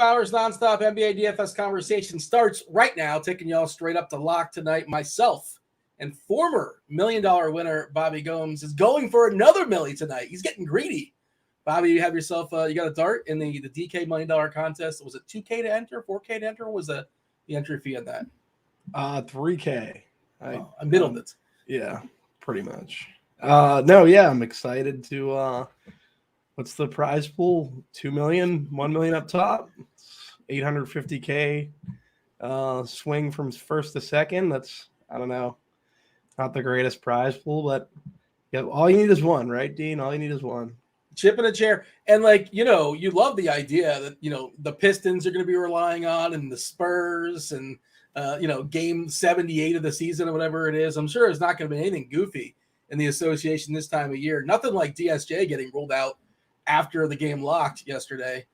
hours nonstop NBA DFS conversation starts right now, taking y'all straight up to lock tonight. Myself and former $1 million winner Bobby Gomes is going for another milli tonight. He's getting greedy. Bobby, you have yourself, you got a dart in the DK $1 million contest. Was it 2K to enter, 4K to enter? What was the entry fee on that? 3K. I middled it. Yeah, pretty much. I'm excited to what's the prize pool? 2 million, 1 million up top, 850K swing from first to second. That's, I don't know, not the greatest prize pool, but yeah, all you need is one, right, Dean? All you need is one. Chip in a chair. And you love the idea that, the Pistons are going to be relying on, and the Spurs, and, game 78 of the season or whatever it is. I'm sure it's not going to be anything goofy in the association this time of year. Nothing like DSJ getting ruled out after the game locked yesterday.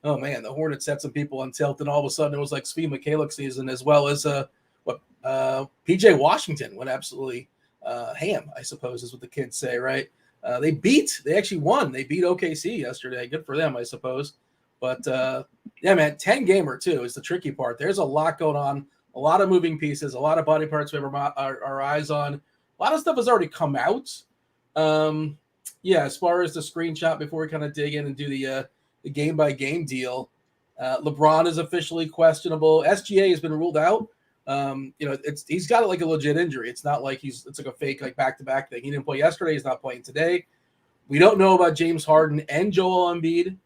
Oh man, the Hornets had some people on tilt, and all of a sudden it was like Svi Mikhailiuk season, as well as PJ Washington went absolutely ham, I suppose is what the kids say, right? They actually won. They beat OKC yesterday. Good for them, I suppose. But yeah, man, 10 gamer too is the tricky part. There's a lot going on, a lot of moving pieces, a lot of body parts we have our eyes on. A lot of stuff has already come out. Yeah, as far as the screenshot, before we kind of dig in and do the game by game deal, LeBron is officially questionable. SGA has been ruled out. He's got like a legit injury. It's not like it's like a fake back to back thing. He didn't play yesterday. He's not playing today. We don't know about James Harden and Joel Embiid.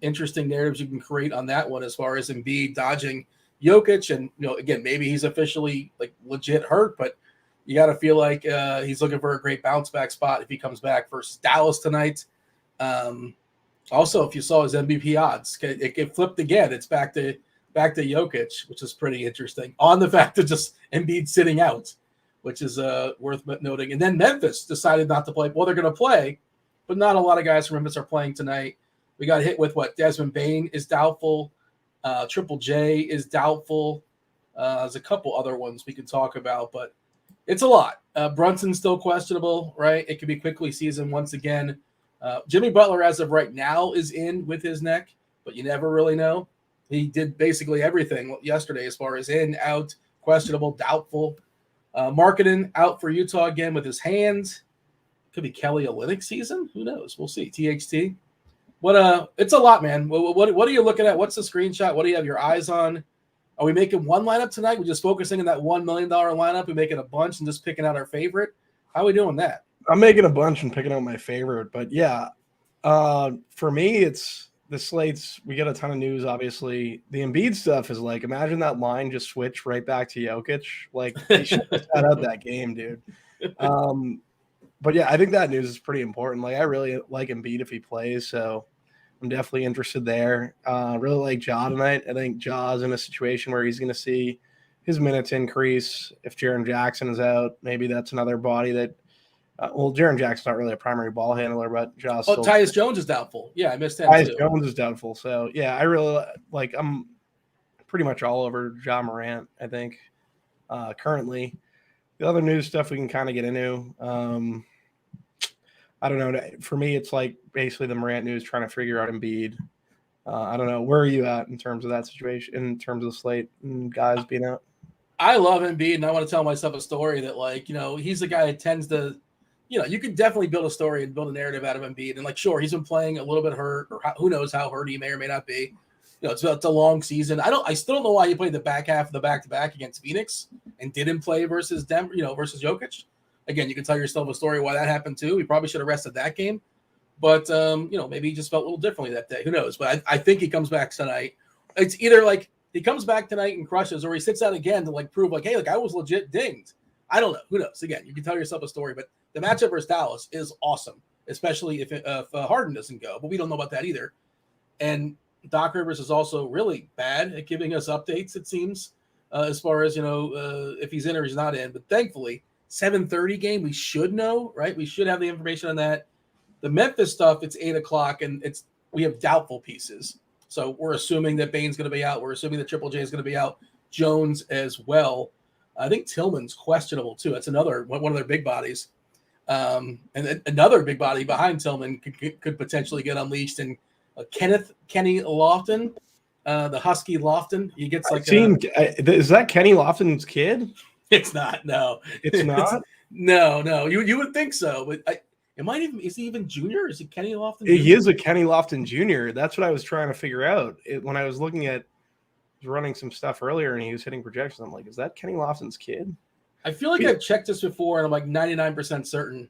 Interesting narratives you can create on that one as far as Embiid dodging Jokic, and again, maybe he's officially legit hurt, but you got to feel like he's looking for a great bounce back spot if he comes back versus Dallas tonight. Also, if you saw his MVP odds, it flipped again. It's back to Jokic, which is pretty interesting on the fact of just Embiid sitting out, which is worth noting. And then Memphis decided not to play. Well, they're going to play, but not a lot of guys from Memphis are playing tonight. We got hit with Desmond Bane is doubtful. Triple J is doubtful. There's a couple other ones we can talk about, but it's a lot. Brunson's still questionable, right? It could be quickly seasoned once again. Jimmy Butler, as of right now, is in with his neck, but you never really know. He did basically everything yesterday as far as in, out, questionable, doubtful. Marketing out for Utah again with his hands. Could be Kelly Olynyk season. Who knows? We'll see. THT. It's a lot, man. What are you looking at? What's the screenshot? What do you have your eyes on? Are we making one lineup tonight? We're just focusing on that $1 million lineup. We're making a bunch and just picking out our favorite. How are we doing that? I'm making a bunch and picking out my favorite, but yeah, for me, it's the slates. We get a ton of news, obviously. The Embiid stuff is imagine that line just switched right back to Jokic. He should have sat out that game, dude. But yeah, I think that news is pretty important. I really like Embiid if he plays, so I'm definitely interested there. Really like Ja tonight. I think Ja's in a situation where he's going to see his minutes increase. If Jaren Jackson is out, maybe that's another body that Jaren Jackson's not really a primary ball handler, but Ja's still. Tyus Jones is doubtful. Yeah, I missed that too. Tyus Jones is doubtful. So, yeah, I really I'm pretty much all over Ja Morant, I think, currently. The other news stuff we can kind of get into. I don't know. For me, it's basically the Morant news, trying to figure out Embiid. I don't know. Where are you at in terms of that situation, in terms of the slate and guys being out? I love Embiid, and I want to tell myself a story that, he's the guy that tends to, you could definitely build a story and build a narrative out of Embiid. And, sure, he's been playing a little bit hurt, or who knows how hurt he may or may not be. It's a long season. I still don't know why he played the back half of the back-to-back against Phoenix and didn't play versus Denver, versus Jokic. Again, you can tell yourself a story why that happened too. He probably should have rested that game. But, maybe he just felt a little differently that day. Who knows? But I think he comes back tonight. It's either he comes back tonight and crushes, or he sits out again to prove hey, I was legit dinged. I don't know. Who knows? Again, you can tell yourself a story. But the matchup versus Dallas is awesome, especially if Harden doesn't go. But we don't know about that either. And Doc Rivers is also really bad at giving us updates, it seems, as far as, if he's in or he's not in. But thankfully, 7:30 game, we should know, right? We should have the information on that. The Memphis stuff, it's 8 o'clock, and we have doubtful pieces. So we're assuming that Bane's going to be out. We're assuming that Triple J is going to be out. Jones as well. I think Tillman's questionable too. That's another one of their big bodies. And another big body behind Tillman could potentially get unleashed and Kenny Lofton, the Husky Lofton. He gets like is that Kenny Lofton's kid? It's not. No, it's not. No. You would think so, but it might even. Is he even junior? Is he Kenny Lofton? Jr.? He is a Kenny Lofton Jr. That's what I was trying to figure out when I was looking at running some stuff earlier, and he was hitting projections. I'm like, is that Kenny Lofton's kid? I feel like I've checked this before, and I'm like 99% certain.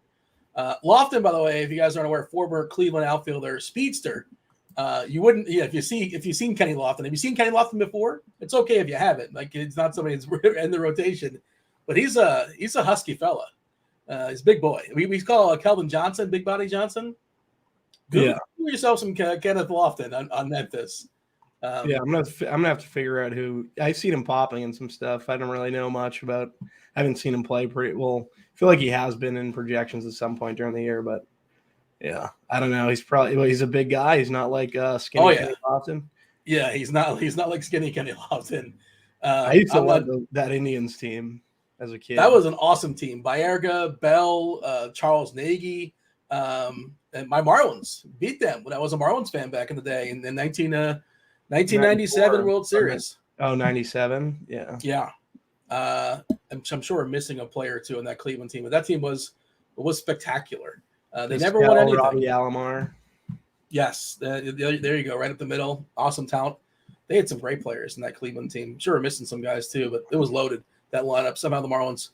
Lofton, by the way, if you guys aren't aware, former Cleveland outfielder, speedster. You wouldn't, if you've seen Kenny Lofton. Have you seen Kenny Lofton before? It's okay if you haven't. Like, it's not somebody that's in the rotation, but he's a husky fella. He's a big boy. We call Kelvin Johnson, Big Body Johnson. Google yourself some Kenneth Lofton on Memphis. I'm gonna have to figure out who. I've seen him popping in some stuff. I don't really know much about. I haven't seen him play pretty well. I feel like he has been in projections at some point during the year, but yeah, I don't know. He's a big guy. He's not like skinny Kenny Lofton. Yeah, he's not like skinny Kenny Lofton. I used to love that Indians team as a kid. That was an awesome team. Baerga, Bell, Charles Nagy, and my Marlins beat them when I was a Marlins fan back in the day in the 1997 World Series. Oh, 97? Yeah. Yeah. I'm sure we're missing a player or two in that Cleveland team, but that team was spectacular. They never won anything. Robbie Alomar. Yes. There you go. Right up the middle. Awesome talent. They had some great players in that Cleveland team. I'm sure we're missing some guys too, but it was loaded, that lineup. Somehow the Marlins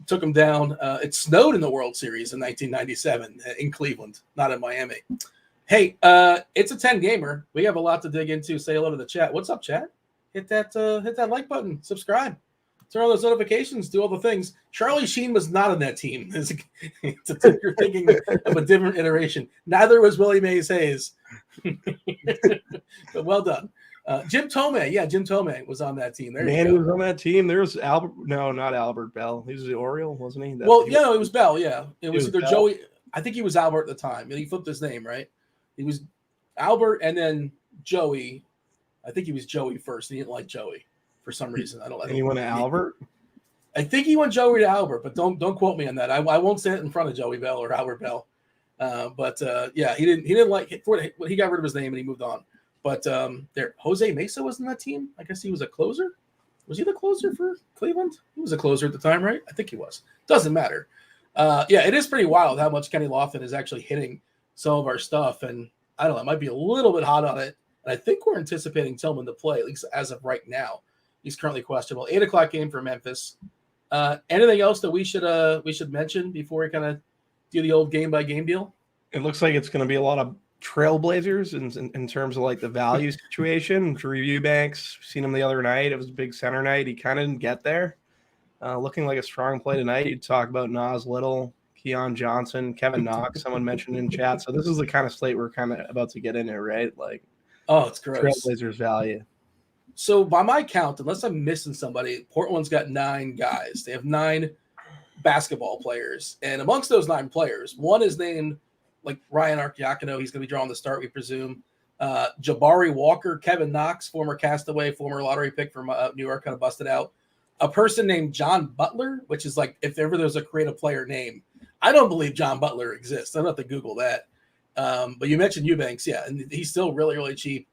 took them down. It snowed in the World Series in 1997 in Cleveland, not in Miami. Hey, it's a 10-gamer. We have a lot to dig into. Say hello to the chat. What's up, chat? Hit that like button. Subscribe. Turn on those notifications. Do all the things. Charlie Sheen was not on that team. You're thinking of a different iteration. Neither was Willie Mays Hayes. But well done. Jim Tomei. Yeah, Jim Tomei was on that team. He was on that team. There was Albert. No, not Albert Bell. He was the Oriole, wasn't he? It was Bell. Yeah, it was either Bell. Joey. I think he was Albert at the time. He flipped his name, right? He was Albert and then Joey. I think he was Joey first. He didn't like Joey for some reason. I don't. And he went to Albert. I think he went Joey to Albert, but don't quote me on that. I won't say it in front of Joey Bell or Albert Bell. Yeah, he didn't like it. He got rid of his name and he moved on. But Jose Mesa was in that team. I guess he was a closer. Was he the closer for Cleveland? He was a closer at the time, right? I think he was. Doesn't matter. Yeah, it is pretty wild how much Kenny Lofton is actually hitting some of our stuff. And I don't know, it might be a little bit hot on it. And I think we're anticipating Tillman to play, at least as of right now. He's currently questionable. 8:00 game for Memphis. Anything else that we should mention before we kind of do the old game-by-game deal? It looks like it's going to be a lot of Trailblazers in terms of like the value situation. Drew Eubanks, seen him the other night. It was a big center night. He kind of didn't get there. Looking like a strong play tonight. You'd talk about Nas Little, Keon Johnson, Kevin Knox, someone mentioned in chat. So this is the kind of slate we're kind of about to get into, right? Like, oh, it's gross. Trailblazers value. So by my count, unless I'm missing somebody, Portland's got 9 guys. They have 9 basketball players. And amongst those 9 players, one is named like Ryan Arcidiacono. He's going to be drawing the start, we presume. Jabari Walker, Kevin Knox, former castaway, former lottery pick from New York, kind of busted out. A person named John Butler, which is like if ever there's a creative player name. I don't believe John Butler exists. I don't have to Google that. But you mentioned Eubanks, yeah, and he's still really, really cheap.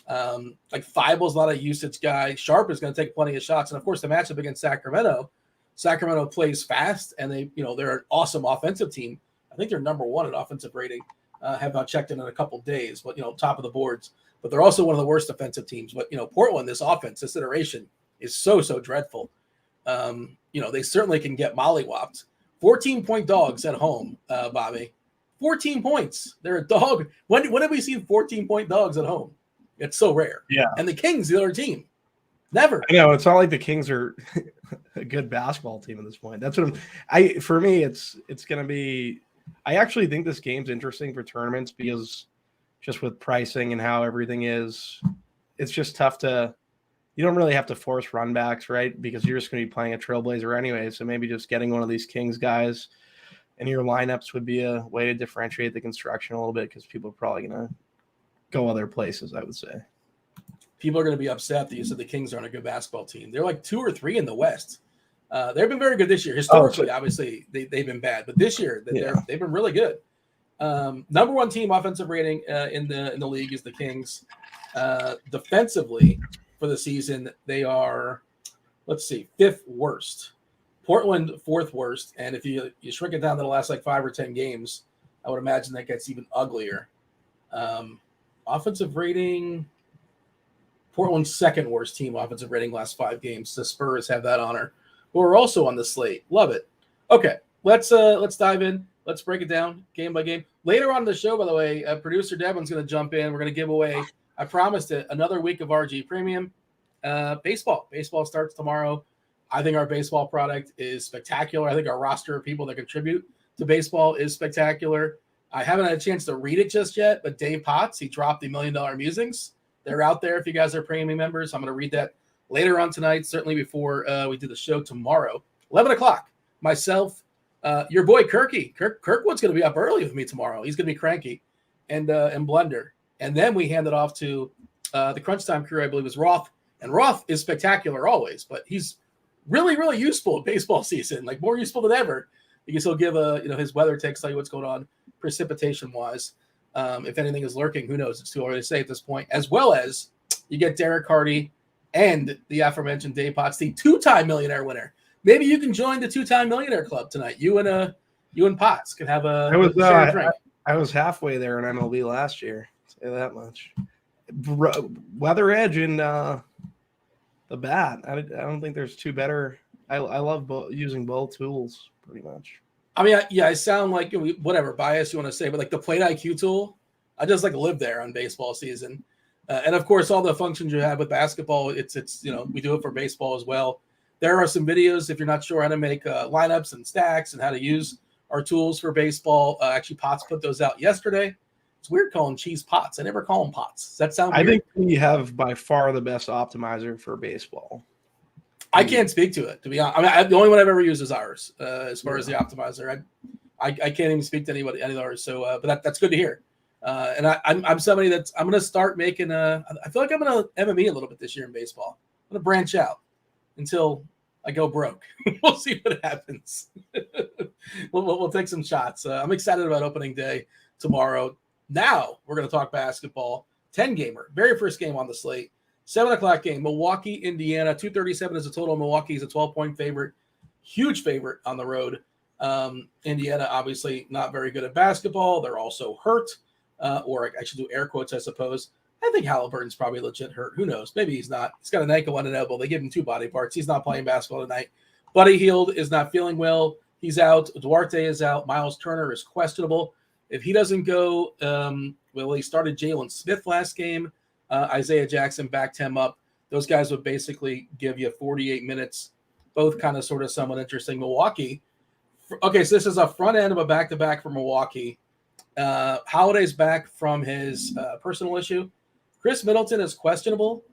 Like Feibel's not a usage guy. Sharp is going to take plenty of shots. And of course, the matchup against Sacramento plays fast, and they're an awesome offensive team. I think they're number 1 at offensive rating. Have not checked in a couple of days, but top of the boards. But they're also one of the worst offensive teams. But Portland, this offense, this iteration is so dreadful. They certainly can get mollywopped. 14-point dogs at home, Bobby. 14 points. They're a dog. When have we seen 14-point dogs at home? It's so rare. Yeah. And the Kings, the other team. Never. I know. It's not like the Kings are a good basketball team at this point. That's what for me, it's going to be – I actually think this game's interesting for tournaments because just with pricing and how everything is, it's just tough to – you don't really have to force runbacks, right? Because you're just going to be playing a Trailblazer anyway. So maybe just getting one of these Kings guys in your lineups would be a way to differentiate the construction a little bit because people are probably going to go other places, I would say. People are going to be upset that you said the Kings aren't a good basketball team. They're like 2 or 3 in the West. They've been very good this year. Historically, obviously, they've been bad. But this year, they've been really good. Number one team offensive rating in the league is the Kings. Defensively for the season, they are, let's see, 5th worst. Portland 4th worst, and if you shrink it down to the last like 5 or 10 games, I would imagine that gets even uglier. Offensive rating, Portland's 2nd worst team offensive rating last 5 games. The Spurs have that honor. But we're also on the slate. Love it. Okay, let's dive in. Let's break it down game by game. Later on in the show, by the way, producer Devin's going to jump in. We're going to give away, I promised it, another week of RG Premium. Baseball. Baseball starts tomorrow. I think our baseball product is spectacular. I think our roster of people that contribute to baseball is spectacular. I haven't had a chance to read it just yet, but Dave Potts, he dropped the $1 Million Musings. They're out there if you guys are premium members. I'm going to read that later on tonight, certainly before we do the show tomorrow. 11 o'clock, myself, your boy Kirkwood's going to be up early with me tomorrow. He's going to be cranky and Blender. And then we hand it off to the Crunch Time crew, I believe, is Roth. And Roth is spectacular always, but he's really, really useful in baseball season, like more useful than ever, because he'll give his weather takes, tell you what's going on precipitation-wise. If anything is lurking, who knows? It's too early to say at this point. As well as you get Derek Hardy and the aforementioned Dave Potts, the 2-time millionaire winner. Maybe you can join the 2-time millionaire club tonight. You and Potts can have a shared drink. I was halfway there in MLB last year. Say that much. Weather Edge and the bat. I don't think there's two better. I love using both tools pretty much. I mean, I sound like whatever bias you want to say, but like the plate IQ tool, I just like live there on baseball season. And of course, all the functions you have with basketball, it's we do it for baseball as well. There are some videos if you're not sure how to make lineups and stacks and how to use our tools for baseball. Actually, Potts put those out yesterday. It's weird calling cheese pots. I never call them pots. Does that sound weird? I think we have by far the best optimizer for baseball. I can't speak to it, to be honest. I mean, the only one I've ever used is ours as far as the optimizer. I can't even speak to any of ours. So, but that's good to hear. And I'm somebody I'm going to start making I feel like I'm going to MME a little bit this year in baseball. I'm going to branch out until I go broke. We'll see what happens. We'll take some shots. I'm excited about opening day tomorrow. Now we're going to talk basketball. 10-gamer, very first game on the slate. 7 o'clock game, Milwaukee, Indiana. 237 is the total. Milwaukee is a 12-point favorite. Huge favorite on the road. Indiana, obviously, not very good at basketball. They're also hurt, or I should do air quotes, I suppose. I think Halliburton's probably legit hurt. Who knows? Maybe he's not. He's got an ankle and an elbow. They give him 2 body parts. He's not playing basketball tonight. Buddy Hield is not feeling well. He's out. Duarte is out. Miles Turner is questionable. If he doesn't go, he started Jalen Smith last game. Isaiah Jackson backed him up. Those guys would basically give you 48 minutes, both kind of sort of somewhat interesting. Milwaukee. Okay, so this is a front end of a back-to-back for Milwaukee. Holiday's back from his personal issue. Chris Middleton is questionable.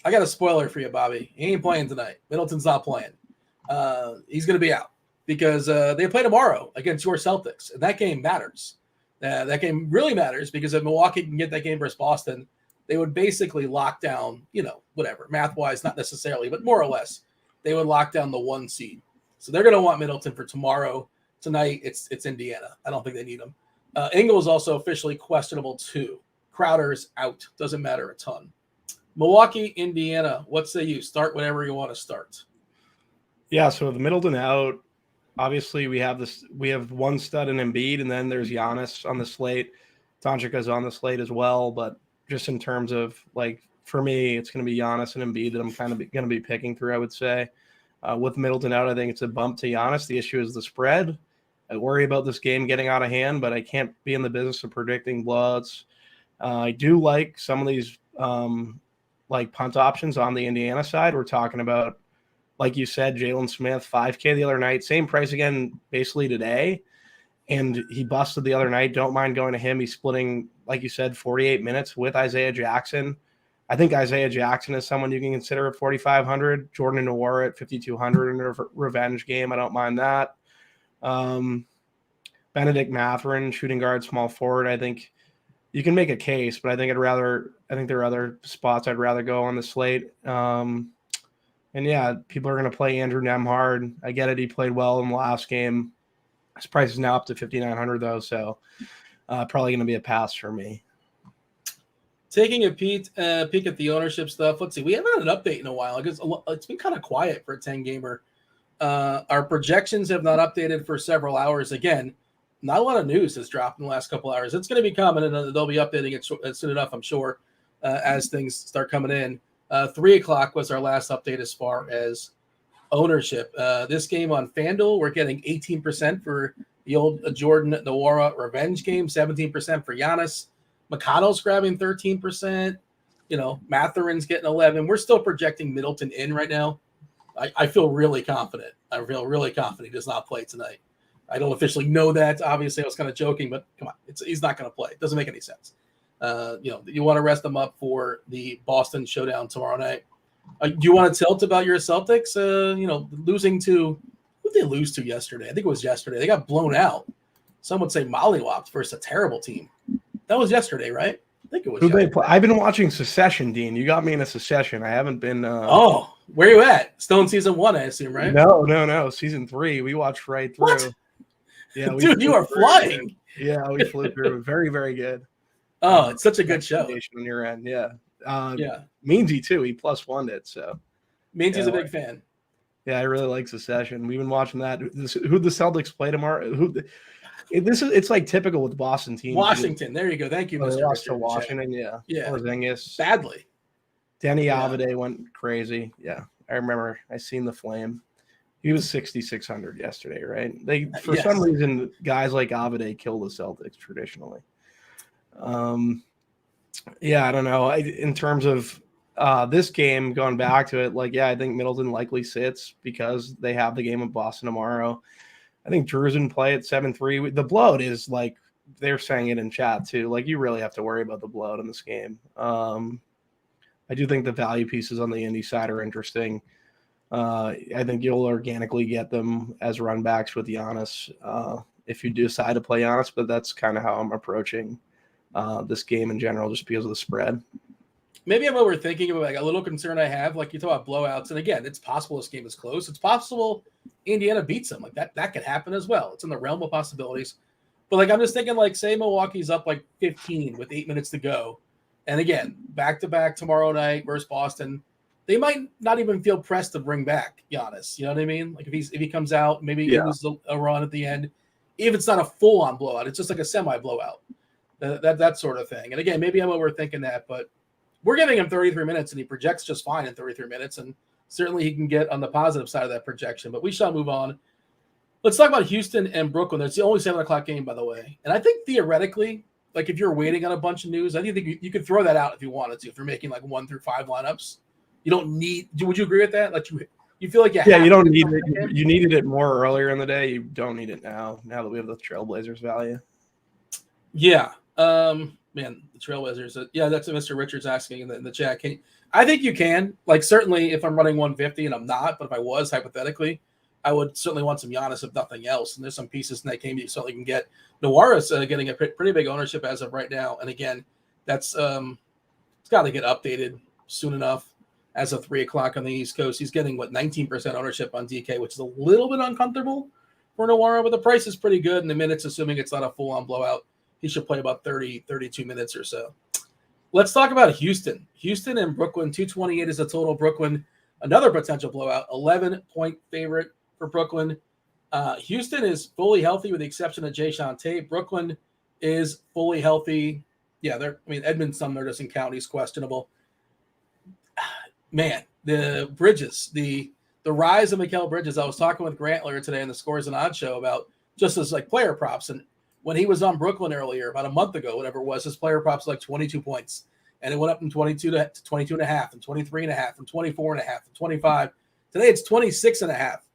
I got a spoiler for you, Bobby. He ain't playing tonight. Middleton's not playing. He's going to be out because they play tomorrow against your Celtics, and that game matters. That game really matters because if Milwaukee can get that game versus Boston, they would basically lock down, whatever, math-wise, not necessarily, but more or less, they would lock down the 1 seed. So they're going to want Middleton for tomorrow. Tonight, it's Indiana. I don't think they need him. Ingles also officially questionable too. Crowder's out. Doesn't matter a ton. Milwaukee, Indiana. What say you? Start whenever you want to start. Yeah, so the Middleton out. Obviously, we have one stud in Embiid, and then there's Giannis on the slate. Doncic is on the slate as well, but just in terms of, for me, it's going to be Giannis and Embiid that I'm kind of going to be picking through, I would say. With Middleton out, I think it's a bump to Giannis. The issue is the spread. I worry about this game getting out of hand, but I can't be in the business of predicting blowouts. I do like some of these punt options on the Indiana side. We're talking about, like you said, Jalen Smith, 5K the other night, same price again basically today. And he busted the other night. Don't mind going to him. He's splitting, like you said, 48 minutes with Isaiah Jackson. I think Isaiah Jackson is someone you can consider at 4,500. Jordan Nwora at 5,200 in a revenge game. I don't mind that. Benedict Mathurin, shooting guard, small forward. I think you can make a case, but I think there are other spots I'd rather go on the slate. And yeah, people are going to play Andrew Nembhard. I get it. He played well in the last game. His price is now up to 5,900 though. So Probably going to be a pass for me. Taking a peek at the ownership stuff. Let's see. We haven't had an update in a while. It's been kind of quiet for a 10 gamer. Our projections have not updated for several hours. Again, not a lot of news has dropped in the last couple hours. It's going to be coming, and they'll be updating it soon enough, I'm sure, as things start coming in. 3 o'clock was our last update as far as ownership. This game on Fanduel, we're getting 18% for the old Jordan Nwora revenge game, 17% for Giannis. McConnell's grabbing 13%. Matherin's getting 11. We're still projecting Middleton in right now. I feel really confident. I feel really confident he does not play tonight. I don't officially know that. Obviously, I was kind of joking, but come on, he's not going to play. It doesn't make any sense. You want to rest him up for the Boston showdown tomorrow night. Do you want to tilt about your Celtics? Losing to who did they lose to yesterday? I think it was yesterday. They got blown out. Some would say mollywopped versus a terrible team. That was yesterday, right? I think it was. Who they play? I've been watching Secession, Dean. You got me in a Secession. I haven't been. Oh, where you at? Still in season 1, I assume, right? No. Season 3. We watched right through. What? Yeah, dude, you are flying. Yeah, we flew through. Very, very good. Oh, it's such a good show. On your end, yeah. Yeah. Meansy too. He +1'd it. So Meansy's a big fan. Yeah, I really like Secession. We've been watching that. Who the Celtics play tomorrow? It's like typical with Boston teams. Washington. There you go. Thank you, Mr. Richard. Washington, yeah. Porzingis. Badly. Denny Avdija went crazy. Yeah, I remember. I seen the flame. He was 6,600 yesterday, right? For some reason, guys like Avdija kill the Celtics traditionally. I don't know. In terms of this game, going back to it, I think Middleton likely sits because they have the game of Boston tomorrow. I think Drew's in play at 7-3. The blowout is they're saying it in chat too. You really have to worry about the blowout in this game. I do think the value pieces on the Indy side are interesting. I think you'll organically get them as run backs with Giannis if you decide to play Giannis, but that's kind of how I'm approaching this game in general, just because of the spread. Maybe I'm overthinking about a little concern I have. You talk about blowouts, and again, it's possible this game is close. It's possible Indiana beats them. That could happen as well. It's in the realm of possibilities. But I'm just thinking, say Milwaukee's up 15 with 8 minutes to go, and again, back-to-back tomorrow night versus Boston. They might not even feel pressed to bring back Giannis. You know what I mean? If he comes out, maybe he loses a run at the end. If it's not a full-on blowout, it's just a semi-blowout. That sort of thing. And again, maybe I'm overthinking that, but we're giving him 33 minutes, and he projects just fine in 33 minutes, and certainly he can get on the positive side of that projection. But we shall move on. Let's talk about Houston and Brooklyn. That's the only 7 o'clock game, by the way. And I think theoretically, if you're waiting on a bunch of news, I think you could throw that out if you wanted to. If you're making 1 through 5 lineups, you don't need. Would you agree with that? You feel like you have you don't need it. You needed it more earlier in the day. You don't need it now. Now that we have the Trailblazers value. Yeah. Man, the Trailblazers. That's what Mr. Richards asking in the chat. I think you can. Certainly, if I'm running 150 and I'm not, but if I was hypothetically, I would certainly want some Giannis if nothing else. And there's some pieces in that game you certainly can get. Nwora's getting a pretty big ownership as of right now, and again, that's it's got to get updated soon enough. As of 3 o'clock on the East Coast, he's getting 19% ownership on DK, which is a little bit uncomfortable for Nwora, but the price is pretty good. And the minutes, assuming it's not a full-on blowout, he should play about 32 minutes or so. Let's talk about Houston. Houston and Brooklyn, 228 is the total. Brooklyn, another potential blowout, 11-point favorite for Brooklyn. Houston is fully healthy with the exception of Jayshawn Tate. Brooklyn is fully healthy. Yeah, Edmund Sumner doesn't count. He's questionable. Man, the Bridges, the rise of Mikal Bridges. I was talking with Grant earlier today on the Scores and Odds show about just as player props. And when he was on Brooklyn earlier, about a month ago, whatever it was, his player props 22 points. And it went up from 22 to 22 and a half and 23 and a half and 24 and a half and 25. Today it's 26 and a half.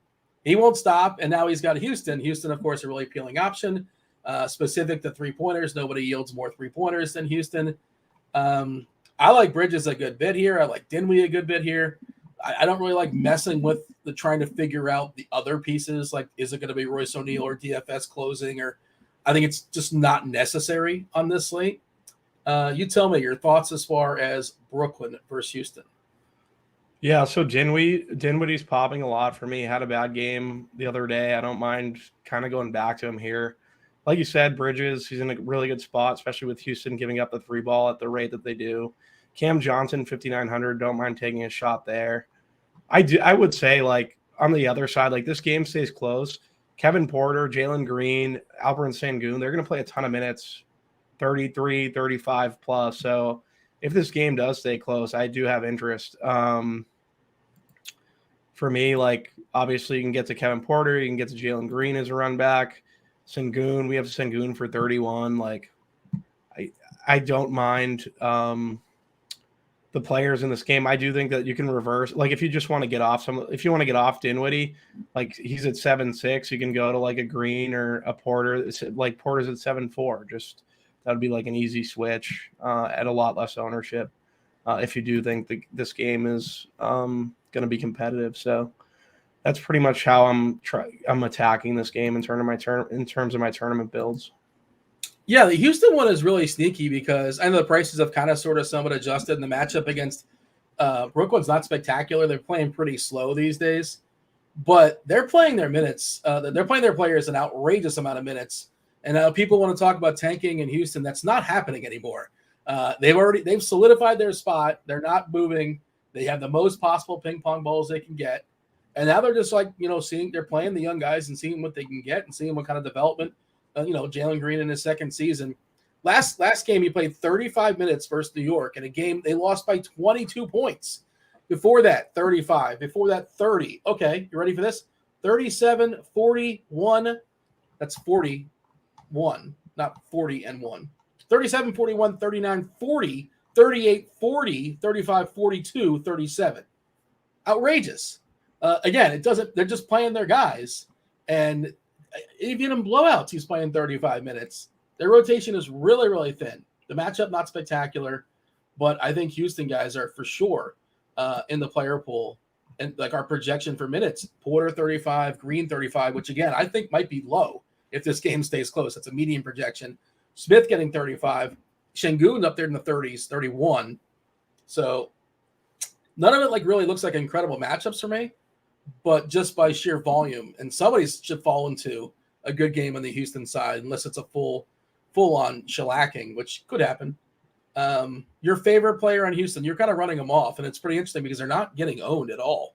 He won't stop. And now he's got Houston. Houston, of course, a really appealing option, specific to 3-pointers. Nobody yields more 3-pointers than Houston. I like Bridges a good bit here. I like Dinwiddie a good bit here. I don't really like messing with trying to figure out the other pieces. Is it going to be Royce O'Neal or DFS closing? Or I think it's just not necessary on this slate. You tell me your thoughts as far as Brooklyn versus Houston. Yeah, so Dinwiddie's popping a lot for me. Had a bad game the other day. I don't mind kind of going back to him here. like you said, Bridges, he's in a really good spot, especially with Houston giving up the 3 ball at the rate that they do. Cam Johnson, 5,900. Don't mind taking a shot there. I would say, like, on the other side, like, this game stays close. Kevin Porter, Jalen Green, Alperen Sengun, they're going to play a ton of minutes, 33, 35 plus. So if this game does stay close, I do have interest. For me, like, obviously you can get to Kevin Porter, you can get to Jalen Green as a run back. Sengun, we have Sengun for 31. Like, I don't mind the players in this game. I do think that you can reverse. Like, if you just want to get off if you want to get off Dinwiddie, like, he's at 7.6, you can go to like a Green or a Porter. Like, Porter's at 7.4. Just that would be like an easy switch at a lot less ownership. If you do think this game is going to be competitive. So that's pretty much how I'm attacking this game in terms of my tournament builds. Yeah, the Houston one is really sneaky because I know the prices have kind of sort of somewhat adjusted, and the matchup against Brooklyn's not spectacular. They're playing pretty slow these days, but they're playing their minutes. They're playing their players an outrageous amount of minutes. And people want to talk about tanking in Houston. That's not happening anymore. They've solidified their spot. They're not moving. They have the most possible ping pong balls they can get. And now they're just like, they're playing the young guys and seeing what they can get and seeing what kind of development, Jalen Green in his second season. Last game, he played 35 minutes versus New York in a game they lost by 22 points. Before that, 35. Before that, 30. Okay, you ready for this? 37, 41. That's 41, not 40 and 1. 37, 41, 39, 40, 38, 40, 35, 42, 37. Outrageous. Again, they're just playing their guys. And even in blowouts, he's playing 35 minutes. Their rotation is really, really thin. The matchup, not spectacular, but I think Houston guys are for sure in the player pool. And like our projection for minutes, Porter 35, Green 35, which again, I think might be low if this game stays close. That's a median projection. Smith getting 35. Sengun up there in the 30s, 31. So none of it like really looks like incredible matchups for me, but just by sheer volume. And somebody should fall into a good game on the Houston side, unless it's a full-on shellacking, which could happen. Your favorite player on Houston, you're kind of running them off, and it's pretty interesting because they're not getting owned at all.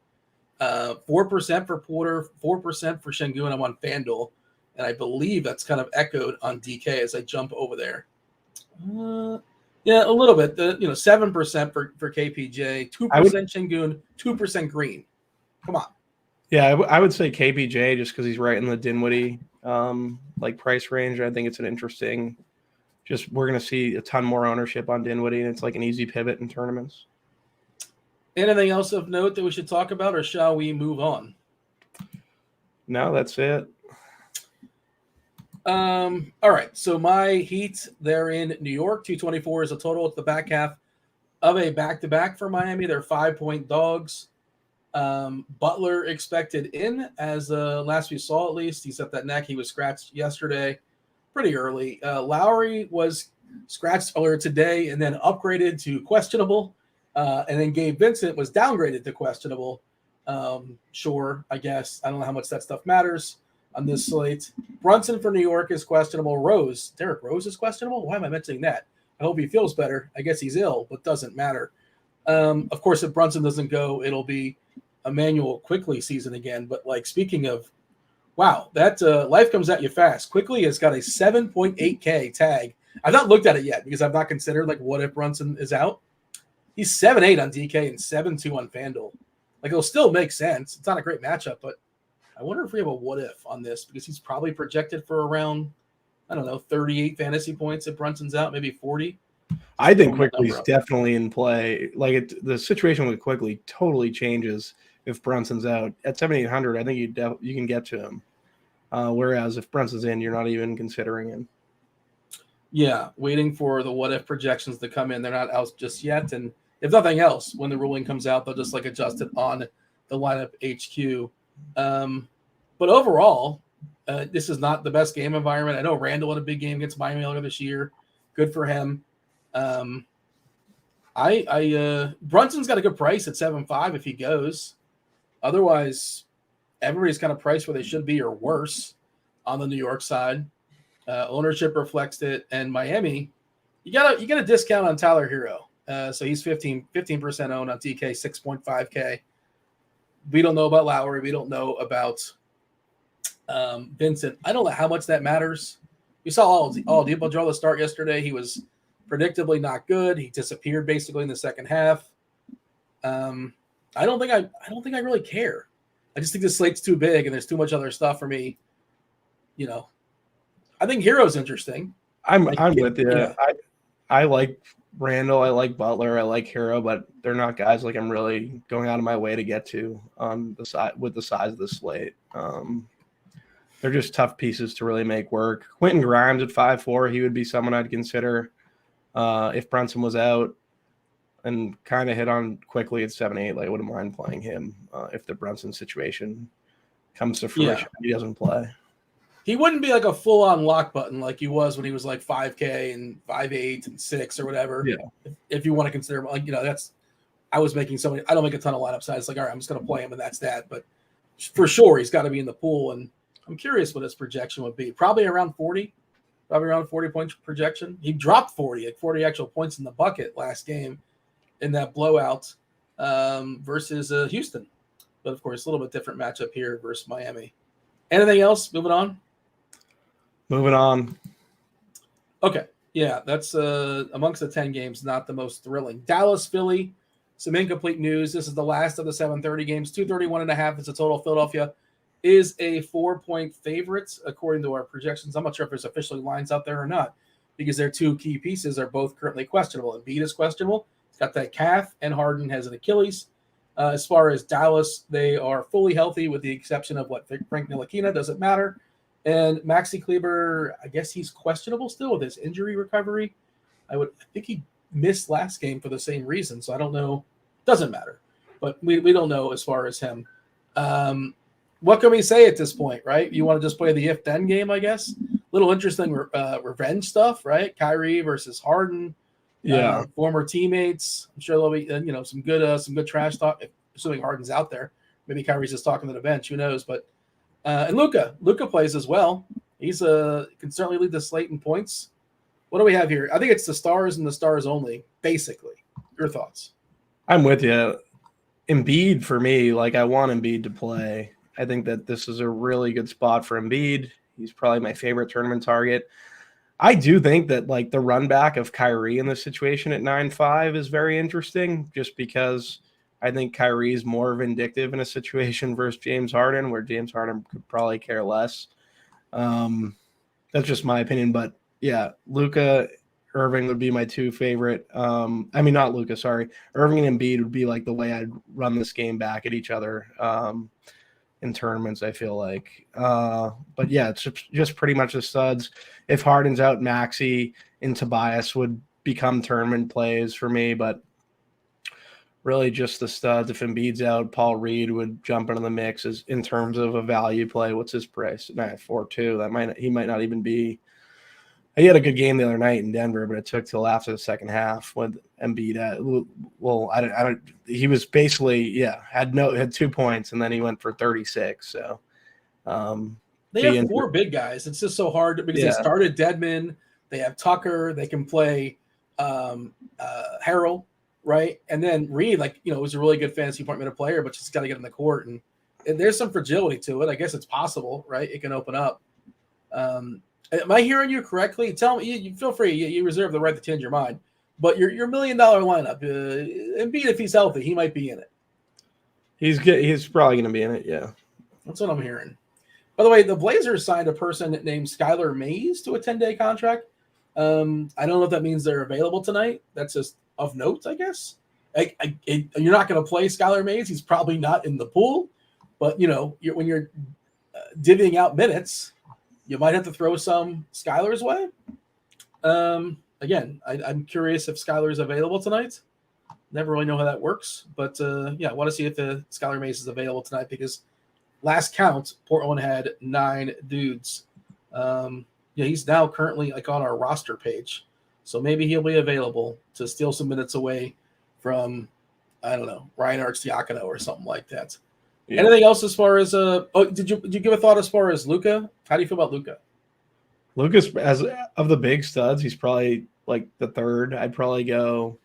4% for Porter, 4% for Sengun. I'm on Fanduel, and I believe that's kind of echoed on DK as I jump over there. Yeah, a little bit. 7% for KPJ, 2% Sengun, 2% Green. Come on. Yeah, I would say KPJ just because he's right in the Dinwiddie price range. I think it's an interesting. We're going to see a ton more ownership on Dinwiddie, and it's like an easy pivot in tournaments. Anything else of note that we should talk about, or shall we move on? No, that's it. All right. So my Heat, they're in New York. 224 is a total. It's the back half of a back-to-back for Miami. They're 5-point dogs. Butler expected in, as last we saw at least. He's at that neck. He was scratched yesterday pretty early. Lowry was scratched earlier today and then upgraded to questionable. And then Gabe Vincent was downgraded to questionable. Sure, I guess. I don't know how much that stuff matters on this slate. Brunson for New York is questionable. Derrick Rose is questionable? Why am I mentioning that? I hope he feels better. I guess he's ill, but doesn't matter. Of course, if Brunson doesn't go, it'll be Emmanuel Quickly season again. But like, speaking of, wow, that life comes at you fast. Quickly has got a 7.8K tag. I've not looked at it yet because I've not considered like what if Brunson is out. He's 7.8 on DK and 7.2 on FanDuel. Like, it'll still make sense. It's not a great matchup, but I wonder if we have a what if on this because he's probably projected for around, 38 fantasy points if Brunson's out, maybe 40. I think Quickly's definitely in play. Like, the situation with Quickly totally changes if Brunson's out. At 7,800, I think you can get to him. Whereas if Brunson's in, you're not even considering him. Yeah, waiting for the what if projections to come in. They're not out just yet. And if nothing else, when the ruling comes out, they'll just adjust it on the lineup HQ. But overall, this is not the best game environment. I know Randall had a big game against Miami earlier this year. Good for him. Brunson's got a good price at 7.5 if he goes. Otherwise, everybody's kind of priced where they should be or worse on the New York side. Ownership reflects it, and Miami, you get a discount on Tyler Hero. So he's 15% owned on DK, 6.5K. We don't know about Lowry. We don't know about Vincent. I don't know how much that matters. You saw Oladipo the start yesterday. He was predictably not good. He disappeared basically in the second half. I don't think I really care. I just think the slate's too big and there's too much other stuff for me. I think Hero's interesting. I'm with you. I like Randall. I like Butler. I like Hero, but they're not guys like I'm really going out of my way to get to on the side with the size of the slate. They're just tough pieces to really make work. Quentin Grimes at 5'4", he would be someone I'd consider if Brunson was out, and kind of hit on quickly at 7'8". Like, I wouldn't mind playing him if the Brunson situation comes to fruition. Yeah. He doesn't play. He wouldn't be like a full-on lock button like he was when he was like 5K and 5'8" and 6 or whatever. Yeah. If you want to consider, like, that's I was making so many. I don't make a ton of lineup size. Like, all right, I'm just going to play him and that's that. But for sure, he's got to be in the pool. And I'm curious what his projection would be. Probably around 40. Probably around 40 point projection. He dropped 40 actual points in the bucket last game in that blowout versus Houston. But of course, a little bit different matchup here versus Miami. Anything else? Moving on. Okay. Yeah, that's amongst the 10 games, not the most thrilling. Dallas, Philly, some incomplete news. This is the last of the 7:30 games. 231.5 is the total. Philadelphia is a 4-point favorite, according to our projections. I'm not sure if there's officially lines out there or not, because their two key pieces are both currently questionable. Embiid is questionable. He's got that calf, and Harden has an Achilles. As far as Dallas, they are fully healthy with the exception of Frank Ntilikina. Doesn't matter. And Maxi Kleber, I guess he's questionable still with his injury recovery. I think he missed last game for the same reason, so I don't know. Doesn't matter. But we don't know as far as him. What can we say at this point, right? You want to just play the if-then game, I guess? Little interesting revenge stuff, right? Kyrie versus Harden. Yeah. Former teammates. I'm sure there'll be some good trash talk, assuming Harden's out there. Maybe Kyrie's just talking to the bench. Who knows? But and Luka plays as well. He's can certainly lead the slate in points. What do we have here? I think it's the stars and the stars only, basically. Your thoughts? I'm with you. Embiid, for me, like, I want Embiid to play. I think that this is a really good spot for Embiid. He's probably my favorite tournament target. I do think that, like, the run back of Kyrie in this situation at 9.5 is very interesting, just because I think Kyrie is more vindictive in a situation versus James Harden, where James Harden could probably care less. That's just my opinion. But, yeah, Luka, Irving would be my two favorite. Not Luka, sorry. Irving and Embiid would be, like, the way I'd run this game back at each other in tournaments, I feel like. But, yeah, it's just pretty much the studs. If Harden's out, Maxey and Tobias would become tournament plays for me, but really just the studs. If Embiid's out, Paul Reed would jump into the mix as in terms of a value play. What's his price? 4.2. He might not even be. He had a good game the other night in Denver, but it took till after the second half with Embiid. He was basically had 2 points, and then he went for 36. So they have four big guys. It's just so hard because they started Dedmon. They have Tucker. They can play Harrell, right? And then Reed, was a really good fantasy point minute player, but just got to get in the court. And there's some fragility to it. I guess it's possible, right? It can open up. Am I hearing you correctly? Tell me. You feel free. You reserve the right to change your mind. But your $1 million lineup, Embiid, if he's healthy, he might be in it. He's probably going to be in it. Yeah, that's what I'm hearing. By the way, the Blazers signed a person named Skylar Mays to a 10-day contract. I don't know if that means they're available tonight. That's just of note, I guess. You're not going to play Skylar Mays. He's probably not in the pool. But, when you're divvying out minutes, you might have to throw some Skylar's way. Again, I'm curious if Skylar's available tonight. Never really know how that works. But, I want to see if the Skylar Mays is available tonight because last count, Portland had 9 dudes. He's now currently on our roster page. So maybe he'll be available to steal some minutes away from, I don't know, Ryan Arcidiacono or something like that. Yeah. Anything else as far as did you give a thought as far as Luka? How do you feel about Luka? Lucas, as of the big studs, he's probably like the third. I'd probably go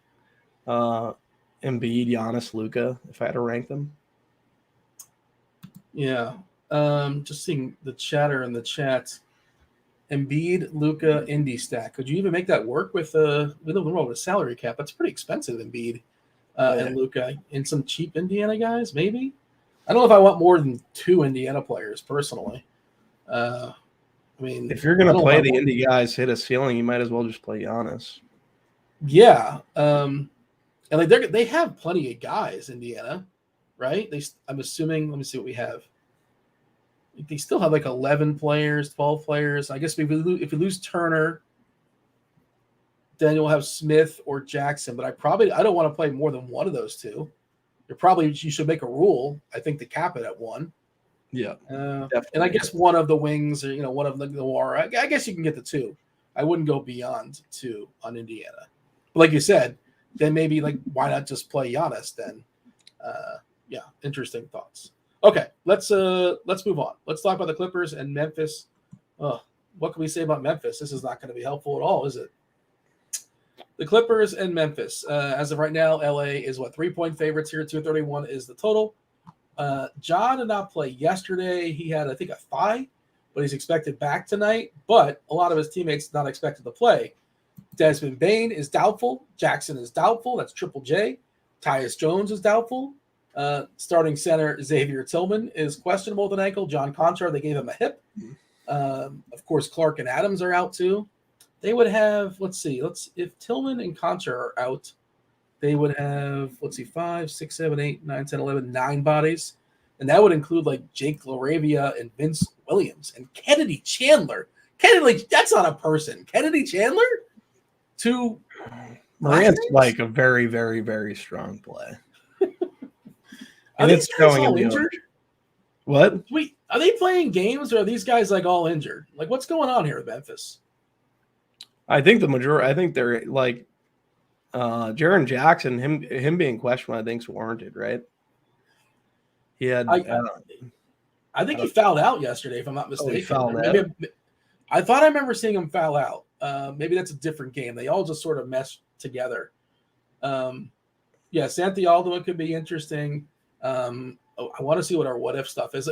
Embiid, Giannis, Luka if I had to rank them. Yeah. Just seeing the chatter in the chat. Embiid, Luka, Indy stack. Could you even make that work with the world with a salary cap? That's pretty expensive, Embiid and Luka, and some cheap Indiana guys, maybe. I don't know if I want more than 2 Indiana players personally. I mean, if you're going to play the Indy guys hit a ceiling, you might as well just play Giannis. Yeah, and like they have plenty of guys, Indiana, right? I'm assuming. Let me see what we have. They still have like 11 players, 12 players. I guess if you lose Turner, then you'll have Smith or Jackson. But I don't want to play more than one of those two. You should make a rule, I think, to cap it at 1. Yeah. And I guess one of the wings or, one of the Noir, I guess you can get the 2. I wouldn't go beyond 2 on Indiana. But like you said, then maybe why not just play Giannis then? Yeah, interesting thoughts. Okay, let's move on. Let's talk about the Clippers and Memphis. What can we say about Memphis? This is not going to be helpful at all, is it? The Clippers and Memphis. As of right now, LA is 3-point favorites here. 231 is the total. Ja did not play yesterday. He had, I think, a thigh, but he's expected back tonight. But a lot of his teammates not expected to play. Desmond Bane is doubtful. Jackson is doubtful. That's Triple J. Tyus Jones is doubtful. Starting center Xavier Tillman is questionable with an ankle. John Conchar, they gave him a hip. Of course, Clark and Adams are out too. They would have, if Tillman and Conchar are out, they would have, 5, 6, 7, 8, 9, 10, 11, 9 bodies. And that would include Jake LaRavia and Vince Williams and Kennedy Chandler. Kennedy, that's not a person. Kennedy Chandler? Morant's a very, very, very strong play. And it's showing all injured. What? Wait, are they playing games or are these guys all injured? What's going on here with Memphis? I think the majority. I think they're Jaren Jackson. Him being questionable, I think, is warranted, right? He had. I think he fouled out yesterday, if I'm not mistaken. He fouled out? I thought I remember seeing him foul out. Maybe that's a different game. They all just sort of mesh together. Santi Alderman could be interesting. I want to see what our what if stuff is.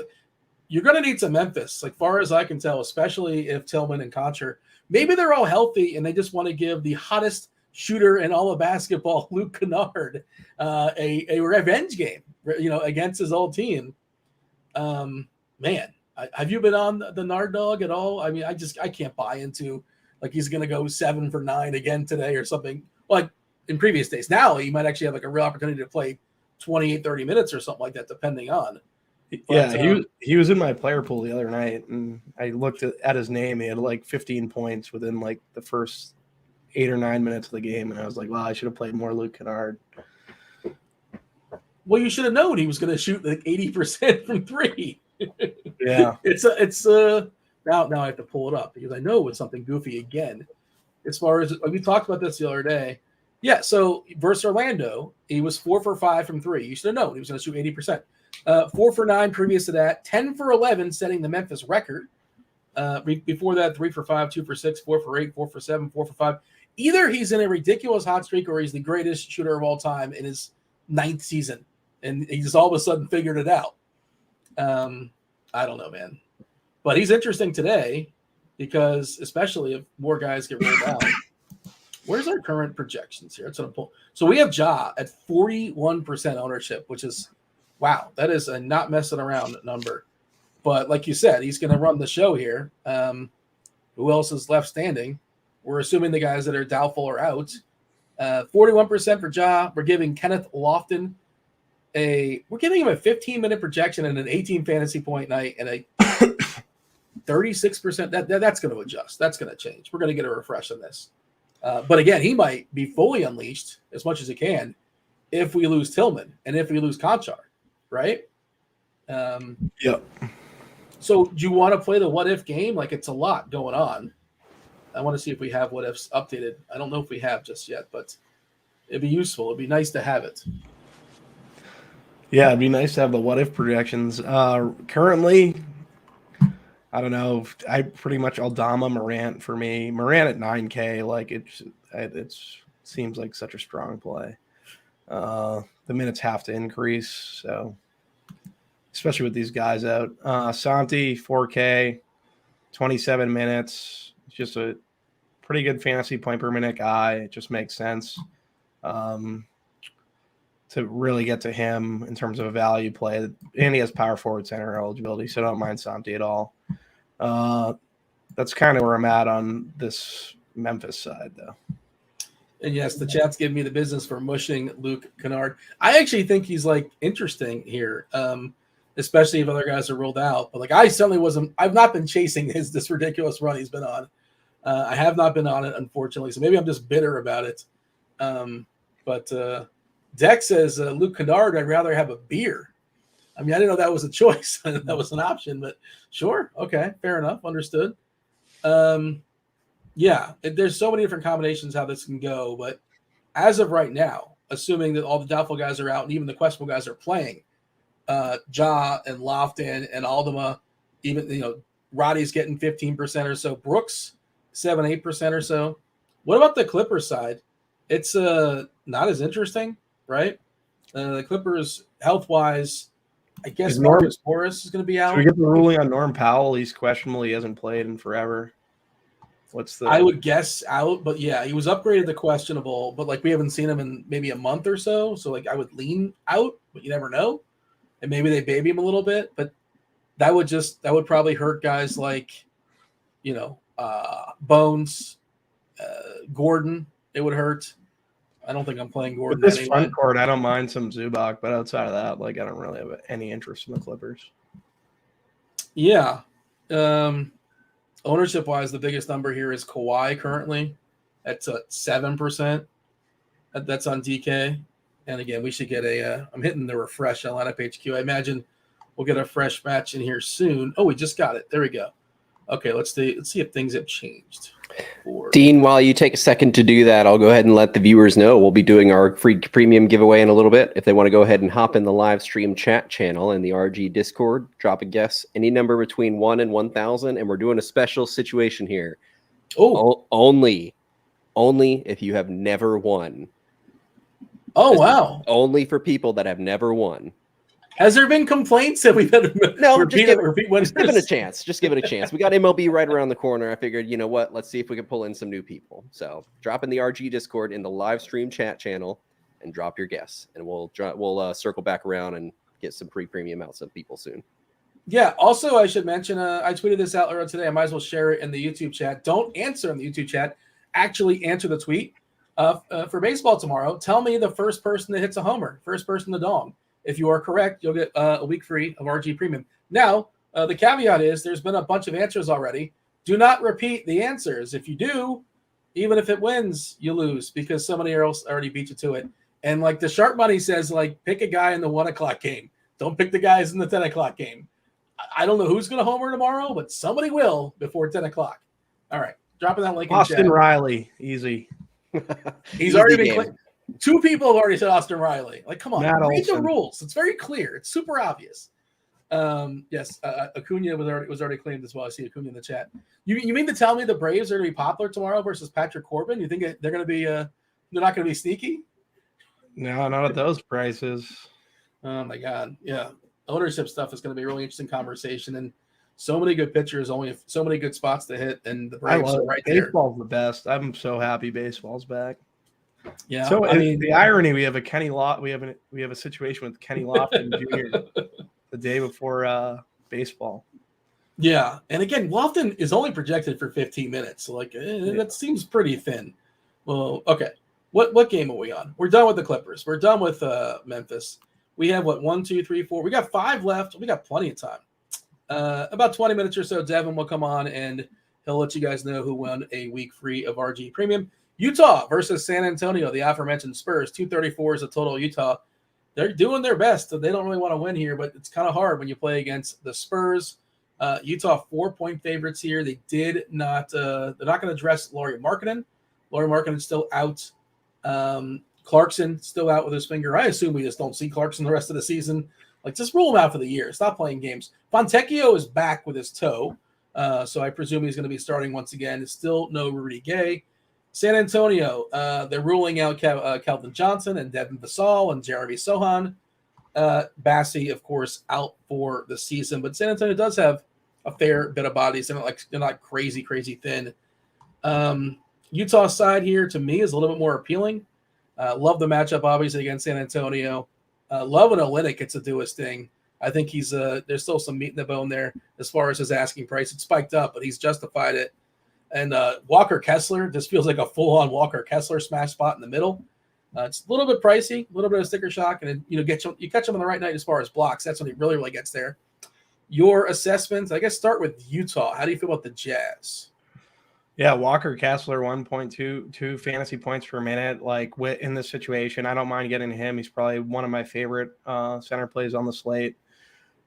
You're going to need some Memphis, far as I can tell, especially if Tillman and Conchar, maybe they're all healthy and they just want to give the hottest shooter in all of basketball, Luke Kennard, a revenge game, against his old team. Man, have you been on the Nard Dog at all? I mean, I can't buy into he's going to go 7 for 9 again today or something like in previous days. Now he might actually have a real opportunity to play 28, 30 minutes or something like that, depending on. But, he was in my player pool the other night, and I looked at his name. He had 15 points within the first 8 or 9 minutes of the game, and I was like, wow, I should have played more Luke Kennard. Well, you should have known he was going to shoot 80% from 3. Yeah, it's now I have to pull it up because I know it's something goofy again. As far as we talked about this the other day. Yeah, so versus Orlando, he was 4 for 5 from 3. You should have known he was going to shoot 80%. 4 for 9 previous to that, 10 for 11, setting the Memphis record. Before that, 3 for 5, 2 for 6, 4 for 8, 4 for 7, 4 for 5. Either he's in a ridiculous hot streak or he's the greatest shooter of all time in his 9th season, and he just all of a sudden figured it out. I don't know, man. But he's interesting today because especially if more guys get rolled out. Where's our current projections here? So we have Ja at 41% ownership, which is, wow, that is a not messing around number. But like you said, he's going to run the show here. Who else is left standing? We're assuming the guys that are doubtful are out. 41% for Ja. We're giving Kenneth Lofton we're giving him a 15-minute projection and an 18 fantasy point night and a 36%. That's going to adjust. That's going to change. We're going to get a refresh on this. But again, he might be fully unleashed as much as he can if we lose Tillman and if we lose Conchar, right? Yep. So do you want to play the what if game? It's a lot going on. I want to see if we have what ifs updated. I don't know if we have just yet, but it'd be useful. It'd be nice to have it. Yeah, it'd be nice to have the what if projections. Currently, I don't know. I pretty much Aldama Morant for me. Morant at 9K, like it seems like such a strong play. The minutes have to increase, so especially with these guys out. Santi 4K, 27 minutes. It's just a pretty good fantasy point per minute guy. It just makes sense to really get to him in terms of a value play. And he has power forward center eligibility, so I don't mind Santi at all. That's kind of where I'm at on this Memphis side, though. And yes, the chat's giving me the business for mushing Luke Kennard. I actually think he's like interesting here, especially if other guys are ruled out. But like, I certainly wasn't. I've not been chasing this ridiculous run he's been on. I have not been on it, unfortunately. So maybe I'm just bitter about it. But Deck says Luke Kennard, I'd rather have a beer. I mean, I didn't know that was a choice. That was an option, but sure. Okay. Fair enough. Understood. Yeah, there's so many different combinations how this can go. But as of right now, assuming that all the doubtful guys are out and even the questionable guys are playing, Ja and Lofton and Aldama, even, Roddy's getting 15% or so. Brooks, 7-8% or so. What about the Clippers side? It's not as interesting, right? The Clippers, health-wise, I guess Marcus Morris is going to be out. Should we get the ruling on Norm Powell? He's questionable. He hasn't played in forever. I would guess out, but yeah, he was upgraded to questionable, but like we haven't seen him in maybe a month or so. So like I would lean out, but you never know. And maybe they baby him a little bit, but that would probably hurt guys like, Bones, Gordon. It would hurt. I don't think I'm playing Gordon. With this front court, I don't mind some Zubac, but outside of that, like I don't really have any interest in the Clippers. Yeah. Ownership-wise, the biggest number here is Kawhi currently at 7%. That's on DK. And again, we should get I'm hitting the refresh on lineup HQ. I imagine we'll get a fresh match in here soon. Oh, we just got it. There we go. Okay, let's see if things have changed. Dean, while you take a second to do that, I'll go ahead and let the viewers know we'll be doing our free premium giveaway in a little bit. If they want to go ahead and hop in the live stream chat channel in the RG Discord, drop a guess, any number between 1 and 1,000, and we're doing a special situation here. Oh, only if you have never won. Oh, wow. Only for people that have never won. Has there been complaints that we've had to repeat just give it a chance. Just give it a chance. We got MLB right around the corner. I figured, you know what? Let's see if we can pull in some new people. So drop in the RG Discord in the live stream chat channel and drop your guess. And we'll circle back around and get some pre-premium out to people soon. Yeah. Also, I should mention, I tweeted this out earlier today. I might as well share it in the YouTube chat. Don't answer in the YouTube chat. Actually answer the tweet. For baseball tomorrow, tell me the first person that hits a homer, first person to dong. If you are correct, you'll get a week free of RG Premium. Now, the caveat is there's been a bunch of answers already. Do not repeat the answers. If you do, even if it wins, you lose because somebody else already beat you to it. And like the sharp money says, like pick a guy in the 1 o'clock game. Don't pick the guys in the 10 o'clock game. I don't know who's going to homer tomorrow, but somebody will before 10 o'clock. All right. Dropping that link in Austin chat. Riley. Easy. He's already been clicked. 2 people have already said Austin Riley. Like, come on, read the Olsen. rules. It's very clear. It's super obvious. Yes, Acuna was already claimed as well. I see Acuna in the chat. You mean to tell me the Braves are going to be popular tomorrow versus Patrick Corbin? You think they're going to be they're not going to be sneaky? No, not at those prices. Oh my God, yeah. Ownership stuff is going to be a really interesting conversation, and so many good pitchers, only so many good spots to hit, and the Braves are right there. Baseball's the best. I'm so happy baseball's back. Yeah. So I mean, the irony, we have a situation with Kenny Lofton Jr. the day before baseball. Yeah, and again, Lofton is only projected for 15 minutes. So that seems pretty thin. Well, okay. What game are we on? We're done with the Clippers. We're done with Memphis. We have 1, 2, 3, 4. We got 5 left. We got plenty of time. About 20 minutes or so, Devin will come on and he'll let you guys know who won a week free of RG Premium. Utah versus San Antonio, the aforementioned Spurs. 234 is the total. Utah, they're doing their best. So they don't really want to win here, but it's kind of hard when you play against the Spurs. Utah 4-point favorites here. They did not. They're not going to dress Lauri Markkanen. Lauri Markkanen's still out. Clarkson still out with his finger. I assume we just don't see Clarkson the rest of the season. Like, just rule him out for the year. Stop playing games. Fontecchio is back with his toe. So I presume he's going to be starting once again. Still no Rudy Gay. San Antonio, they're ruling out Kelvin Johnson and Devin Vassell and Jeremy Sohan. Bassi, of course, out for the season. But San Antonio does have a fair bit of bodies. They're not crazy thin. Utah side here, to me, is a little bit more appealing. Love the matchup, obviously, against San Antonio. Love when Olynyk gets to do his thing. I think he's there's still some meat in the bone there as far as his asking price. It's spiked up, but he's justified it. And Walker Kessler just feels like a full-on Walker Kessler smash spot in the middle. It's a little bit pricey, a little bit of sticker shock, and you catch him on the right night as far as blocks. That's when he really gets there. Your assessments, I guess, start with Utah. How do you feel about the Jazz? Yeah, Walker Kessler, 1.22 fantasy points per minute. Like in this situation, I don't mind getting him. He's probably one of my favorite center plays on the slate.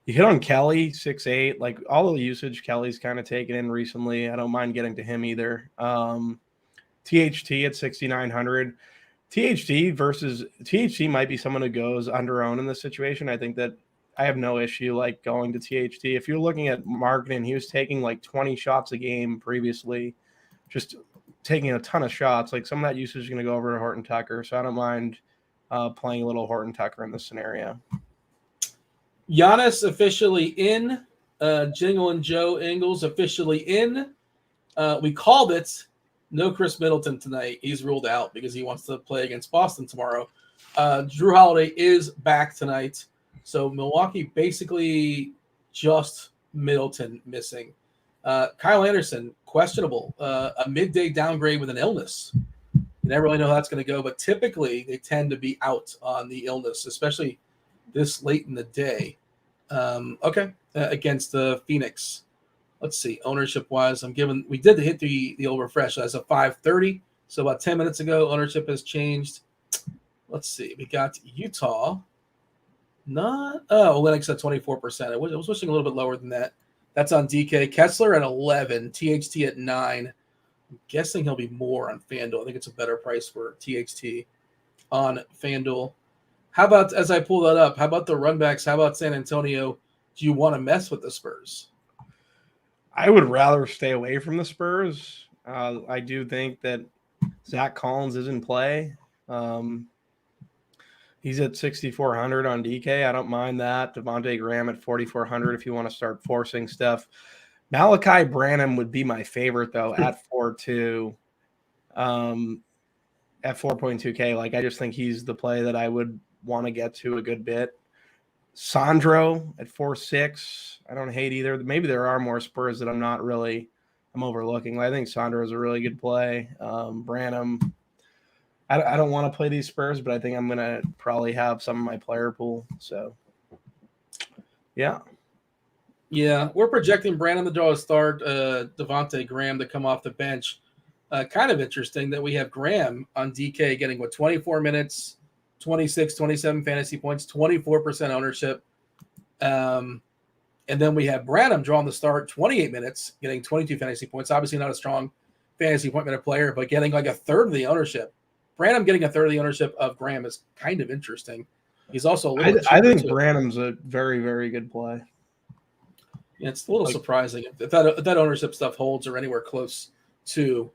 You hit on Kelly, 6'8". Like all of the usage Kelly's kind of taken in recently. I don't mind getting to him either. THT at 6,900. THT might be someone who goes under owned in this situation. I think that I have no issue like going to THT. If you're looking at marketing, he was taking like 20 shots a game previously, just taking a ton of shots. Like some of that usage is going to go over to Horton Tucker. So I don't mind playing a little Horton Tucker in this scenario. Giannis officially in. Jingle and Joe Ingles officially in. We called it. No Chris Middleton tonight. He's ruled out because he wants to play against Boston tomorrow. Drew Holiday is back tonight. So Milwaukee basically just Middleton missing. Kyle Anderson, questionable. A midday downgrade with an illness. You never really know how that's going to go, but typically they tend to be out on the illness, especially this late in the day. Against the Phoenix. Let's see, ownership-wise, we did hit the old refresh as of 5:30, so about 10 minutes ago, ownership has changed. Let's see, we got Utah. Olynyk at 24%. I was wishing a little bit lower than that. That's on DK. Kessler at 11, THT at 9. I'm guessing he'll be more on FanDuel. I think it's a better price for THT on FanDuel. How about, as I pull that up, how about the runbacks? How about San Antonio? Do you want to mess with the Spurs? I would rather stay away from the Spurs. I do think that Zach Collins is in play. He's at 6,400 on DK. I don't mind that. Devontae Graham at 4,400 if you want to start forcing stuff. Malachi Branham would be my favorite, though, at 4.2. At 4.2K. Like, I just think he's the play that I would want to get to a good bit. Sandro at 4.6. I don't hate either. Maybe there are more Spurs that I'm overlooking. I think Sandro is a really good play. Branham, I don't want to play these Spurs, but I think I'm going to probably have some in my player pool. So, yeah. Yeah, we're projecting Branham to draw a start, Devontae Graham to come off the bench. Kind of interesting that we have Graham on DK getting, 24 minutes, 26, 27 fantasy points, 24% ownership. And then we have Branham drawing the start, 28 minutes, getting 22 fantasy points. Obviously not a strong fantasy point minute player, but getting like a third of the ownership. Branham getting a third of the ownership of Graham is kind of interesting. He's also a little I think Branham's a very, very good play. Yeah, it's a little surprising if that ownership stuff holds or anywhere close to.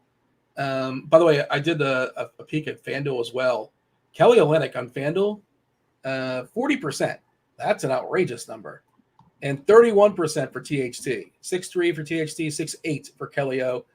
By the way, I did a peek at FanDuel as well. Kelly Olynyk on FanDuel, 40%. That's an outrageous number. And 31% for THT. 6.3 for THT, 6.8 for Kelly O.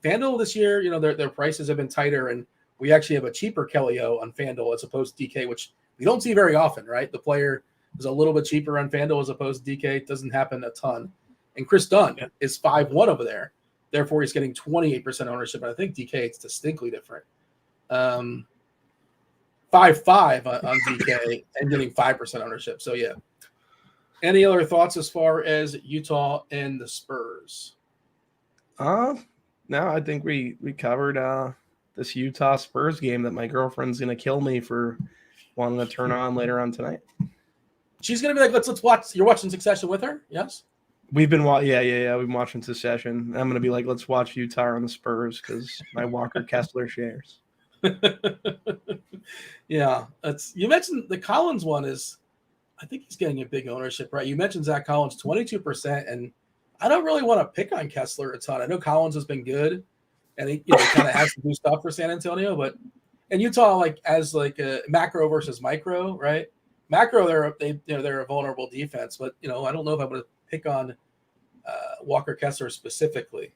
FanDuel this year, their prices have been tighter, and we actually have a cheaper Kelly O on FanDuel as opposed to DK, which we don't see very often, right? The player is a little bit cheaper on FanDuel as opposed to DK. It doesn't happen a ton. And Chris Dunn is 5.1 over there. Therefore, he's getting 28% ownership. And I think DK, it's distinctly different. 5.5 on DK and getting 5% ownership. So, yeah. Any other thoughts as far as Utah and the Spurs? No, I think we covered this Utah Spurs game that my girlfriend's going to kill me for wanting to turn on later on tonight. She's going to be like, let's watch. You're watching Succession with her? Yes? We've been We've been watching Succession. I'm going to be like, let's watch Utah on the Spurs because my Walker Kessler shares. Yeah. You mentioned the Collins one is, I think he's getting a big ownership, right? You mentioned Zach Collins, 22%, and I don't really want to pick on Kessler a ton. I know Collins has been good, and he kind of has to do stuff for San Antonio. But in Utah, like as like a macro versus micro, right? Macro, they're a vulnerable defense, but I don't know if I'm going to pick on Walker Kessler specifically.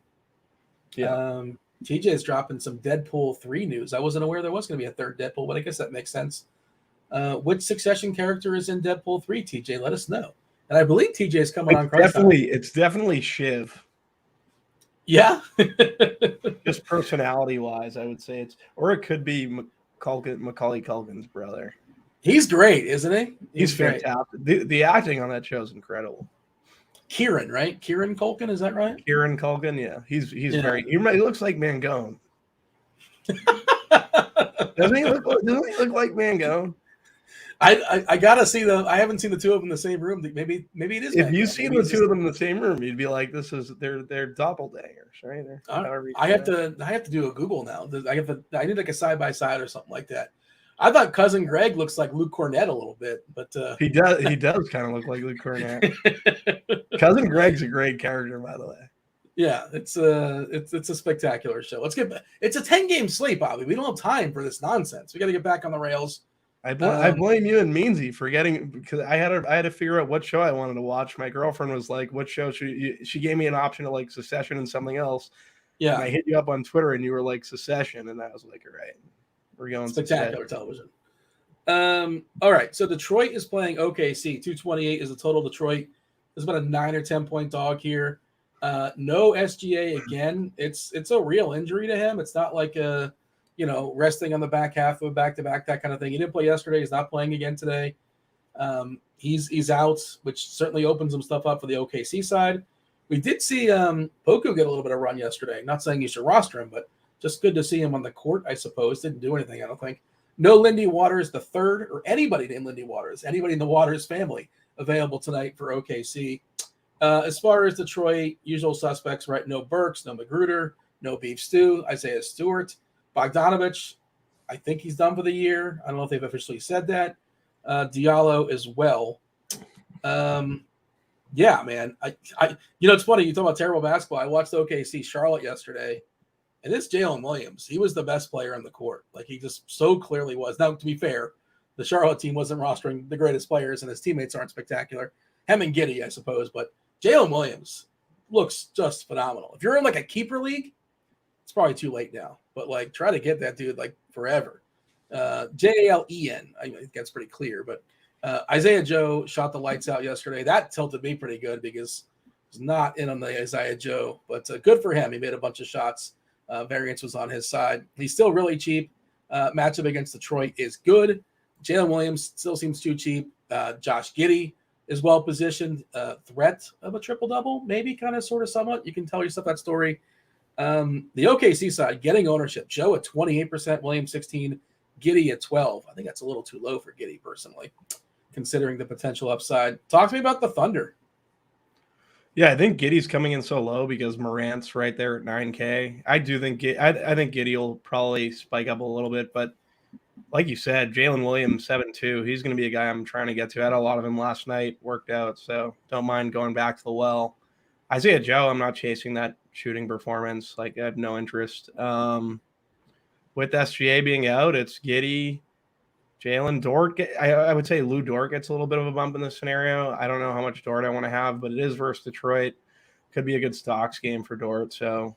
Yeah. TJ's dropping some Deadpool 3 news. I wasn't aware there was going to be a third Deadpool, but I guess that makes sense. Which Succession character is in Deadpool 3, TJ? Let us know. And I believe TJ is coming on Christ. It's definitely Shiv. Yeah. Just personality-wise, I would say or it could be Macaulay Culkin's brother. He's great, isn't he? He's fantastic. The acting on that show is incredible. Kieran, right? Kieran Culkin, is that right? Kieran Culkin, yeah. He's very. He looks like Mangone. Doesn't he look like Mangone? I gotta see them. I haven't seen the two of them in the same room. Maybe it is. If you see the two of them in the same room, you'd be like, they're doppelgangers, right? I have to do a Google now. I need like a side by side or something like that. I thought cousin Greg looks like Luke Cornett a little bit, but he does kind of look like Luke Cornett. Cousin Greg's a great character, by the way. Yeah, it's a spectacular show. It's a 10-game slate, Bobby. We don't have time for this nonsense. We got to get back on the rails. I blame you and Meansy for because I had to figure out what show I wanted to watch. My girlfriend was like, "What show?" She gave me an option to like Succession and something else. Yeah, and I hit you up on Twitter and you were like Succession, and I was like, "All right, we're going spectacular television." All right, so Detroit is playing OKC. 228 is the total. Detroit is about a 9 or 10 point dog here. No SGA again. It's a real injury to him. It's not like a resting on the back half of a back-to-back, that kind of thing. He didn't play yesterday. He's not playing again today. He's out, which certainly opens some stuff up for the OKC side. We did see Poku get a little bit of run yesterday. Not saying you should roster him, but just good to see him on the court, I suppose. Didn't do anything, I don't think. No Lindy Waters the third, or anybody named Lindy Waters, anybody in the Waters family available tonight for OKC. As far as Detroit, usual suspects, right? No Burks, no Magruder, no Beef Stew, Isaiah Stewart. Bogdanovich, I think he's done for the year. I don't know if they've officially said that. Diallo as well. Yeah, man. It's funny. You talk about terrible basketball. I watched OKC Charlotte yesterday, and this Jalen Williams, he was the best player on the court. Like, he just so clearly was. Now, to be fair, the Charlotte team wasn't rostering the greatest players, and his teammates aren't spectacular. Him and Giddey, I suppose, but Jalen Williams looks just phenomenal. If you're in like a keeper league, it's probably too late now. But like, try to get that dude like forever. Jalen, I think that's pretty clear. But Isaiah Joe shot the lights out yesterday. That tilted me pretty good because he's not in on the Isaiah Joe. But good for him. He made a bunch of shots. Variance was on his side. He's still really cheap. Matchup against Detroit is good. Jalen Williams still seems too cheap. Josh Giddey is well positioned. Threat of a triple-double, maybe, kind of, sort of, somewhat. You can tell yourself that story. The OKC side, getting ownership. Joe at 28%, Williams 16%, Giddey at 12%. I think that's a little too low for Giddey, personally, considering the potential upside. Talk to me about the Thunder. Yeah, I think Giddey's coming in so low because Morant's right there at 9K. I think Giddey will probably spike up a little bit, but like you said, Jalen Williams 7-2. He's going to be a guy I'm trying to get to. I had a lot of him last night, worked out, so don't mind going back to the well. Isaiah Joe, I'm not chasing that shooting performance. Like, I have no interest. With SGA being out, it's Giddey, Jalen, Dort. I would say Lou Dort gets a little bit of a bump in this scenario. I don't know how much Dort I want to have, but it is versus Detroit. Could be a good stocks game for Dort. So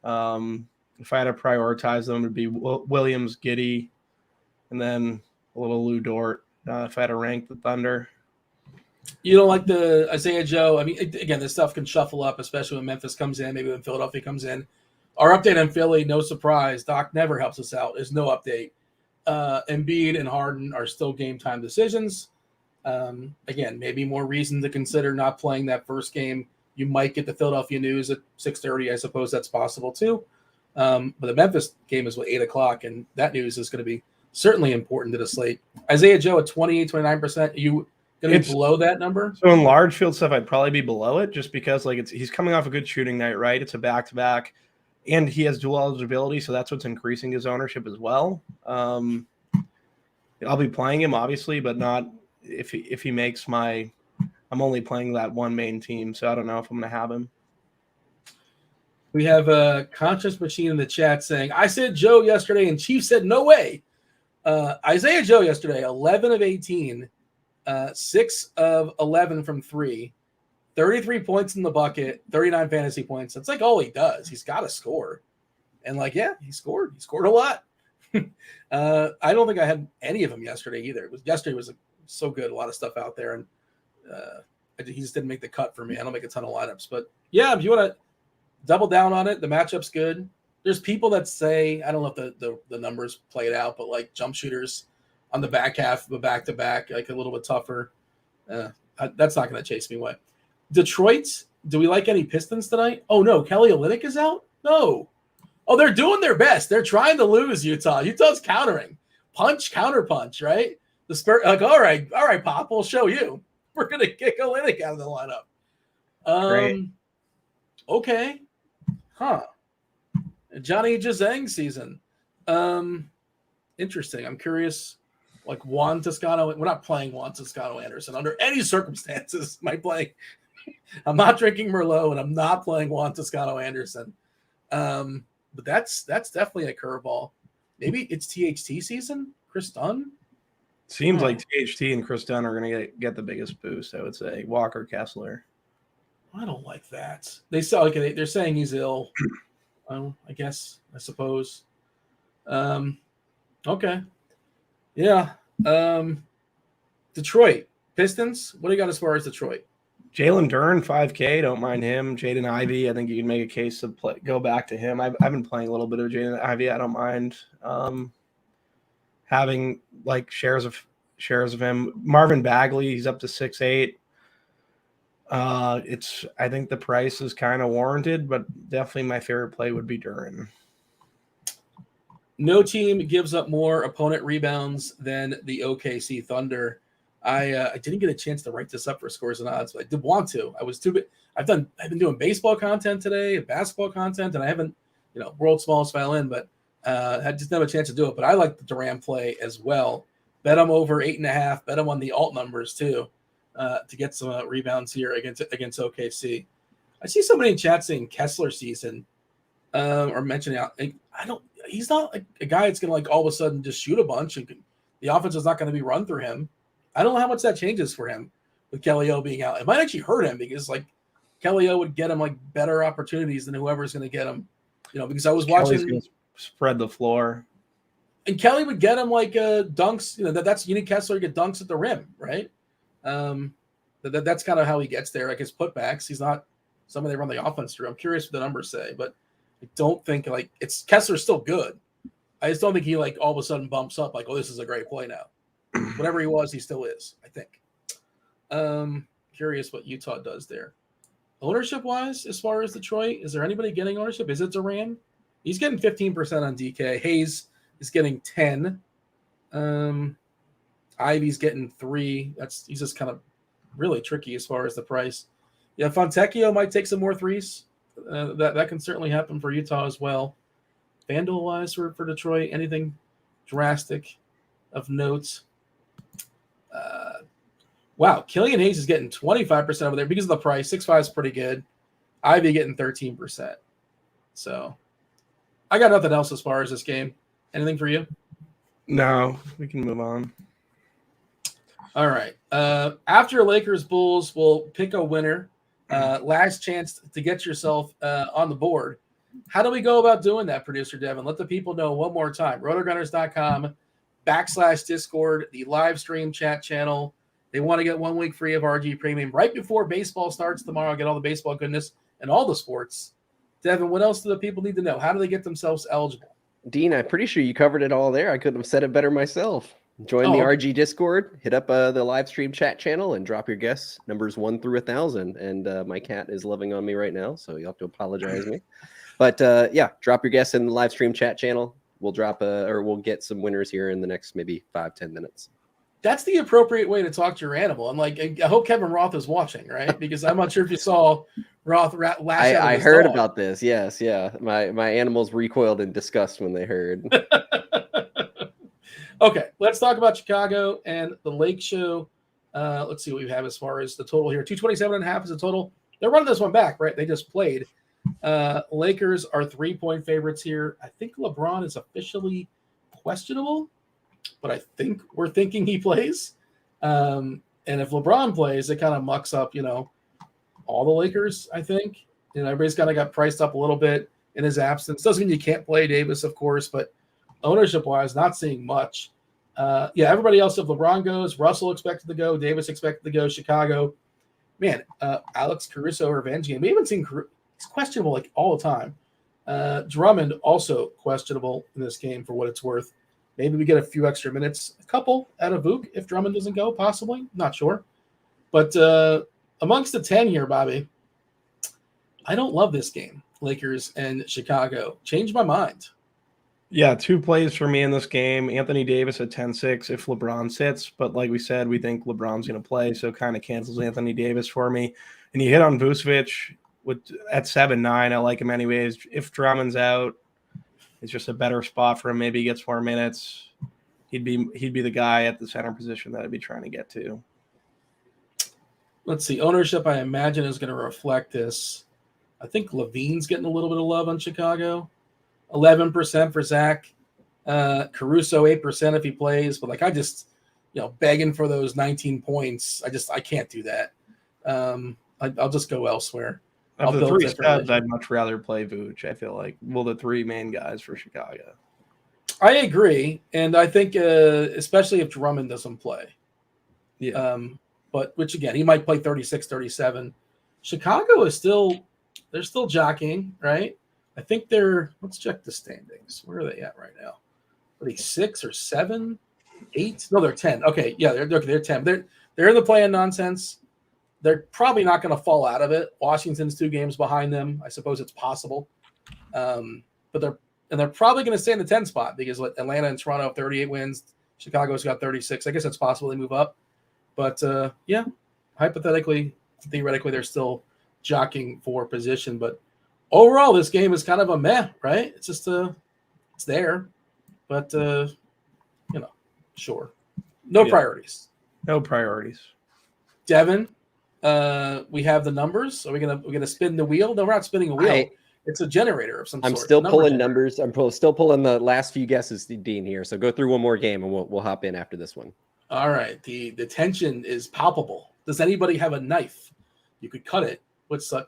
if I had to prioritize them, it would be Williams, Giddey, and then a little Lou Dort if I had to rank the Thunder. You don't like the Isaiah Joe? I mean, again, this stuff can shuffle up, especially when Memphis comes in, maybe when Philadelphia comes in. Our update on Philly, no surprise. Doc never helps us out. There's no update. Embiid and Harden are still game time decisions. Again, maybe more reason to consider not playing that first game. You might get the Philadelphia news at 6:30. I suppose that's possible too. But the Memphis game is 8 o'clock, and that news is going to be certainly important to the slate. Isaiah Joe at 28-29%. You going to be below that number? So in large field stuff, I'd probably be below it just because he's coming off a good shooting night, right? It's a back-to-back, and he has dual eligibility, so that's what's increasing his ownership as well. I'll be playing him, obviously, but not if he makes my I'm only playing that one main team, so I don't know if I'm going to have him. We have a conscious machine in the chat saying, I said Joe yesterday, and Chief said no way. Isaiah Joe yesterday, 11 of 18, 6 of 11 from 3, 33 points in the bucket, 39 fantasy points. That's like all he does. He's got to score. And he scored. He scored a lot. I don't think I had any of them yesterday either. Yesterday was so good. A lot of stuff out there. And he just didn't make the cut for me. I don't make a ton of lineups. But, yeah, if you want to double down on it, the matchup's good. There's people that say, I don't know if the numbers played out, but like jump shooters on the back half of a back-to-back, like a little bit tougher. That's not going to chase me away. Detroit, do we like any Pistons tonight? Oh, no, Kelly Olynyk is out? No. Oh, they're doing their best. They're trying to lose Utah. Utah's countering. Punch, counter punch, right? The Spurs, like, all right, Pop, we'll show you. We're going to kick Olynyk out of the lineup. Great. Okay. Huh. Johnny Jazang season. Interesting. I'm curious, like Juan Toscano. We're not playing Juan Toscano Anderson under any circumstances. Am I playing? I'm not drinking Merlot, and I'm not playing Juan Toscano Anderson. But that's definitely a curveball. Maybe it's THT season. Chris Dunn. Seems like THT and Chris Dunn are going to get the biggest boost. I would say Walker Kessler. I don't like that. They're saying he's ill. I suppose. Okay. Yeah. Detroit Pistons. What do you got as far as Detroit? Jalen Duren, 5K. Don't mind him. Jaden Ivey. I think you can make a case to go back to him. I've been playing a little bit of Jaden Ivey. I don't mind having like shares of him. Marvin Bagley. He's up to 6'8". I think the price is kind of warranted, but definitely my favorite play would be Duren. No team gives up more opponent rebounds than the OKC Thunder. I didn't get a chance to write this up for Scores and Odds, but I did want to. I was too big. I've been doing baseball content today and basketball content, and I haven't, world's smallest violin, but I just didn't have a chance to do it. But I like the Duran play as well. Bet him over 8.5. Bet him on the alt numbers too. To get some rebounds here against OKC. I see somebody in chat saying Kessler season, or mentioning he's not a guy that's going to all of a sudden just shoot a bunch and the offense is not going to be run through him. I don't know how much that changes for him with Kelly O being out. It might actually hurt him because Kelly O would get him better opportunities than whoever's going to get him, because I was watching spread the floor and Kelly would get him dunks. That's you need Kessler to get dunks at the rim, right? That's kind of how he gets there. His putbacks. He's not somebody they run the offense through. I'm curious what the numbers say, but I don't think it's Kessler's still good. I just don't think he all of a sudden bumps up this is a great play now. Whatever he was, he still is, I think. Curious what Utah does there. Ownership wise, as far as Detroit, is there anybody getting ownership? Is it Duran? He's getting 15% on DK. Hayes is getting 10. Ivy's getting 3. He's just kind of really tricky as far as the price. Yeah, Fontecchio might take some more threes. That can certainly happen for Utah as well. Fanduel wise for Detroit, anything drastic of note? Wow, Killian Hayes is getting 25% over there because of the price. 6.5 is pretty good. Ivy getting 13%. So I got nothing else as far as this game. Anything for you? No, we can move on. All right. After Lakers Bulls, we'll pick a winner. Last chance to get yourself on the board. How do we go about doing that, Producer Devin? Let the people know one more time. RotoGrinders.com/Discord, the live stream chat channel. They want to get 1 week free of RG Premium right before baseball starts tomorrow. Get all the baseball goodness and all the sports. Devin, what else do the people need to know? How do they get themselves eligible? Dean, I'm pretty sure you covered it all there. I couldn't have said it better myself. Join the RG Discord, hit up the live stream chat channel, and drop your guess numbers 1 through 1,000. And my cat is loving on me right now, so you'll have to apologize me. But drop your guess in the live stream chat channel. We'll we'll get some winners here in the next maybe 5-10 minutes. That's the appropriate way to talk to your animal. I'm I hope Kevin Roth is watching, right? Because I'm not sure if you saw Roth lash out I his heard dog. about this. Yes, yeah. My animals recoiled in disgust when they heard. Okay, let's talk about Chicago and the Lake Show Let's see what we have as far as the total here. 227.5 is the total. They're running this one back, right? They just played. Lakers are 3-point favorites here. I think LeBron is officially questionable, but I think we're thinking he plays. And if LeBron plays, it kind of mucks up, all the Lakers, I think. Everybody's kind of got priced up a little bit in his absence. Doesn't mean you can't play Davis, of course, but ownership-wise, not seeing much. Everybody else, if LeBron goes, Russell expected to go, Davis expected to go, Chicago. Man, Alex Caruso revenge game. We haven't seen Caruso. He's questionable like all the time. Drummond also questionable in this game for what it's worth. Maybe we get a few extra minutes, a couple out of Vuk if Drummond doesn't go, possibly. Not sure. But amongst the 10 here, Bobby, I don't love this game, Lakers and Chicago. Changed my mind. Yeah, 2 plays for me in this game. Anthony Davis at 10-6 if LeBron sits. But like we said, we think LeBron's going to play, so kind of cancels Anthony Davis for me. And you hit on Vucevic at 7-9. I like him anyways. If Drummond's out, it's just a better spot for him. Maybe he gets more minutes. He'd be the guy at the center position that I'd be trying to get to. Let's see. Ownership, I imagine, is going to reflect this. I think Levine's getting a little bit of love on Chicago. 11% for Zach. Caruso, 8% if he plays. But, I just, begging for those 19 points, I can't do that. I'll just go elsewhere. Of the 3 studs, I'd much rather play Vooch, I feel like. The 3 main guys for Chicago. I agree. And I think especially if Drummond doesn't play. Yeah. But which, again, he might play 36, 37. Chicago is they're still jockeying, right? I think let's check the standings. Where are they at right now? Are they 6 or 7, 8? No, they're 10. Okay, yeah, they're 10. They're in the play-in nonsense. They're probably not going to fall out of it. Washington's 2 games behind them. I suppose it's possible. But they're probably going to stay in the 10 spot because Atlanta and Toronto have 38 wins. Chicago's got 36. I guess it's possible they move up. But, hypothetically, theoretically, they're still jockeying for position. But overall, this game is kind of a meh, right? It's just it's there. But, sure. No priorities. No priorities. Devin, we have the numbers. Are we gonna spin the wheel? No, we're not spinning a wheel. It's a generator of some sort. I'm still pulling numbers. I'm still pulling the last few guesses, Dean, here. So go through one more game, and we'll hop in after this one. All right. The tension is palpable. Does anybody have a knife? You could cut it.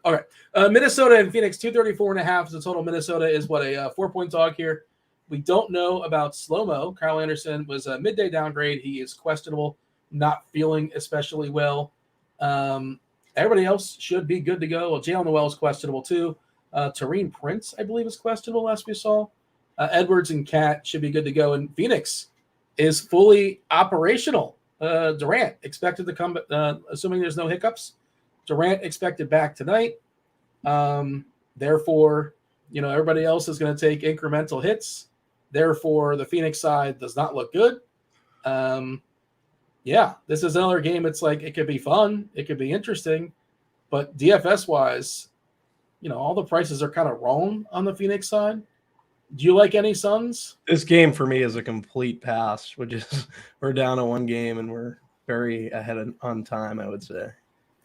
All right. Minnesota and Phoenix, 234.5 is the total. Minnesota is what, a 4-point dog here. We don't know about slow-mo. Kyle Anderson was a midday downgrade. He is questionable, not feeling especially well. Everybody else should be good to go. Well, Jalen Noel is questionable too. Taurean Prince, I believe, is questionable last we saw. Edwards and Cat should be good to go. And Phoenix is fully operational. Durant expected to come, assuming there's no hiccups. Durant expected back tonight. Therefore, everybody else is going to take incremental hits. Therefore, the Phoenix side does not look good. This is another game. It's like it could be fun. It could be interesting. But DFS-wise, all the prices are kind of wrong on the Phoenix side. Do you like any Suns? This game for me is a complete pass, which is we're down to 1 game and we're very ahead on time, I would say.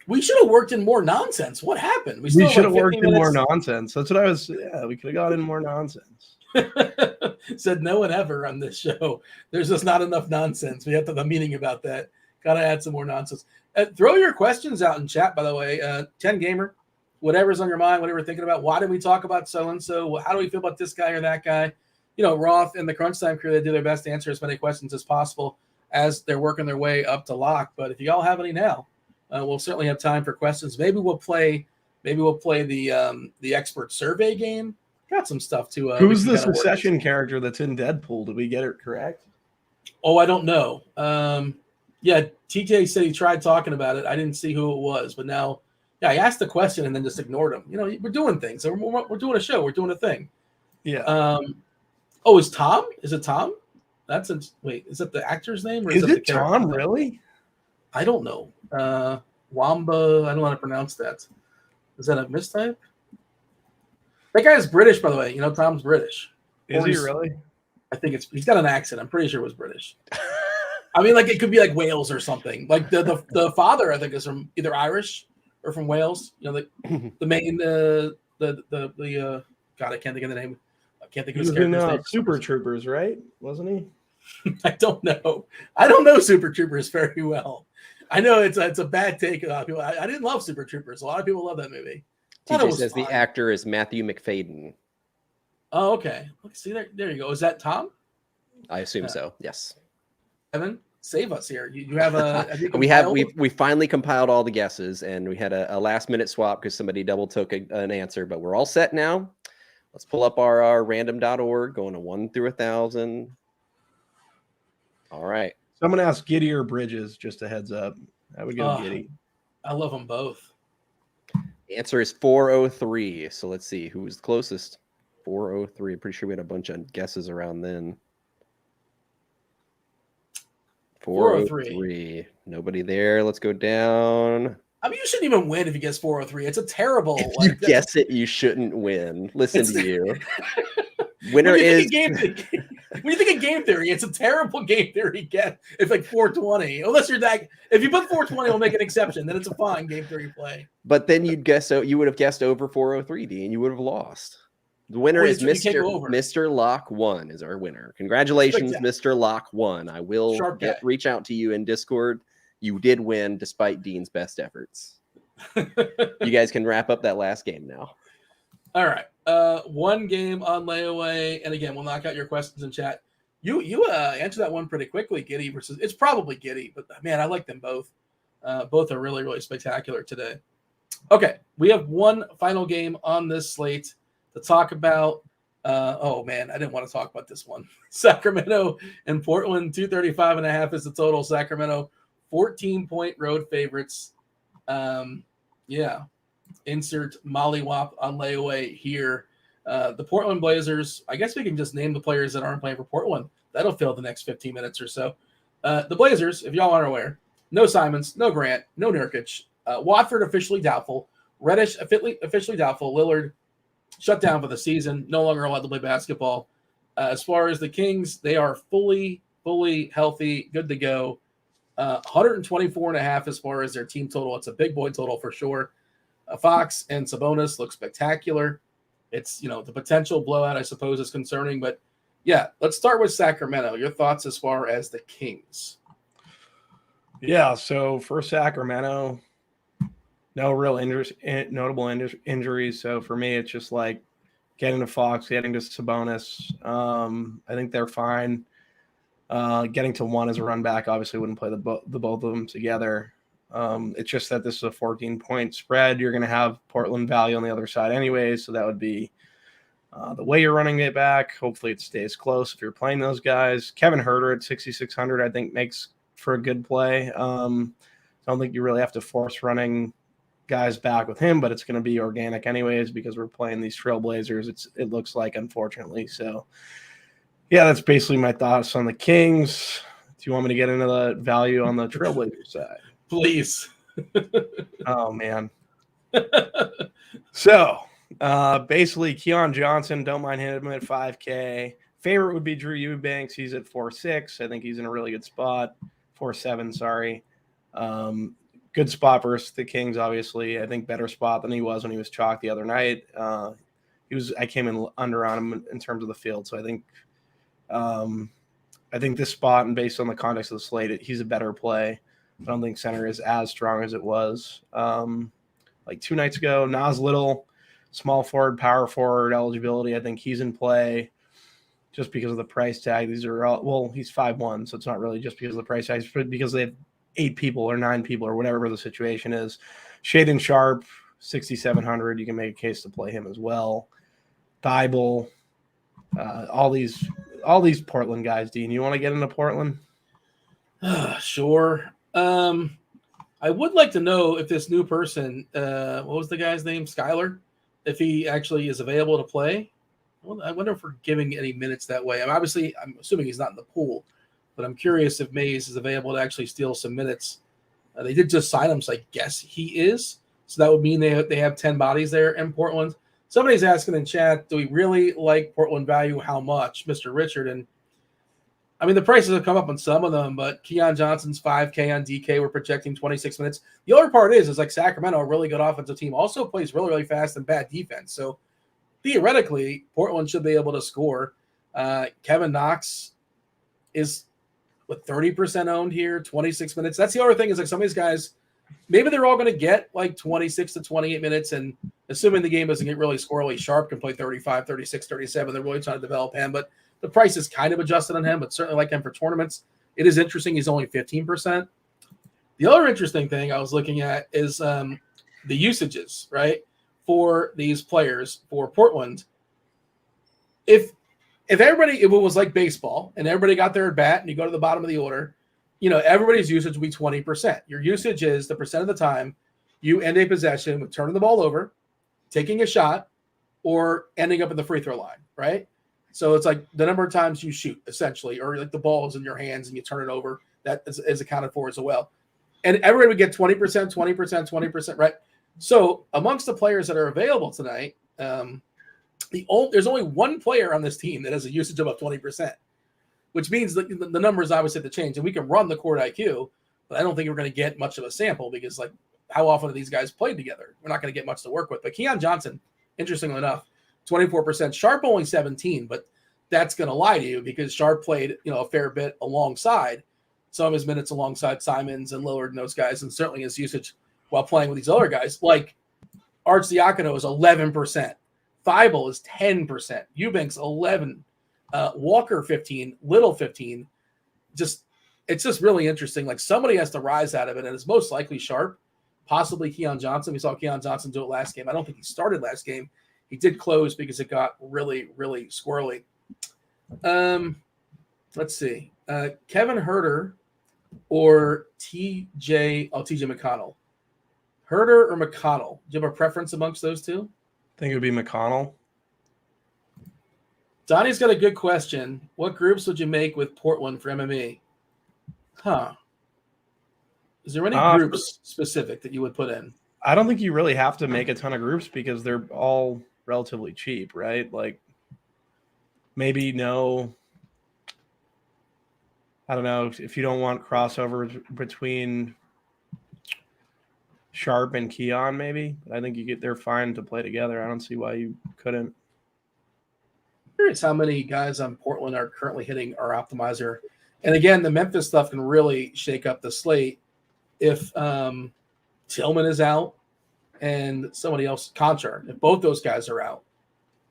We should have worked in more nonsense. What happened? We should have worked in more nonsense. That's what I was. Yeah, we could have got in more nonsense. Said no one ever on this show. There's just not enough nonsense. We have to have a meeting about that. Got to add some more nonsense. Throw your questions out in chat, by the way. 10 Gamer, whatever's on your mind, whatever you're thinking about. Why did we talk about so-and-so? How do we feel about this guy or that guy? Roth and the Crunch Time crew, they do their best to answer as many questions as possible as they're working their way up to lock. But if you all have any now, we'll certainly have time for questions. Maybe we'll play the expert survey game. Got some stuff to. Who's the Succession character that's in Deadpool? Did we get it correct? Oh, I don't know. TJ said he tried talking about it. I didn't see who it was, but now, I asked the question and then just ignored him. We're doing things. We're doing a show. We're doing a thing. Yeah. Is Tom? Is it Tom? Wait. Is that the actor's name? Or is it Tom? Really? I don't know. Wamba. I don't know how to pronounce that. Is that a mistype? That guy is British, by the way. Tom's British. Is he really? I think he's got an accent. I'm pretty sure it was British. I mean, like it could be like Wales or something. Like the father, I think, is from either Irish or from Wales. You know, the main God, I can't think of the name. I can't think He of his was in character's name. Super Troopers, right? Wasn't he? I don't know. I don't know Super Troopers very well. I know it's a bad take. A lot of people. I didn't love Super Troopers. A lot of people love that movie. TJ says the actor is Matthew McFadden. Oh, okay. Look, see there you go. Is that Tom? I assume so. Yes. Kevin, save us here. You have we finally compiled all the guesses, and we had a last minute swap because somebody double took an answer, but we're all set now. Let's pull up our random.org, going to 1 through 1,000. All right. Someone asked Giddy or Bridges, just a heads up. I would go Giddy. I love them both. The answer is 403. So let's see who was the closest. 403. I'm pretty sure we had a bunch of guesses around then. 403. Nobody there. Let's go down. I mean, you shouldn't even win if you guess 403. It's a terrible. If you guess it, you shouldn't win. Listen to you. Winner is. When you think of game theory, it's a terrible game theory guess. It's like 420. Unless you're that. If you put 420, we'll make an exception. Then it's a fine game theory play. But then you would have guessed over 403, D, and you would have lost. The winner is Mr. Lock 1 is our winner. Congratulations, Mr. Lock 1. I will reach out to you in Discord. You did win despite Dean's best efforts. You guys can wrap up that last game now. All right. One game on layaway. And again, we'll knock out your questions in chat. You answer that one pretty quickly, Giddy versus it's probably Giddy, but man, I like them both. Both are really, really spectacular today. Okay. We have one final game on this slate to talk about. Oh man, I didn't want to talk about this one. Sacramento and Portland, 235.5 is the total. Sacramento, 14-point road favorites. Yeah. Insert Mollywop on layaway here. The Portland Blazers, I guess we can just name the players that aren't playing for Portland. That'll fill the next 15 minutes or so. The Blazers, if y'all aren't aware, no Simons, no Grant, no Nurkic. Watford officially doubtful. Reddish officially doubtful. Lillard shut down for the season, no longer allowed to play basketball. As far as the Kings, they are fully healthy, good to go. 124.5 as far as their team total. It's a big boy total for sure. Fox and Sabonis look spectacular. It's, the potential blowout, I suppose, is concerning. But, yeah, let's start with Sacramento. Your thoughts as far as the Kings? Yeah, so for Sacramento, no real notable injuries. So for me, it's just like getting to Fox, getting to Sabonis. I think they're fine. Getting to one as a run back obviously wouldn't play the both of them together. It's just that this is a 14-point spread. You're going to have Portland value on the other side anyway, so that would be the way you're running it back. Hopefully it stays close if you're playing those guys. Kevin Huerter at 6,600 I think makes for a good play. I don't think you really have to force running guys back with him, but it's going to be organic anyways because we're playing these Trailblazers. It looks like, unfortunately. So, yeah, that's basically my thoughts on the Kings. Do you want me to get into the value on the Trailblazers side? Please. Oh, man. So, basically, Keon Johnson, don't mind hitting him at 5K. Favorite would be Drew Eubanks. He's at 4.6. I think he's in a really good spot. 4.7, sorry. Good spot versus the Kings, obviously. I think better spot than he was when he was chalked the other night. I came in under on him in terms of the field, so I think this spot, and based on the context of the slate, he's a better play. I don't think center is as strong as it was like 2 nights ago. Nas Little, small forward, power forward eligibility. I think he's in play just because of the price tag. These are all, he's 5'1", so it's not really just because of the price tag. It's because they have 8 people or 9 people or whatever the situation is. Shaden Sharp, 6,700. You can make a case to play him as well. Thibault, all these Portland guys. Dean, you want to get into Portland? Sure. I would like to know if this new person, what was the guy's name? Skylar, if he actually is available to play. Well, I wonder if we're giving any minutes that way. I'm assuming he's not in the pool, but I'm curious if Mays is available to actually steal some minutes. They did just sign him, so I guess he is. So that would mean they have 10 bodies there in Portland. Somebody's asking in chat, do we really like Portland value? How much, Mr. Richard? And I mean, the prices have come up on some of them, but Keon Johnson's 5K on DK. We're projecting 26 minutes. The other part is like Sacramento, a really good offensive team, also plays really, really fast and bad defense. So theoretically, Portland should be able to score. Kevin Knox is with 30% owned here, 26 minutes. That's the other thing is like some of these guys, maybe they're all going to get like 26 to 28 minutes. And assuming the game doesn't get really squirrely, Sharp can play 35, 36, 37. They're really trying to develop him, but the price is kind of adjusted on him, but certainly like him for tournaments. It is interesting. He's only 15%. The other interesting thing I was looking at is the usages, right, for these players for Portland. If it was like baseball and everybody got their at bat and you go to the bottom of the order, everybody's usage would be 20%. Your usage is the percent of the time you end a possession with turning the ball over, taking a shot, or ending up in the free throw line, right? So it's like the number of times you shoot, essentially, or like the ball is in your hands and you turn it over. That is accounted for as well. And everybody would get 20%, 20%, 20%, right? So amongst the players that are available tonight, there's only one player on this team that has a usage of about 20%, which means the numbers obviously have to change. And we can run the court IQ, but I don't think we're going to get much of a sample because, like, how often have these guys played together? We're not going to get much to work with. But Keon Johnson, interestingly enough, 24%. Sharp only 17, but that's going to lie to you because Sharp played, a fair bit alongside some of his minutes alongside Simons and Lillard and those guys, and certainly his usage while playing with these other guys. Like Arch Diacono is 11%. Thibault is 10%. Eubanks 11. Walker 15. Little 15. It's just really interesting. Like somebody has to rise out of it, and it's most likely Sharp, possibly Keon Johnson. We saw Keon Johnson do it last game. I don't think he started last game. He did close because it got really, really squirrely. Let's see. Kevin Huerter or TJ McConnell. Huerter or McConnell? Do you have a preference amongst those two? I think it would be McConnell. Donnie's got a good question. What groups would you make with Portland for MME? Is there any groups specific that you would put in? I don't think you really have to make a ton of groups because they're all relatively cheap, right? Like maybe I don't know if you don't want crossovers between Sharp and Keon, maybe. I think they're fine to play together. I don't see why you couldn't. Curious how many guys on Portland are currently hitting our optimizer. And again, the Memphis stuff can really shake up the slate if Tillman is out and somebody else, Conchar. If both those guys are out,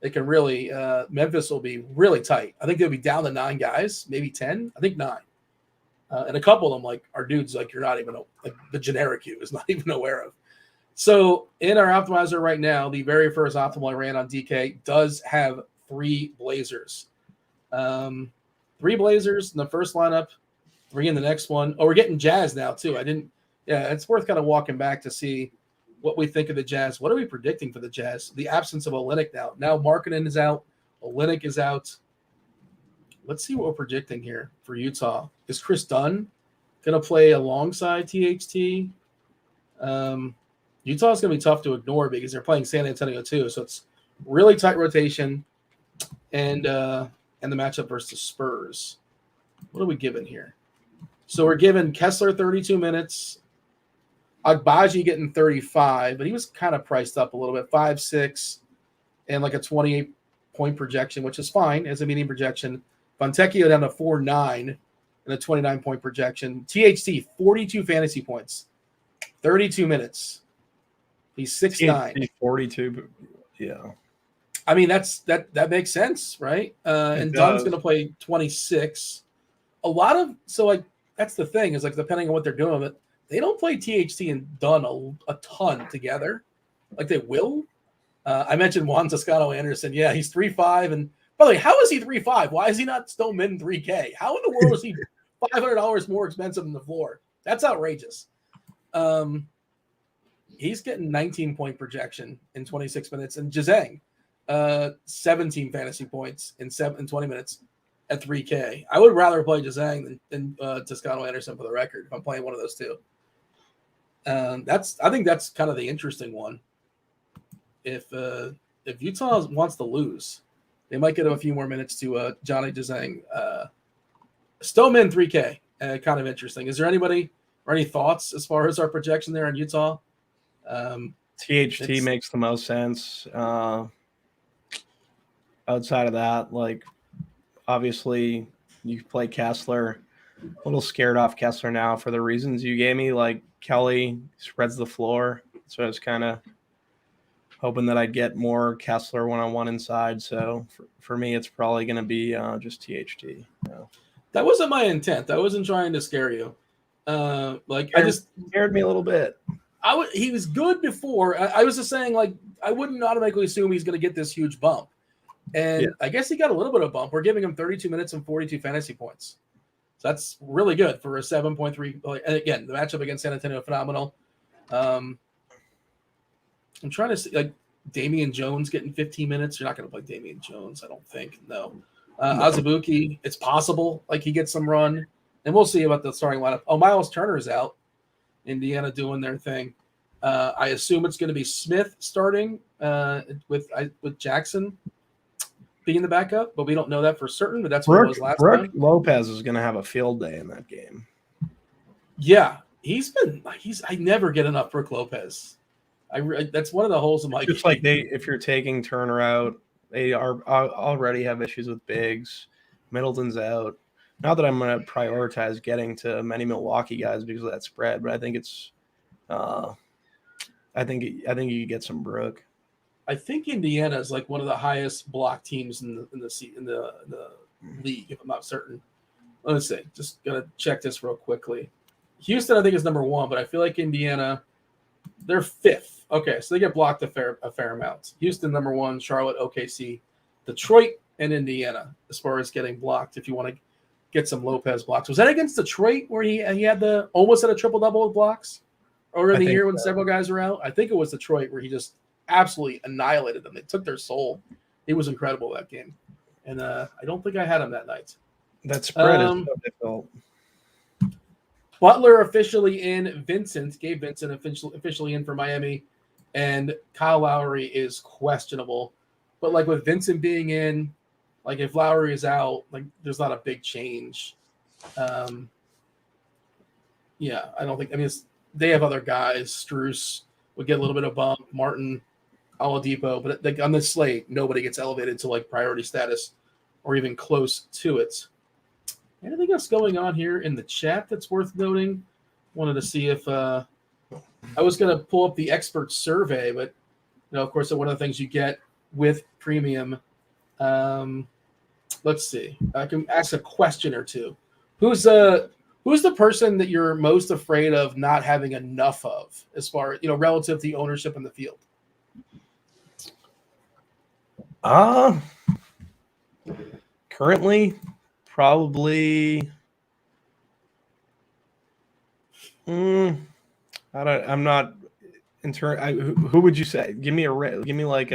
it can really Memphis will be really tight. I think they'll be down to 9 guys, maybe 10. I think 9. And a couple of them are dudes you're not even the generic you is not even aware of. So in our optimizer right now, the very first optimal I ran on DK does have 3 Blazers. 3 Blazers in the first lineup, 3 in the next one. Oh, we're getting Jazz now too. It's worth kind of walking back to see what we think of the Jazz. What are we predicting for the Jazz? The absence of Olynyk now. Now Markkanen is out. Olynyk is out. Let's see what we're predicting here for Utah. Is Chris Dunn going to play alongside THT? Utah's going to be tough to ignore because they're playing San Antonio too. So it's really tight rotation. And the matchup versus Spurs. What are we giving here? So we're giving Kessler 32 minutes. Agbaji getting 35, but he was kind of priced up a little bit. 5'6", and like a 28-point projection, which is fine as a median projection. Fontecchio down to 4'9", and a 29-point projection. THT, 42 fantasy points, 32 minutes. He's 6'9". 42, yeah. I mean, that makes sense, right? And Dunn's going to play 26. That's the thing is depending on what they're doing, but they don't play THT and Dunn a ton together. Like they will. I mentioned Juan Toscano Anderson. Yeah, he's 3'5". And by the way, how is he 3'5"? Why is he not still mid 3K? How in the world is he $500 more expensive than the floor? That's outrageous. He's getting 19-point projection in 26 minutes. And Jazang, 17 fantasy points in 20 minutes at 3K. I would rather play Jazang than Toscano Anderson for the record if I'm playing one of those two. I think that's kind of the interesting one. If Utah wants to lose, they might get a few more minutes to Johnny Jazang Stoneman 3K, kind of interesting. Is there anybody or any thoughts as far as our projection there in Utah? THT makes the most sense. Outside of that, like obviously you play Kessler. A little scared off Kessler now for the reasons you gave me. Like Kelly spreads the floor, so I was kind of hoping that I'd get more Kessler one-on-one inside. So for me, it's probably going to be just THT. No. That wasn't my intent. I wasn't trying to scare you. I just scared me a little bit. He was good before. I was just saying, like, I wouldn't automatically assume he's going to get this huge bump. And yeah. I guess he got a little bit of bump. We're giving him 32 minutes and 42 fantasy points. So that's really good for a 7.3. And again, the matchup against San Antonio, phenomenal. I'm trying to see, like, Damian Jones getting 15 minutes. You're not going to play Damian Jones, I don't think. No. Azubuike, it's possible, like, he gets some run. And we'll see about the starting lineup. Oh, Miles Turner is out. Indiana doing their thing. I assume it's going to be Smith starting with Jackson being the backup, but we don't know that for certain. But that's what it was last time. Lopez is going to have a field day in that game. Yeah, I never get enough Brook Lopez. That's one of the holes in my just game. Like if you're taking Turner out, they are already have issues with bigs. Middleton's out. Not that I'm going to prioritize getting to many Milwaukee guys because of that spread, but I think it's, I think you get some Brook. I think Indiana is like one of the highest block teams in the league, if I'm not certain. Let's see. Just gonna check this real quickly. Houston, I think, is number 1, but I feel like Indiana, they're 5th. Okay, so they get blocked a fair amount. Houston, number 1, Charlotte, OKC, Detroit, and Indiana as far as getting blocked. If you want to get some Lopez blocks, was that against Detroit where he had almost had a triple double with blocks earlier in the year when several guys were out? I think it was Detroit where he just absolutely annihilated them. They took their soul. He was incredible that game, and I don't think I had him that night. That spread is so difficult. Butler officially in. Gabe Vincent officially in for Miami, and Kyle Lowry is questionable. But like with Vincent being in, like if Lowry is out, like there's not a big change. Yeah, I don't think. I mean, they have other guys. Strus would get a little bit of bump. Martin, Oladipo, but like on this slate, nobody gets elevated to like priority status or even close to it. Anything else going on here in the chat that's worth noting? Wanted to see if I was going to pull up the expert survey, but of course, one of the things you get with premium. Let's see. I can ask a question or two. Who's the person that you're most afraid of not having enough of, as far relative to the ownership in the field? Currently, probably. I'm not. Who would you say? Give me like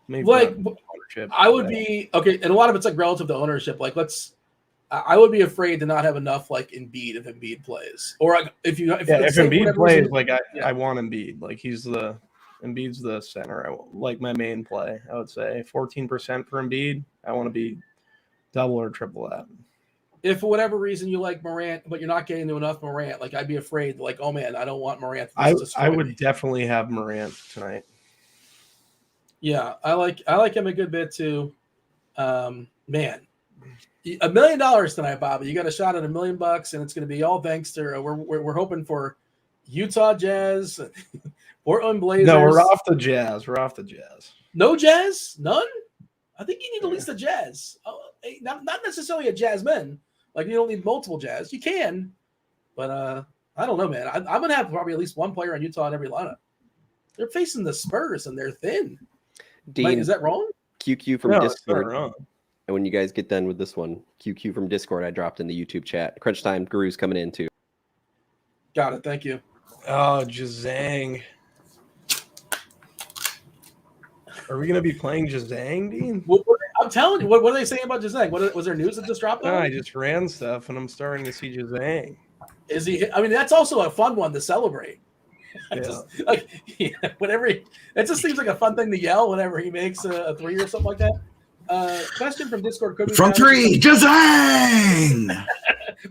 maybe ownership. I would be okay, and a lot of it's like relative to ownership. Like I would be afraid to not have enough like Embiid if Embiid plays, or if Embiid plays, like I want Embiid. Like Embiid's the center. I like my main play. I would say 14% for Embiid. I want to be double or triple that. If for whatever reason you like Morant, but you're not getting to enough Morant, like I'd be afraid, like, oh man, I don't want Morant. I would definitely have Morant tonight. Yeah, I like him a good bit too. Man, $1 million tonight, Bobby. You got a shot at $1 million, and it's going to be all thanks to we're hoping for Utah Jazz, Portland Blazers. No, we're off the Jazz. No Jazz, none. I think you need at least a Jazz. Not necessarily a Jasmine. Like, you don't need multiple Jazz. You can, but I don't know, man. I'm going to have probably at least one player on Utah in every lineup. They're facing the Spurs, and they're thin. Dean, Mike, is that wrong? QQ from Discord. And when you guys get done with this one, QQ from Discord, I dropped in the YouTube chat. Crunch Time Guru's coming in, too. Got it. Thank you. Oh, Jazang. Are we going to be playing Jazang, Dean? I'm telling you, what are they saying about Jazang? Was there news that just dropped? No, I just ran stuff, and I'm starting to see Jazang. Is he? I mean, that's also a fun one to celebrate. Whenever it just seems like a fun thing to yell whenever he makes a 3 or something like that. Question from Discord. Could be From three, Jazang!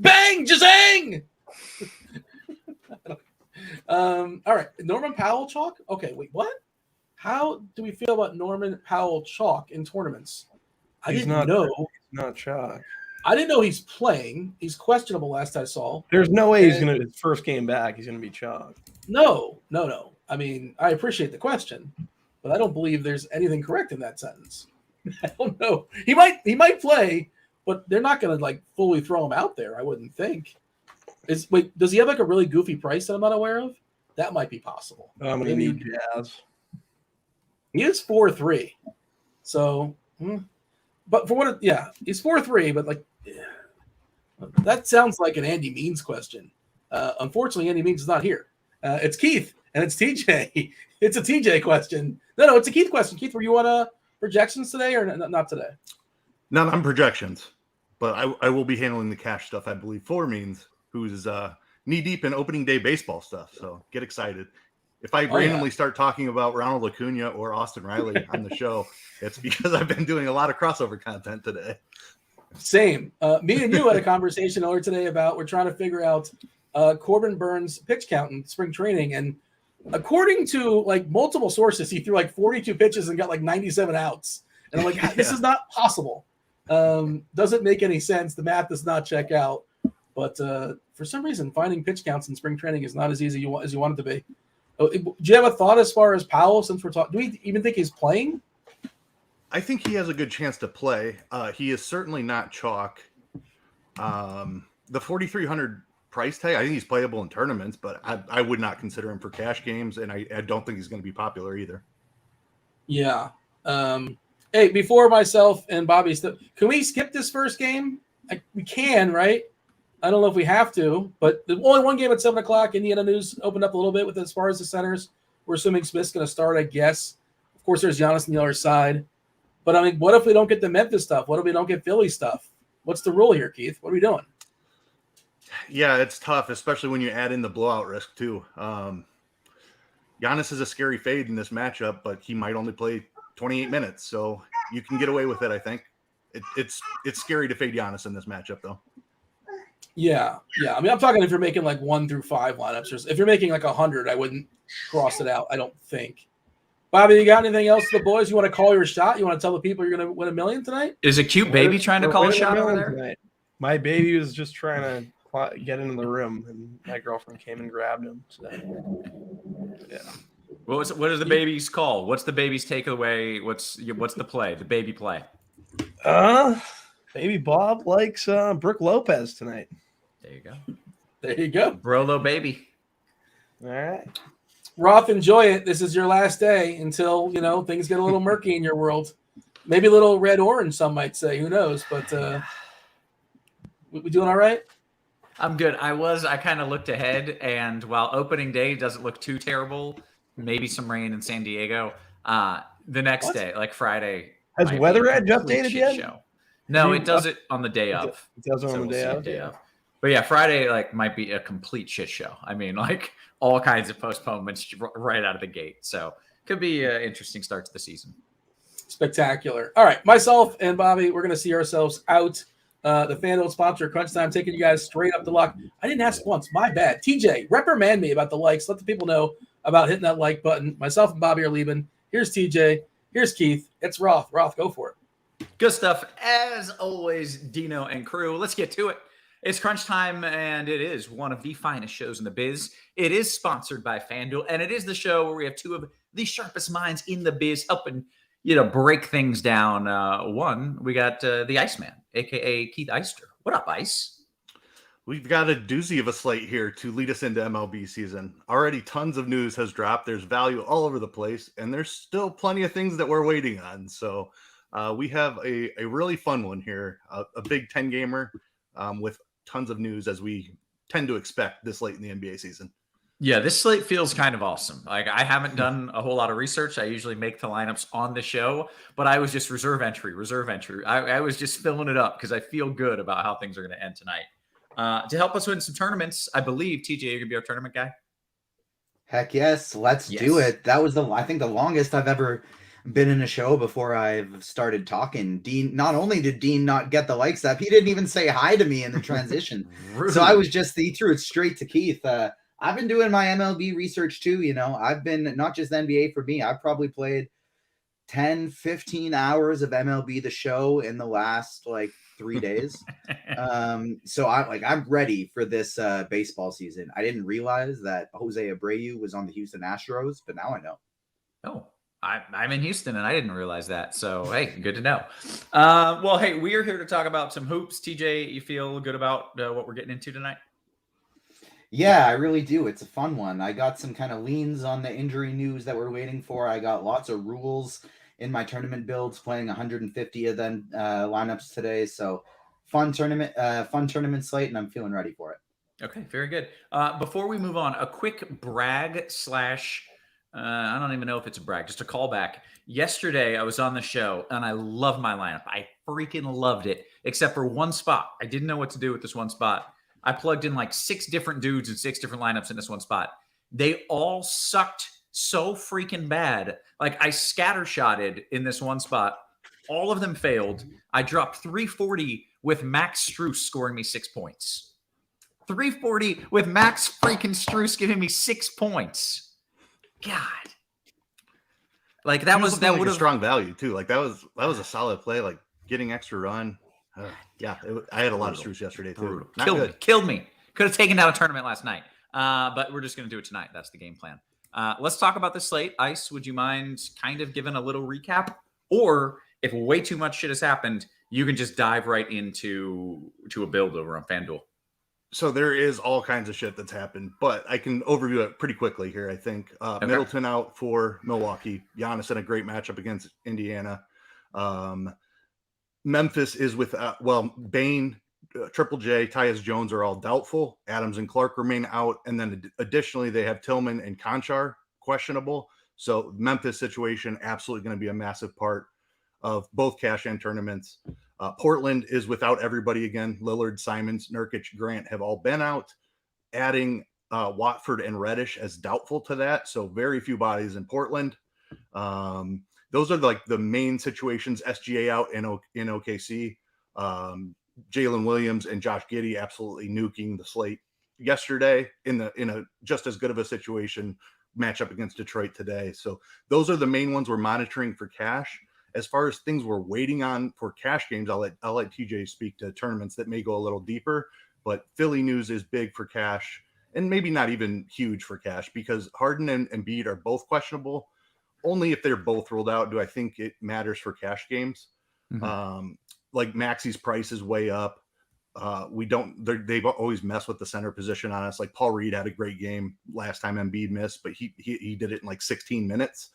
Bang, Jazang! All right, Norman Powell chalk. Okay, wait, what? How do we feel about Norman Powell chalk in tournaments? He's not chalk. I didn't know he's playing. He's questionable. Last I saw. There's no way his first game back. He's gonna be chalk. No. I mean, I appreciate the question, but I don't believe there's anything correct in that sentence. I don't know. He might play, but they're not going to like fully throw him out there. I wouldn't think. Does he have like a really goofy price that I'm not aware of? That might be possible. I'm gonna need Jazz. He is 4-3, so. But for what? Yeah, he's 4-3, but like, that sounds like an Andy Means question. Unfortunately, Andy Means is not here. It's Keith and it's TJ. It's a TJ question. No, it's a Keith question. Keith, were you on projections today or not today? Not on projections, but I will be handling the cash stuff. I believe for Means, who's knee deep in opening day baseball stuff. So get excited. If I randomly start talking about Ronald Acuna or Austin Riley on the show, it's because I've been doing a lot of crossover content today. Same. Me and you had a conversation earlier today about we're trying to figure out Corbin Burns' pitch count in spring training. And according to like multiple sources, he threw like 42 pitches and got like 97 outs. And I'm like, this is not possible. Doesn't make any sense. The math does not check out. But for some reason, finding pitch counts in spring training is not as easy as you want it to be. Do you have a thought as far as Powell, since we're talking? Do we even think he's playing? I think he has a good chance to play. He is certainly not chalk. The 4,300 price tag, I think he's playable in tournaments, but I would not consider him for cash games, and I don't think he's going to be popular either. Yeah. Hey, before myself and Bobby, can we skip this first game? We can, right? I don't know if we have to, but the only one game at 7 o'clock. Indiana News opened up a little bit with as far as the centers. We're assuming Smith's going to start, I guess. Of course, there's Giannis on the other side. But, I mean, what if we don't get the Memphis stuff? What if we don't get Philly stuff? What's the rule here, Keith? What are we doing? Yeah, it's tough, especially when you add in the blowout risk, too. Giannis is a scary fade in this matchup, but he might only play 28 minutes. So you can get away with it, I think. It's scary to fade Giannis in this matchup, though. Yeah. I mean, I'm talking if you're making like 1 through 5 lineups. Or if you're making like 100, I wouldn't cross it out, I don't think. Bobby, you got anything else to the boys? You want to call your shot? You want to tell the people you're going to win $1 million tonight? Is a cute baby trying to call a shot over there? Tonight. My baby was just trying to get into the room, and my girlfriend came and grabbed him. So, yeah. What is the baby's call? What's the baby's takeaway? What's the play? The baby play? Baby Bob likes Brooke Lopez tonight. There you go. Brolo baby. All right. Roth, enjoy it. This is your last day until, things get a little murky in your world. Maybe a little red-orange, some might say. Who knows? But we doing all right? I'm good. I kind of looked ahead, and while opening day doesn't look too terrible, maybe some rain in San Diego, the next day, like Friday. Has Weather Edge updated yet? Show. No, it does it on the day of. It does it on the day of. But yeah, Friday might be a complete shit show. I mean, all kinds of postponements right out of the gate. So could be an interesting start to the season. Spectacular. All right, myself and Bobby, we're going to see ourselves out. The Fanduel sponsor, Crunch Time, taking you guys straight up the luck. I didn't ask once. My bad. TJ, reprimand me about the likes. Let the people know about hitting that like button. Myself and Bobby are leaving. Here's TJ. Here's Keith. It's Roth. Roth, go for it. Good stuff. As always, Dino and crew. Let's get to it. It's Crunch Time, and it is one of the finest shows in the biz. It is sponsored by FanDuel, and it is the show where we have two of the sharpest minds in the biz helping break things down. One, we got the Iceman, a.k.a. Keith Eyster. What up, Ice? We've got a doozy of a slate here to lead us into MLB season. Already tons of news has dropped. There's value all over the place, and there's still plenty of things that we're waiting on. So we have a really fun one here, a big 10-gamer with tons of news, as we tend to expect this late in the NBA season. Yeah, this slate feels kind of awesome. I haven't done a whole lot of research. I usually make the lineups on the show, but I was just reserve entry. I was just filling it up because I feel good about how things are going to end tonight. To help us win some tournaments, I believe, TJ, you're going to be our tournament guy? Heck yes, let's do it. That was I think the longest I've ever been in a show before I've started talking. Dean, not only did Dean not get the likes up, he didn't even say hi to me in the transition. So I was just, he threw it straight to Keith. I've been doing my MLB research too. I've been not just NBA for me. I've probably played 10, 15 hours of MLB The Show in the last 3 days. So I'm ready for this baseball season. I didn't realize that Jose Abreu was on the Houston Astros, but now I know. Oh, I'm in Houston and I didn't realize that. So, hey, good to know. Well, hey, we are here to talk about some hoops. TJ, you feel good about what we're getting into tonight? Yeah, I really do. It's a fun one. I got some kind of leans on the injury news that we're waiting for. I got lots of rules in my tournament builds, playing 150 of them lineups today. So fun tournament slate, and I'm feeling ready for it. Okay, very good. Before we move on, a quick brag slash, I don't even know if it's a brag, just a callback. Yesterday, I was on the show, and I love my lineup. I freaking loved it, except for one spot. I didn't know what to do with this one spot. I plugged in 6 different dudes and 6 different lineups in this one spot. They all sucked so freaking bad. I scattershotted in this one spot. All of them failed. I dropped 340 with Max Strus scoring me 6 points. 340 with Max freaking Strus giving me 6 points. God. That would have a strong value too. That was a solid play. Getting extra run. I had a lot of Strus yesterday too. Killed me. Could have taken down a tournament last night. But we're just going to do it tonight. That's the game plan. Let's talk about the slate. Ice, would you mind kind of giving a little recap? Or if way too much shit has happened, you can just dive right into a build over on FanDuel. So there is all kinds of shit that's happened, but I can overview it pretty quickly here. I think Okay. Middleton out for Milwaukee. Giannis in a great matchup against Indiana. Memphis is with, Bane, Triple J, Tyus Jones are all doubtful. Adams and Clark remain out. And then additionally, they have Tillman and Conchar questionable. So Memphis situation, absolutely going to be a massive part of both cash and tournaments. Portland is without everybody again. Lillard, Simons, Nurkic, Grant have all been out. Adding Watford and Reddish as doubtful to that. So very few bodies in Portland. Those are the main situations. SGA out in OKC. Jalen Williams and Josh Giddey absolutely nuking the slate yesterday in a just as good of a situation matchup against Detroit today. So those are the main ones we're monitoring for cash. As far as things we're waiting on for cash games, I'll let TJ speak to tournaments that may go a little deeper. But Philly news is big for cash, and maybe not even huge for cash, because Harden and Embiid are both questionable. Only if they're both ruled out do I think it matters for cash games. Mm-hmm. Maxi's price is way up. They've always messed with the center position on us. Paul Reed had a great game last time Embiid missed, but he did it in 16 minutes.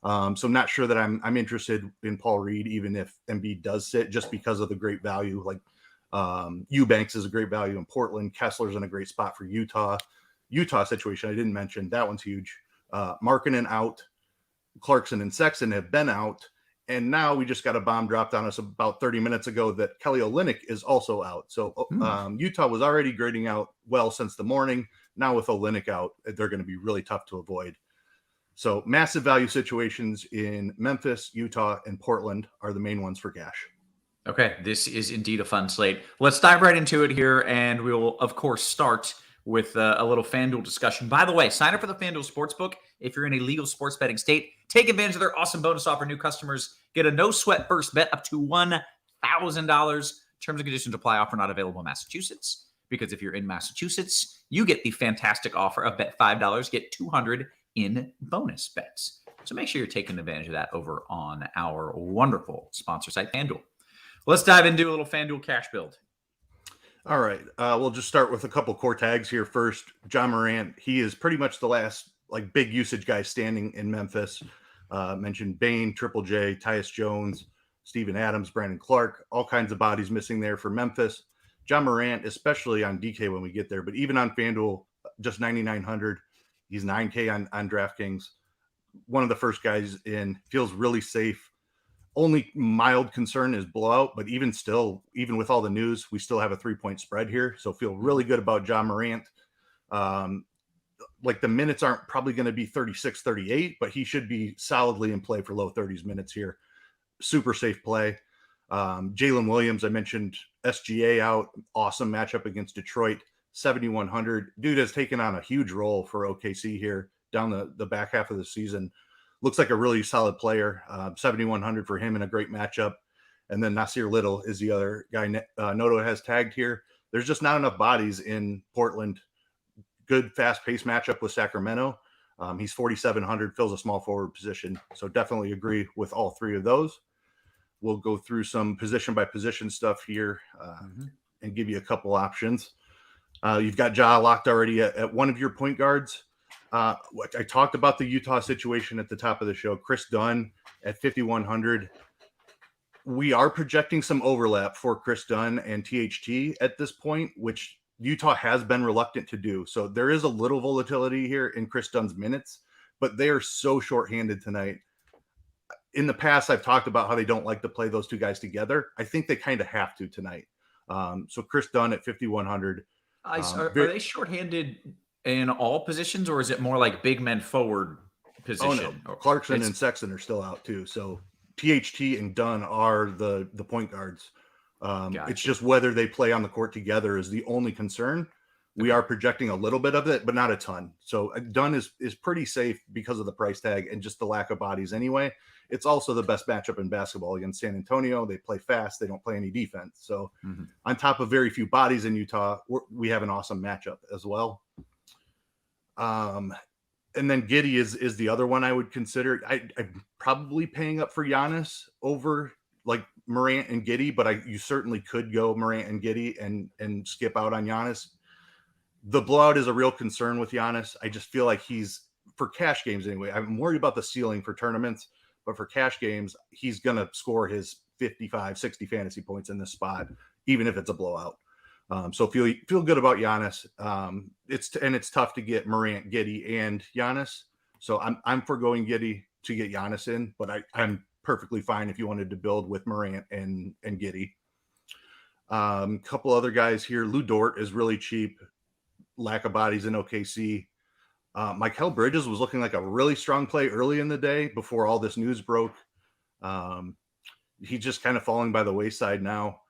So I'm not sure that I'm interested in Paul Reed, even if Embiid does sit, just because of the great value. Eubanks is a great value in Portland. Kessler's in a great spot for Utah. Utah situation I didn't mention. That one's huge. Markkanen out. Clarkson and Sexton have been out. And now we just got a bomb dropped on us about 30 minutes ago that Kelly Olynyk is also out. So Utah was already grading out well since the morning. Now with Olynyk out, they're going to be really tough to avoid. So massive value situations in Memphis, Utah, and Portland are the main ones for cash. Okay, this is indeed a fun slate. Let's dive right into it here, and we will, of course, start with a little FanDuel discussion. By the way, sign up for the FanDuel Sportsbook if you're in a legal sports betting state. Take advantage of their awesome bonus offer. New customers get a no-sweat first bet up to $1,000. Terms and conditions apply. Offer not available in Massachusetts, because if you're in Massachusetts, you get the fantastic offer of bet $5, get $200 in bonus bets. So make sure you're taking advantage of that over on our wonderful sponsor site, FanDuel. Let's dive into a little FanDuel cash build. All right. We'll just start with a couple core tags here first. John Morant, he is pretty much the last big usage guy standing in Memphis. Mentioned Bane, Triple J, Tyus Jones, Steven Adams, Brandon Clark, all kinds of bodies missing there for Memphis. John Morant, especially on DK when we get there, but even on FanDuel, just 9,900. He's 9K on DraftKings. One of the first guys in, feels really safe. Only mild concern is blowout, but even still, even with all the news, we still have a 3-point spread here. So feel really good about John Morant. like the minutes aren't probably going to be 36, 38, but he should be solidly in play for low 30s minutes here. Super safe play. Jalen Williams, I mentioned SGA out. Awesome matchup against Detroit. 7,100. Dude has taken on a huge role for OKC here down the back half of the season. Looks like a really solid player. 7,100 for him in a great matchup. And then Nasir Little is the other guy Noto has tagged here. There's just not enough bodies in Portland. Good fast-paced matchup with Sacramento. He's 4,700, fills a small forward position. So definitely agree with all three of those. We'll go through some position-by-position stuff here and give you a couple options. You've got Ja locked already at one of your point guards. I talked about the Utah situation at the top of the show. Chris Dunn at 5,100. We are projecting some overlap for Chris Dunn and THT at this point, which Utah has been reluctant to do. So there is a little volatility here in Chris Dunn's minutes, but they are so shorthanded tonight. In the past, I've talked about how they don't like to play those two guys together. I think they kind of have to tonight. So Chris Dunn at 5,100. Are they shorthanded in all positions, or is it more like big men forward position? Oh, no. Clarkson and Sexton are still out too. So THT and Dunn are the point guards. Gotcha. It's just whether they play on the court together is the only concern. We are projecting a little bit of it, but not a ton. So Dunn is pretty safe because of the price tag and just the lack of bodies anyway. It's also the best matchup in basketball against San Antonio. They play fast. They don't play any defense. So on top of very few bodies in Utah, we have an awesome matchup as well. And then Giddey is the other one I would consider. I'm probably paying up for Giannis over like Morant and Giddey, but you certainly could go Morant and Giddey and skip out on Giannis. The blowout is a real concern with Giannis. I just feel like for cash games anyway, I'm worried about the ceiling for tournaments, but for cash games, he's going to score his 55, 60 fantasy points in this spot, even if it's a blowout. So feel good about Giannis. It's tough to get Morant, Giddey, and Giannis. So I'm forgoing Giddey to get Giannis in, but I'm perfectly fine if you wanted to build with Morant and Giddey. Couple other guys here. Lou Dort is really cheap. Lack of bodies in OKC. Mikal Bridges was looking like a really strong play early in the day before all this news broke. He's just kind of falling by the wayside now.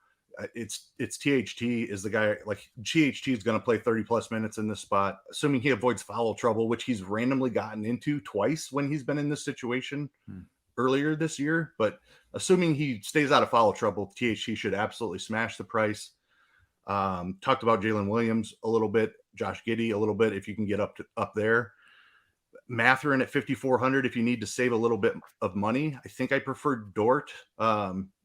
It's THT is the guy. Like THT is going to play 30 plus minutes in this spot, assuming he avoids foul trouble, which he's randomly gotten into twice when he's been in this situation earlier this year. But assuming he stays out of foul trouble, THT should absolutely smash the price. Talked about Jalen Williams a little bit, Josh Giddey a little bit, if you can get up there. Mathurin at 5,400 if you need to save a little bit of money. I think I prefer Dort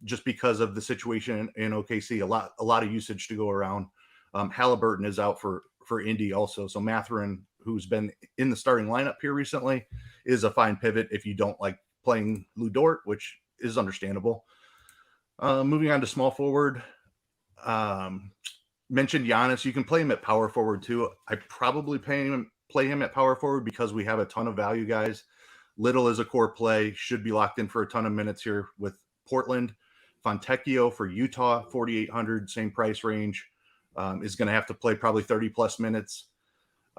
just because of the situation in OKC. A lot of usage to go around. Halliburton is out for Indy also. So Mathurin, who's been in the starting lineup here recently, is a fine pivot if you don't like playing Lou Dort, which is understandable. Moving on to small forward. Mentioned Giannis. You can play him at power forward too. I probably play him at power forward because we have a ton of value guys. Little is a core play, should be locked in for a ton of minutes here with Portland. Fontecchio for Utah, 4,800, same price range, is going to have to play probably 30 plus minutes.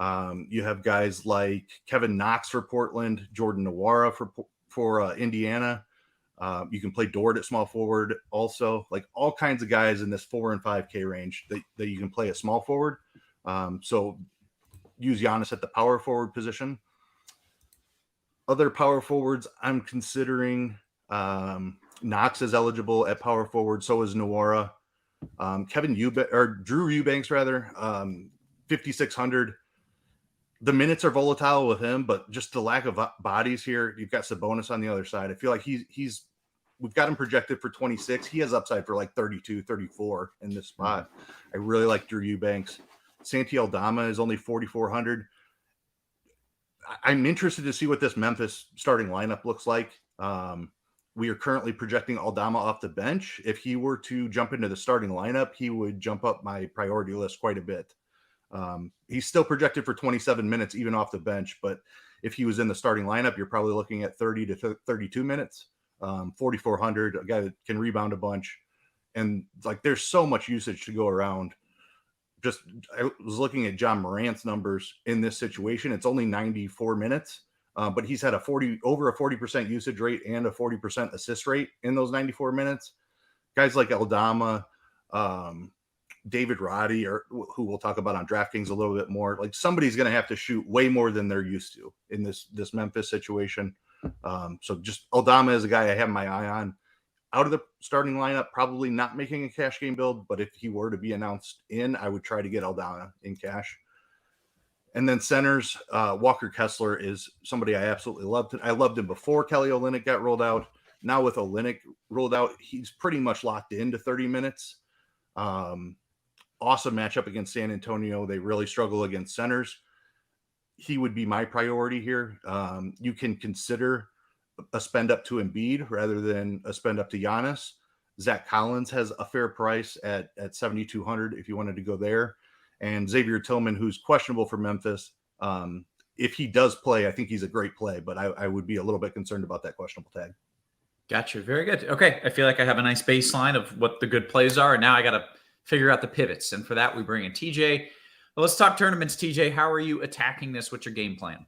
You have guys like Kevin Knox for Portland, Jordan Nwora for Indiana. You can play Dort at small forward also, like all kinds of guys in this 4 and 5K range that you can play at small forward. So use Giannis at the power forward position. Other power forwards I'm considering, Knox is eligible at power forward. So is Nwora. Drew Eubanks rather, 5,600. The minutes are volatile with him, but just the lack of bodies here. You've got Sabonis on the other side. I feel like we've got him projected for 26. He has upside for like 32, 34 in this spot. I really like Drew Eubanks. Santi Aldama is only 4,400. I'm interested to see what this Memphis starting lineup looks like. We are currently projecting Aldama off the bench. If he were to jump into the starting lineup, he would jump up my priority list quite a bit. He's still projected for 27 minutes, even off the bench. But if he was in the starting lineup, you're probably looking at 30 to 32 minutes, 4,400, a guy that can rebound a bunch. And like, there's so much usage to go around. I was looking at John Morant's numbers in this situation. It's only 94 minutes, but he's had over a 40% usage rate and a 40% assist rate in those 94 minutes. Guys like Aldama, David Roddy, or who we'll talk about on DraftKings a little bit more, like somebody's going to have to shoot way more than they're used to in this Memphis situation. So just Aldama is a guy I have my eye on. Out of the starting lineup, probably not making a cash game build, but if he were to be announced in, I would try to get Aldana in cash. And then centers, Walker Kessler is somebody I absolutely loved. I loved him before Kelly Olynyk got rolled out. Now with Olynyk rolled out, he's pretty much locked into 30 minutes. Awesome matchup against San Antonio. They really struggle against centers. He would be my priority here. You can consider a spend up to Embiid rather than a spend up to Giannis. Zach Collins has a fair price at 7,200 if you wanted to go there. And Xavier Tillman, who's questionable for Memphis. If he does play, I think he's a great play, but I would be a little bit concerned about that questionable tag. Gotcha. Very good. Okay. I feel like I have a nice baseline of what the good plays are. And now I got to figure out the pivots. And for that, we bring in TJ. Well, let's talk tournaments. TJ, how are you attacking this? What's your game plan?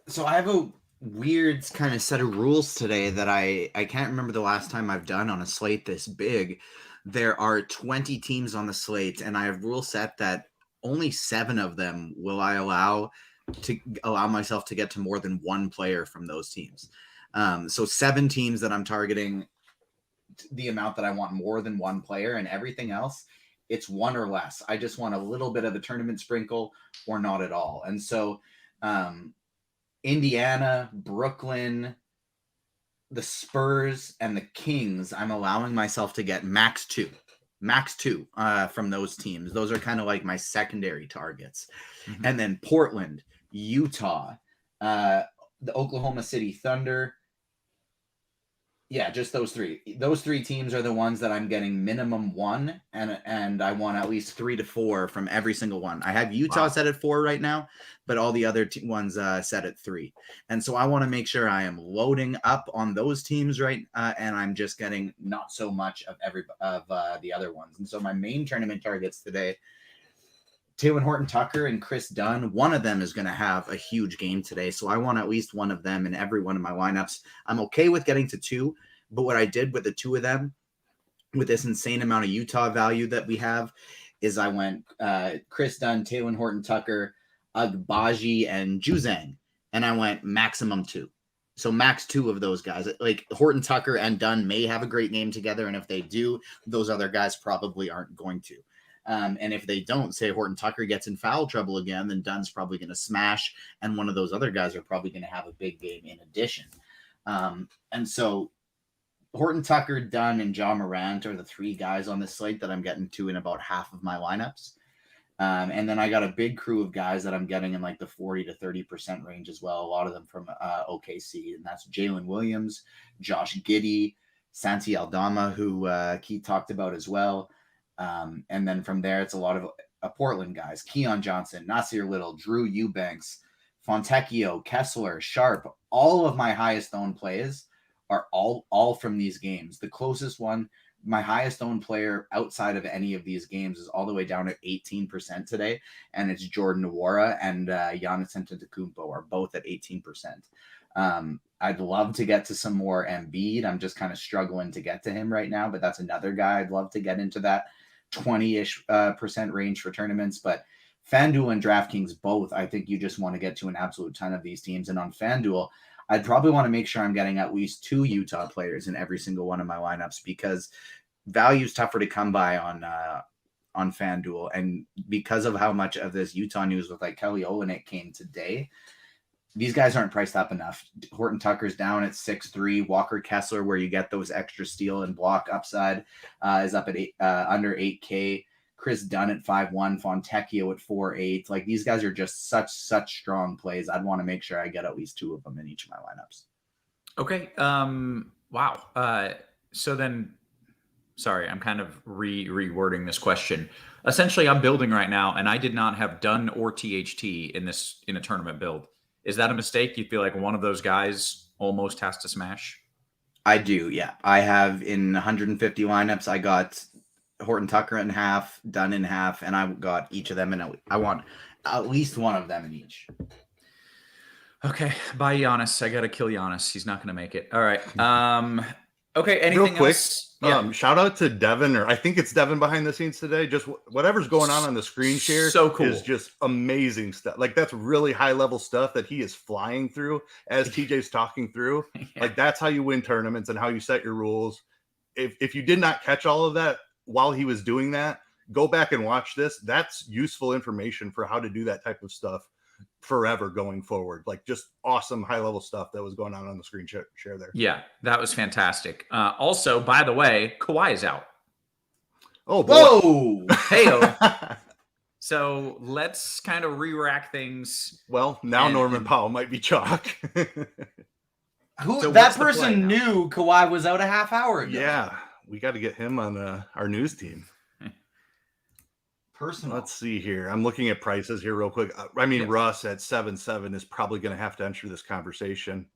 So I have a weird kind of set of rules today that I can't remember the last time I've done on a slate this big. There are 20 teams on the slate, and I have rule set that only 7 of them will I allow myself to get to more than one player from those teams. So 7 teams that I'm targeting the amount that I want more than one player, and everything else, it's 1 or less. I just want a little bit of a tournament sprinkle or not at all. And so Indiana, Brooklyn, the Spurs, and the Kings, I'm allowing myself to get max two from those teams. Those are kind of like my secondary targets. Mm-hmm. And then Portland, Utah, the Oklahoma City Thunder. Yeah, just those 3. Those 3 teams are the ones that I'm getting minimum 1, and I want at least 3 to 4 from every single one. I have Utah set at 4 right now, but all the other ones set at 3. And so I want to make sure I am loading up on those teams, right? And I'm just getting not so much of the other ones. And so my main tournament targets today, Talen Horton-Tucker and Chris Dunn, one of them is going to have a huge game today. So I want at least one of them in every one of my lineups. I'm okay with getting to 2, but what I did with the 2 of them, with this insane amount of Utah value that we have, is I went Chris Dunn, Talen Horton-Tucker, Agbaji, and Juzang. And I went maximum 2. So max 2 of those guys. Like Horton-Tucker and Dunn may have a great game together. And if they do, those other guys probably aren't going to. And if they don't, say Horton-Tucker gets in foul trouble again, then Dunn's probably going to smash, and one of those other guys are probably going to have a big game in addition. And so Horton-Tucker, Dunn, and Ja Morant are the 3 guys on the slate that I'm getting to in about half of my lineups. And then I got a big crew of guys that I'm getting in like the 40 to 30% range as well. A lot of them from OKC, and that's Jalen Williams, Josh Giddey, Santi Aldama, who Keith talked about as well. And then from there, it's a lot of Portland guys: Keon Johnson, Nasir Little, Drew Eubanks, Fontecchio, Kessler, Sharp. All of my highest owned plays are all from these games. The closest one, my highest owned player outside of any of these games, is all the way down at 18% today, and it's Jordan Nwora and Giannis Antetokounmpo are both at 18%. I'd love to get to some more Embiid. I'm just kind of struggling to get to him right now, but that's another guy I'd love to get into that 20-ish percent range for tournaments. But FanDuel and DraftKings both, I think you just want to get to an absolute ton of these teams. And on FanDuel, I'd probably want to make sure I'm getting at least 2 Utah players in every single one of my lineups, because value is tougher to come by on FanDuel. And because of how much of this Utah news with like Kelly Olynyk came today, these guys aren't priced up enough. Horton-Tucker's down at 6.3. Walker Kessler, where you get those extra steal and block upside, is up at under 8K. Chris Dunn at 5.1. Fontecchio at 4.8. Like, these guys are just such strong plays. I'd want to make sure I get at least 2 of them in each of my lineups. Okay. Wow. So then, sorry, I'm kind of rewording this question. Essentially, I'm building right now, and I did not have Dunn or THT in a tournament build. Is that a mistake? You feel like one of those guys almost has to smash? I do, yeah. I have in 150 lineups, I got Horton Tucker in half, Dunn in half, and I got each of them, and I want at least one of them in each. Okay, bye Giannis. I gotta kill Giannis. He's not gonna make it. All right. Okay. Anything Real quick, else? Yeah. Shout out to Devin, or I think it's Devin behind the scenes today. Just whatever's going on the screen share So cool. is just amazing stuff. Like that's really high level stuff that he is flying through as TJ's talking through. Yeah. Like that's how you win tournaments and how you set your rules. If you did not catch all of that while he was doing that, go back and watch this. That's useful information for how to do that type of stuff forever going forward. Like just awesome high level stuff that was going on the screen share there. Yeah, that was fantastic. Also, by the way, Kawhi is out. Oh, boy. Whoa! Heyo. So let's kind of re-rack things. Well, now Norman Powell might be chalk. That what's the play person now? knew Kawhi was out a half hour ago. Yeah, we got to get him on our news team. Personal. Let's see here. I'm looking at prices here real quick. I mean, Russ at 7.7 is probably going to have to enter this conversation.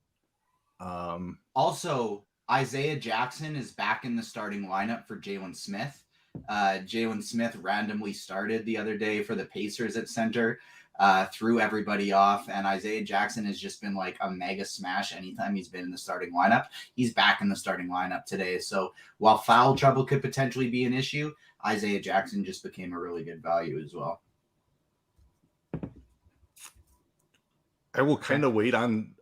Also, Isaiah Jackson is back in the starting lineup for Jalen Smith. Jalen Smith randomly started the other day for the Pacers at center, threw everybody off, and Isaiah Jackson has just been like a mega smash anytime he's been in the starting lineup. He's back in the starting lineup today. So while foul trouble could potentially be an issue, Isaiah Jackson just became a really good value as well. I will kind of wait on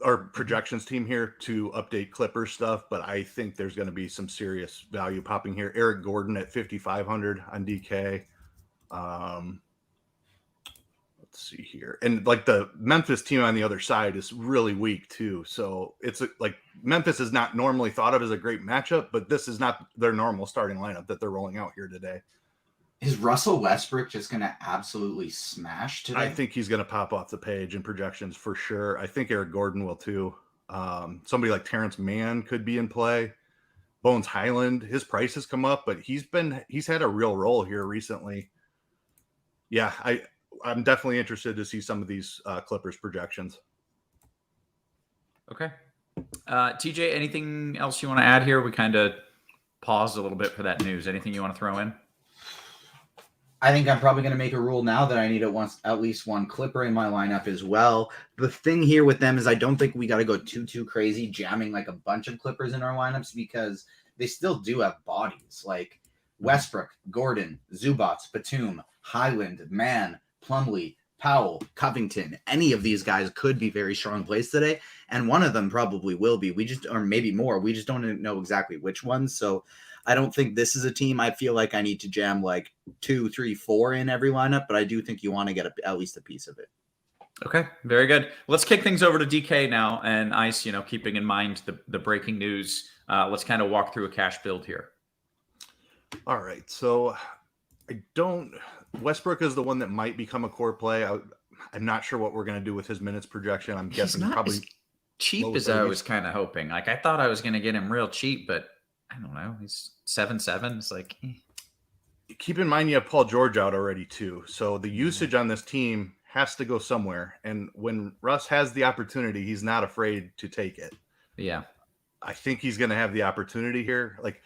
our projections team here to update Clippers stuff, but I think there's going to be some serious value popping here. Eric Gordon at 5,500 on DK. Let's see here. And like the Memphis team on the other side is really weak too. So it's like Memphis is not normally thought of as a great matchup, but this is not their normal starting lineup that they're rolling out here today. Is Russell Westbrook just going to absolutely smash today? I think he's going to pop off the page in projections for sure. I think Eric Gordon will too. Somebody like Terrence Mann could be in play. Bones Highland, his price has come up, but he's had a real role here recently. Yeah, I'm definitely interested to see some of these Clippers projections. Okay. TJ, anything else you want to add here? We kind of paused a little bit for that news. Anything you want to throw in? I think I'm probably going to make a rule now that I need at least one Clipper in my lineup as well. The thing here with them is I don't think we got to go too crazy jamming like a bunch of Clippers in our lineups because they still do have bodies like Westbrook, Gordon, Zubats, Batum, Highland, Mann, Plumlee, Powell, Covington. Any of these guys could be very strong plays today, and one of them probably will be. Or maybe more. We just don't know exactly which ones. So I don't think this is a team I feel like I need to jam like 2, 3, 4 in every lineup, but I do think you want to get at least a piece of it. Okay, very good. Let's kick things over to DK now. And Ice, keeping in mind the breaking news, let's kind of walk through a cash build here. All right. So Westbrook is the one that might become a core play. I'm not sure what we're going to do with his minutes projection. I'm guessing not probably as cheap as I was kind of hoping. Like I thought I was going to get him real cheap, but I don't know. He's 7.7. It's like, Keep in mind you have Paul George out already too. So the usage on this team has to go somewhere. And when Russ has the opportunity, he's not afraid to take it. Yeah. I think he's going to have the opportunity here. Like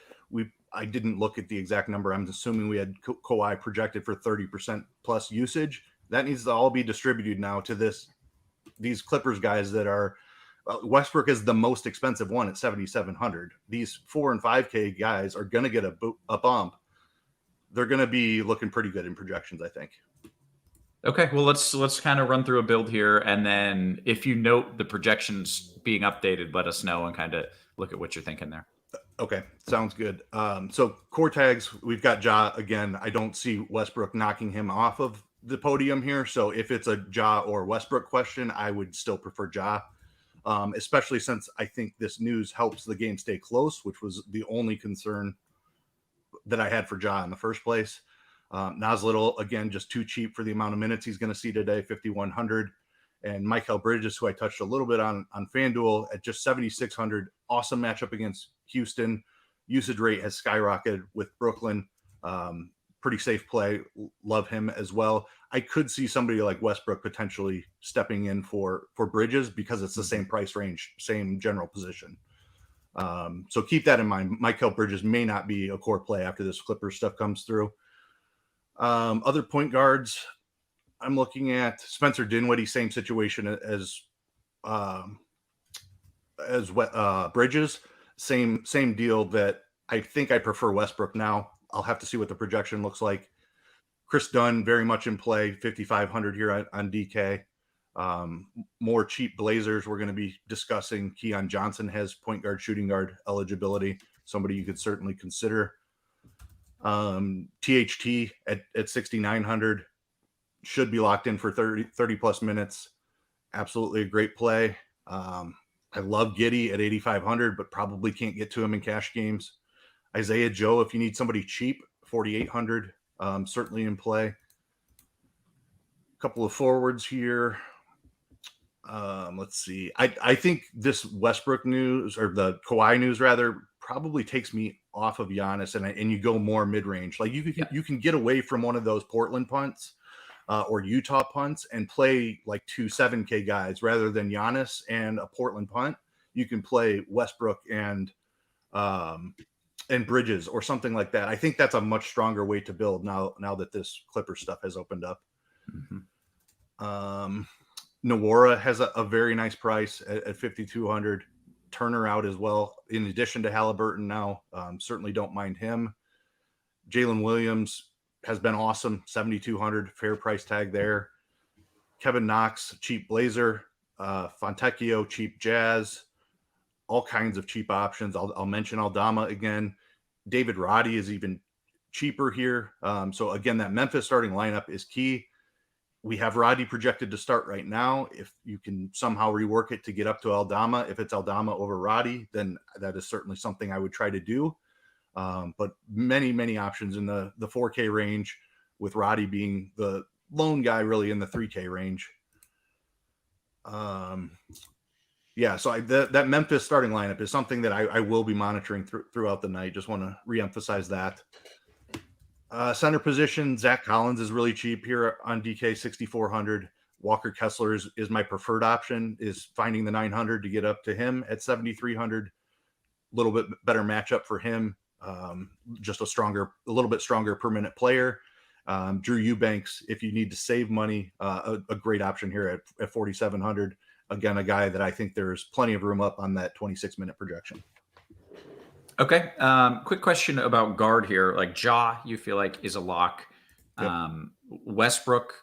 I didn't look at the exact number. I'm assuming we had Kawhi projected for 30% plus usage. That needs to all be distributed now to these Clippers guys that are Westbrook is the most expensive one at 7,700. These 4 and 5K guys are going to get a bump. They're going to be looking pretty good in projections, I think. Okay, well let's kind of run through a build here, and then if you note the projections being updated, let us know and kind of look at what you're thinking there. Okay, sounds good. So core tags, we've got Ja again. I don't see Westbrook knocking him off of the podium here. So if it's a Ja or Westbrook question, I would still prefer Ja, especially since I think this news helps the game stay close, which was the only concern that I had for Ja in the first place. Nas Little, again, just too cheap for the amount of minutes he's going to see today, 5,100. And Mikal Bridges, who I touched a little bit on FanDuel at just 7,600. Awesome matchup against Houston. Usage rate has skyrocketed with Brooklyn. Pretty safe play. Love him as well. I could see somebody like Westbrook potentially stepping in for Bridges because it's the same price range, same general position. So keep that in mind. Mikal Bridges may not be a core play after this Clippers stuff comes through. Other point guards, I'm looking at Spencer Dinwiddie, same situation as Bridges, same deal that I think I prefer Westbrook now. I'll have to see what the projection looks like. Chris Dunn, very much in play, 5,500 here on DK. More cheap Blazers we're going to be discussing. Keon Johnson has point guard, shooting guard eligibility. Somebody you could certainly consider. THT at 6,900 should be locked in for 30 plus minutes. Absolutely a great play. I love Giddey at 8,500, but probably can't get to him in cash games. Isaiah Joe, if you need somebody cheap, 4,800, certainly in play. A couple of forwards here. Let's see. I think this Westbrook news, or the Kawhi news rather, probably takes me off of Giannis, and you go more mid-range. Like you can get away from one of those Portland punts or Utah punts and play like 2 7K guys rather than Giannis and a Portland punt. You can play Westbrook and Bridges or something like that. I think that's a much stronger way to build now that this Clipper stuff has opened up. Mm-hmm. Nwora has a very nice price at 5,200. Turner out as well, in addition to Halliburton now. Certainly don't mind him. Jalen Williams has been awesome, 7,200, fair price tag there. Kevin Knox, cheap Blazer. Fontecchio, cheap Jazz. All kinds of cheap options. I'll mention Aldama again. David Roddy is even cheaper here. So again, that Memphis starting lineup is key. We have Roddy projected to start right now. If you can somehow rework it to get up to Aldama, if it's Aldama over Roddy, then that is certainly something I would try to do. But many options in the 4K range, with Roddy being the lone guy really in the 3K range. So that Memphis starting lineup is something that I will be monitoring throughout the night. Just want to reemphasize that. Center position, Zach Collins is really cheap here on DK, 6,400. Walker Kessler is my preferred option, is finding the 900 to get up to him at 7,300. A little bit better matchup for him. Just a little bit stronger per minute player. Drew Eubanks, if you need to save money, a great option here at 4,700. Again, a guy that I think there's plenty of room up on that 26-minute projection. Okay. Quick question about guard here. Like Ja, you feel like is a lock. Yep. Westbrook,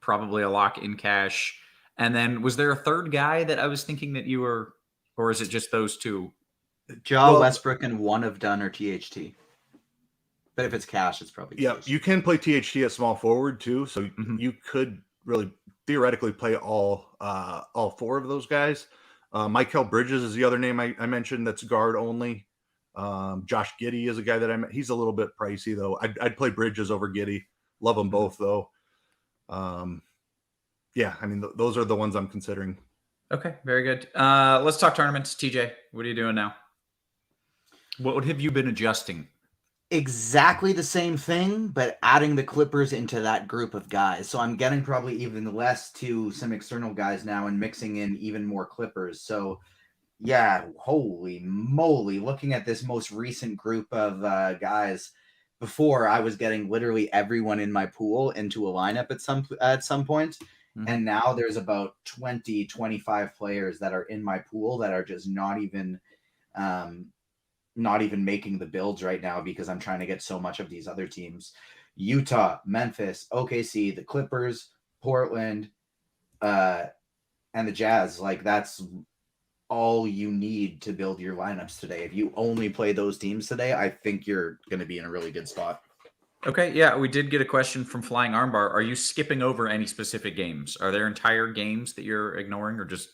probably a lock in cash. And then was there a third guy that I was thinking that you were, or is it just those two? Westbrook, and one of Dunn or THT. But if it's cash, it's probably THT. You can play THT at small forward too. So you could really theoretically play all 4 of those guys. Mikal Bridges is the other name I mentioned that's guard only. Josh Giddey is a guy that he's a little bit pricey though. I'd play Bridges over Giddey. Love them both though. Those are the ones I'm considering. Okay, very good. Let's talk tournaments. TJ, what are you doing now? What have you been adjusting? Exactly the same thing, but adding the Clippers into that group of guys. So I'm getting probably even less to some external guys now and mixing in even more Clippers. So yeah, holy moly. Looking at this most recent group of guys, before I was getting literally everyone in my pool into a lineup at some point. Mm-hmm. And now there's about 20, 25 players that are in my pool that are just not even making the builds right now because I'm trying to get so much of these other teams. Utah, Memphis, OKC, the Clippers, Portland, and the Jazz. Like, that's all you need to build your lineups today. If you only play those teams today, I think you're going to be in a really good spot. Okay, yeah, we did get a question from Flying Armbar. Are you skipping over any specific games? Are there entire games that you're ignoring, or just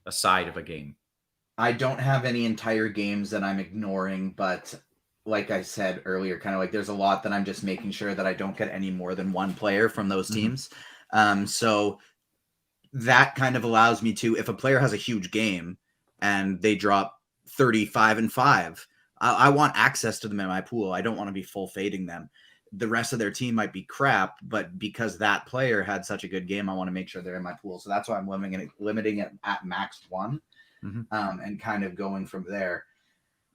a side of a game? I don't have any entire games that I'm ignoring, but like I said earlier, kind of like there's a lot that I'm just making sure that I don't get any more than one player from those teams. So that kind of allows me to, if a player has a huge game and they drop 35-5, I want access to them in my pool. I don't want to be full fading them. The rest of their team might be crap, but because that player had such a good game, I want to make sure they're in my pool. So that's why I'm limiting it at max 1. And kind of going from there.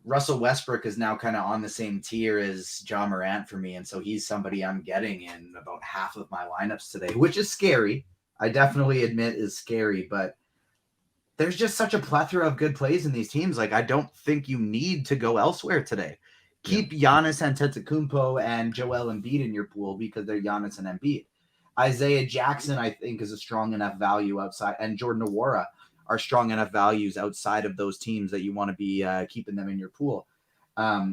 Russell Westbrook is now kind of on the same tier as Ja Morant for me. And so he's somebody I'm getting in about half of my lineups today, which is scary. I definitely admit is scary, but there's just such a plethora of good plays in these teams. Like, I don't think you need to go elsewhere today. Keep Giannis Antetokounmpo and Joel Embiid in your pool because they're Giannis and Embiid. Isaiah Jackson, I think, is a strong enough value outside, and Jordan Nwora are strong enough values outside of those teams that you want to be keeping them in your pool.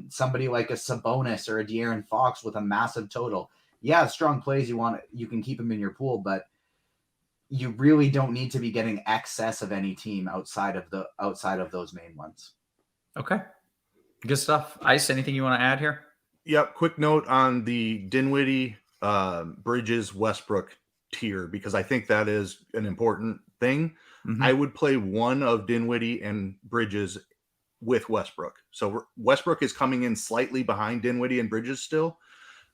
Somebody like a Sabonis or a De'Aaron Fox with a massive total. Yeah, strong plays. You can keep them in your pool, but you really don't need to be getting excess of any team outside of those main ones. Okay. Good stuff. Ice, anything you want to add here? Yep. Quick note on the Dinwiddie, Bridges, Westbrook tier, because I think that is an important thing. Mm-hmm. I would play one of Dinwiddie and Bridges with Westbrook. So Westbrook is coming in slightly behind Dinwiddie and Bridges still,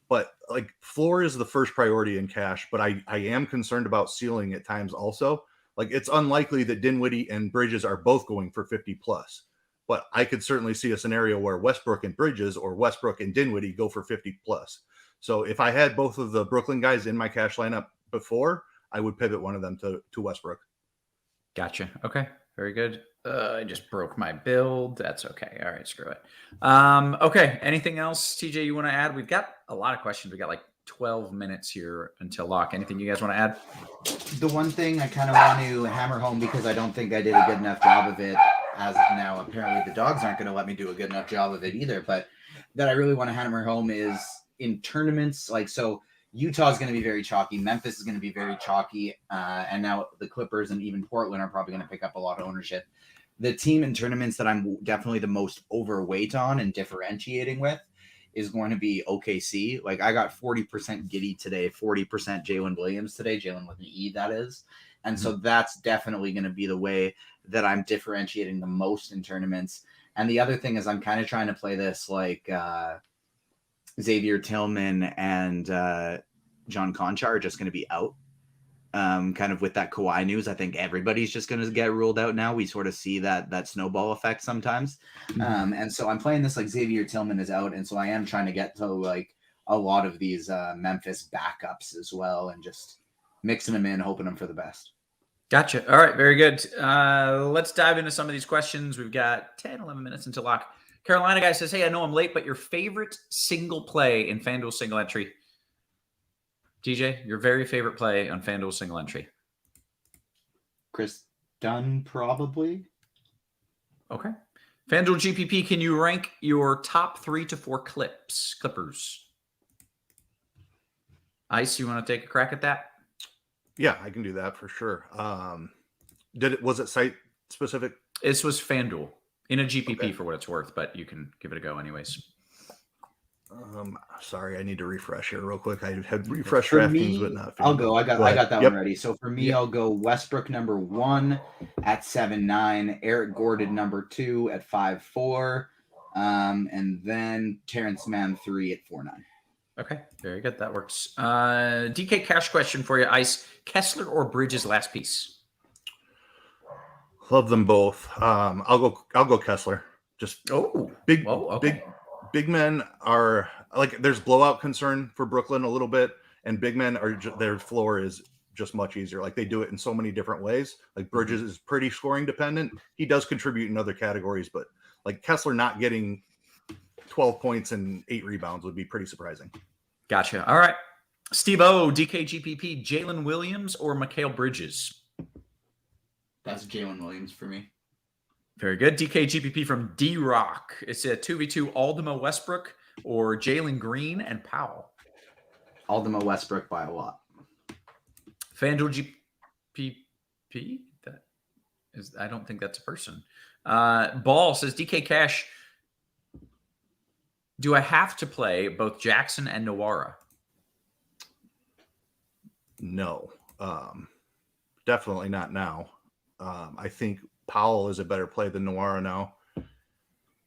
but like floor is the first priority in cash, but I am concerned about ceiling at times also. Like, it's unlikely that Dinwiddie and Bridges are both going for 50 plus, but I could certainly see a scenario where Westbrook and Bridges or Westbrook and Dinwiddie go for 50 plus. So if I had both of the Brooklyn guys in my cash lineup before, I would pivot one of them to Westbrook. Gotcha. Okay. Very good. I just broke my build. That's okay. All right. Screw it. Okay. Anything else, TJ, you want to add? We've got a lot of questions. We got like 12 minutes here until lock. Anything you guys want to add? The one thing I kind of want to hammer home, because I don't think I did a good enough job of it as of now. Apparently the dogs aren't going to let me do a good enough job of it either, but that I really want to hammer home is in tournaments. Like, so Utah's going to be very chalky. Memphis is going to be very chalky. And now the Clippers and even Portland are probably going to pick up a lot of ownership. The team in tournaments that I'm definitely the most overweight on and differentiating with is going to be OKC. Like, I got 40% Giddey today, 40% Jalen Williams today, Jalen with an E, that is. And so that's definitely going to be the way that I'm differentiating the most in tournaments. And the other thing is I'm kind of trying to play this like Xavier Tillman and John Conchar are just going to be out. Kind of with that Kawhi news, I think everybody's just going to get ruled out now. We sort of see that snowball effect sometimes. And so I'm playing this like Xavier Tillman is out. And so I am trying to get to like a lot of these Memphis backups as well and just mixing them in, hoping them for the best. Gotcha. All right. Very good. Let's dive into some of these questions. We've got 10, 11 minutes until lock. Carolina guy says, hey, I know I'm late, but your favorite single play in FanDuel single entry? TJ, your very favorite play on FanDuel single entry? Chris Dunn, probably. Okay. FanDuel GPP, can you rank your top 3 to 4 Clippers? Ice, you want to take a crack at that? Yeah, I can do that for sure. Was it site specific? This was FanDuel in a GPP okay. For what it's worth, but you can give it a go anyways. Sorry, I need to refresh here real quick. I had refreshed DraftKings, but not. I'll go. I got that one ready. So for me, I'll go Westbrook number 1 at 7.9, Eric Gordon number 2 at 5.4, and then Terrence Mann 3 at 4.9. Okay, very good. That works. DK cash question for you, Ice. Kessler or Bridges last piece? Love them both. I'll go Kessler. Just big. Big men are like, there's blowout concern for Brooklyn a little bit, and big men are their floor is just much easier. Like, they do it in so many different ways. Like, Bridges is pretty scoring dependent. He does contribute in other categories, but like Kessler not getting 12 points and 8 rebounds would be pretty surprising. Gotcha. All right. Steve O, DK GPP, Jalen Williams or Mikal Bridges? That's Jalen Williams for me. Very good. DK GPP from D-Rock. It's a 2v2 Aldemo Westbrook or Jalen Green and Powell. Aldemo Westbrook by a lot. FanDuel GPP? I don't think that's a person. Ball says, DK Cash, do I have to play both Jackson and Nwora? No. Definitely not now. I think Powell is a better play than Nwora now,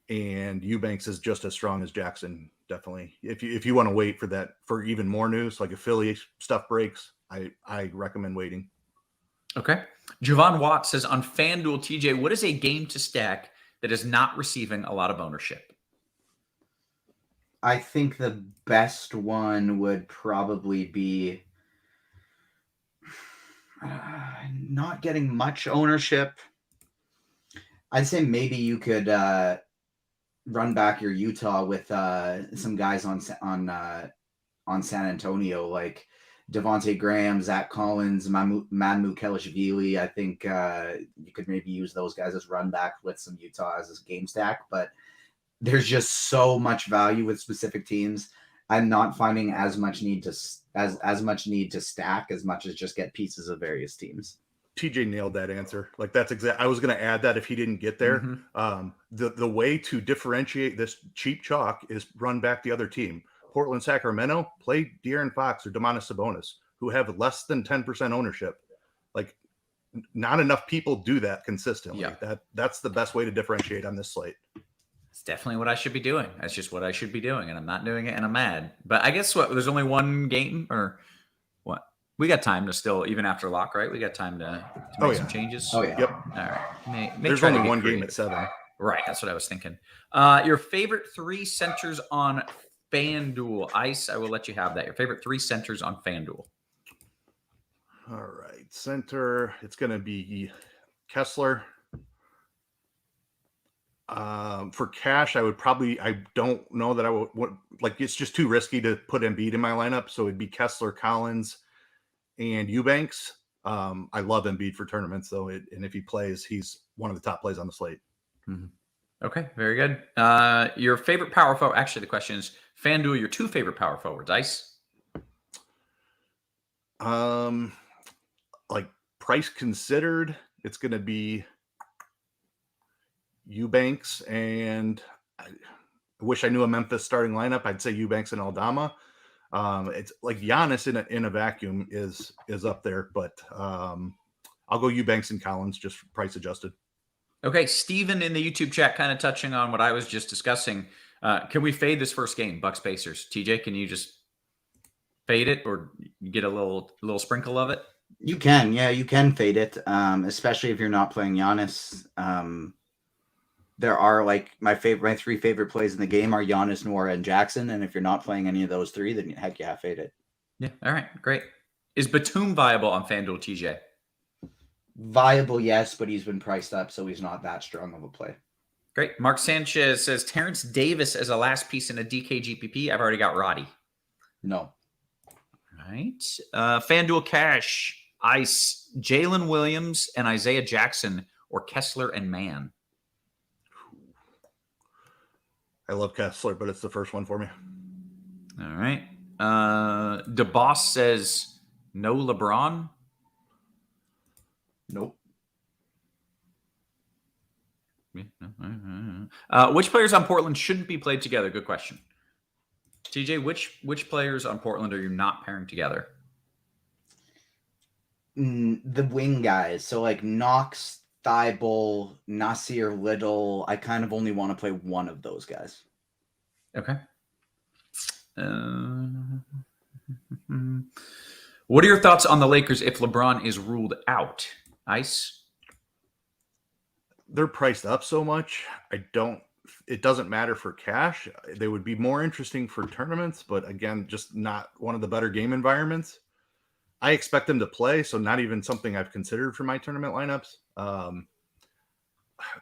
and Eubanks is just as strong as Jackson. Definitely, if you want to wait for that for even more news, like if Philly stuff breaks, I recommend waiting. Okay. Javon Watt says on FanDuel, TJ, what is a game to stack that is not receiving a lot of ownership? I think the best one would probably be not getting much ownership. I'd say maybe you could run back your Utah with some guys on San Antonio, like Devontae Graham, Zach Collins, Manu Kelishvili. I think you could maybe use those guys as run back with some Utah as a game stack, but there's just so much value with specific teams. I'm not finding as much need to stack as much as just get pieces of various teams. TJ nailed that answer. Like that's exact. I was going to add that if he didn't get there. The way to differentiate this cheap chalk is run back the other team. Portland, Sacramento, play De'Aaron Fox or Domantas Sabonis, who have less than 10% ownership. Like, not enough people do that consistently. Yeah. That's the best way to differentiate on this slate. It's definitely what I should be doing. That's just what I should be doing, and I'm not doing it, and I'm mad. But I guess there's only one game, or what? We got time to still, even after lock, right? We got time to make some changes. Oh yeah. Yep. All right. There's only one game at 7. Right. That's what I was thinking. Your favorite 3 centers on FanDuel. Ice, I will let you have that. Your favorite 3 centers on FanDuel. All right. Center, it's going to be Kessler. For cash, I don't know that I would like, it's just too risky to put Embiid in my lineup. So it'd be Kessler, Collins, and Eubanks. I love Embiid for tournaments though. And if he plays, he's one of the top plays on the slate. Okay. Very good. Your favorite power forward. Actually, the question is FanDuel, your 2 favorite power forwards. Ice. Like price considered, it's going to be Eubanks, and I wish I knew a Memphis starting lineup. I'd say Eubanks and Aldama. It's like Giannis in a vacuum is up there, but I'll go Eubanks and Collins, just price adjusted. Okay, Steven in the YouTube chat, kind of touching on what I was just discussing. Can we fade this first game, Bucks Pacers? TJ, can you just fade it or get a little sprinkle of it? You can, yeah, you can fade it, especially if you're not playing Giannis. There are like my 3 favorite plays in the game are Giannis, Nwora, and Jackson, and if you're not playing any of those 3, then heck yeah, fade it. Yeah, all right, great. Is Batum viable on FanDuel, TJ? Viable, yes, but he's been priced up, so he's not that strong of a play. Great. Mark Sanchez says Terrence Davis as a last piece in a DK GPP. I've already got Roddy. No. All right. FanDuel Cash, Ice, Jalen Williams and Isaiah Jackson, or Kessler and Mann. I love Kessler, but it's the first one for me. All right. DeBoss says no LeBron. Nope. Which players on Portland shouldn't be played together? Good question. TJ, which players on Portland are you not pairing together? The wing guys. So like Knox, Thibault, Nasir Little. I kind of only want to play one of those guys. Okay. What are your thoughts on the Lakers if LeBron is ruled out? Ice? They're priced up so much. It doesn't matter for cash. They would be more interesting for tournaments, but again, just not one of the better game environments. I expect them to play, so not even something I've considered for my tournament lineups.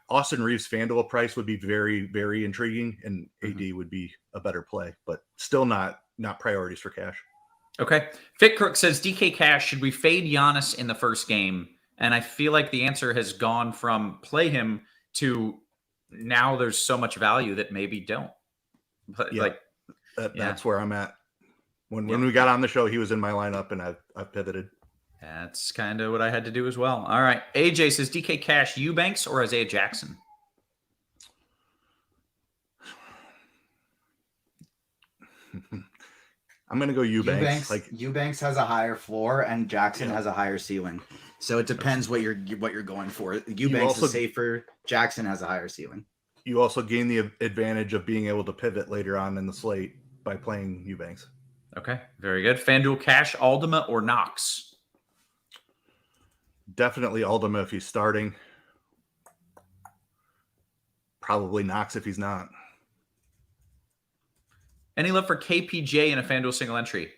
Austin Reeves' FanDuel price would be very, very intriguing, and AD would be a better play, but still not priorities for cash. Okay. Fit Crook says, DK Cash, should we fade Giannis in the first game? And I feel like the answer has gone from play him to now there's so much value that maybe don't. But yeah, that's where I'm at. When we got on the show, he was in my lineup, and I've pivoted. That's kind of what I had to do as well. All right. AJ says, DK Cash, Eubanks or Isaiah Jackson? I'm going to go Eubanks. Eubanks has a higher floor, and Jackson has a higher ceiling. So it depends what you're going for. Eubanks is safer. Jackson has a higher ceiling. You also gain the advantage of being able to pivot later on in the slate by playing Eubanks. Okay, very good. FanDuel Cash, Aldama or Knox? Definitely Aldama if he's starting. probably Knox if he's not. Any love for KPJ in a FanDuel single entry?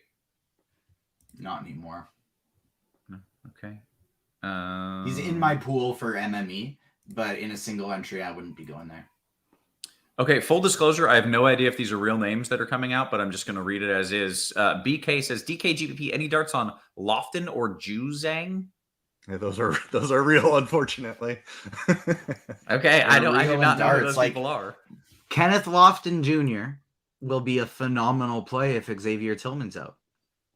Not anymore. No. Okay. He's in my pool for MME, but in a single entry, I wouldn't be going there. Okay, full disclosure, I have no idea if these are real names that are coming out, but I'm just going to read it as is. BK says, DKGPP, any darts on Lofton or Juzang? Yeah, those are real, unfortunately. Okay, I do not know who those like, people are. Kenneth Lofton Jr. will be a phenomenal play if Xavier Tillman's out.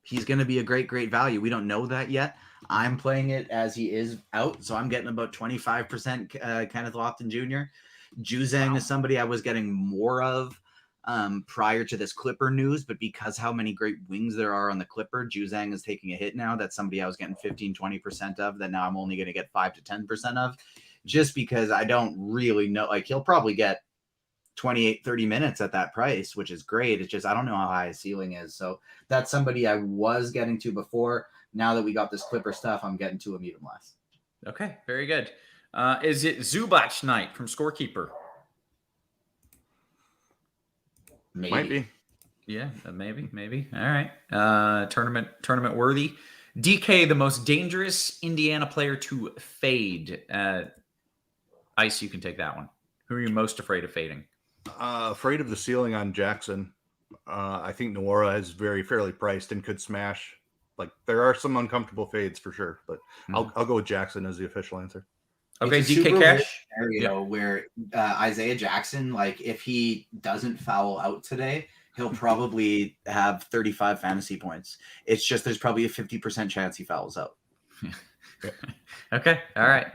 He's going to be a great value. We don't know that yet. I'm playing it as he is out, so I'm getting about 25% Kenneth Lofton Jr. Juzang is somebody I was getting more of prior to this Clipper news, but because how many great wings there are on the Clipper, Juzang is taking a hit now. That's somebody I was getting 15-20% of that now I'm only going to get 5 to 10% of, just because I don't really know. Like, he'll probably get 28-30 minutes at that price, which is great. It's just I don't know how high his ceiling is. So that's somebody I was getting to before. Now that we got this Clipper stuff, I'm getting to him even less. Okay, very good. Is it Zubac night from Scorekeeper? Maybe. Might be. Yeah, maybe. All right. Tournament worthy. DK, the most dangerous Indiana player to fade. Ice, you can take that one. Who are you most afraid of fading? Afraid of the ceiling on Jackson. I think Noora is fairly priced and could smash. Like, there are some uncomfortable fades for sure, but I'll go with Jackson as the official answer. Okay, it's a DK super Cash. weird scenario where Isaiah Jackson, like, if he doesn't foul out today, he'll probably have 35 fantasy points. It's just there's probably a 50% chance he fouls out. Okay, all right.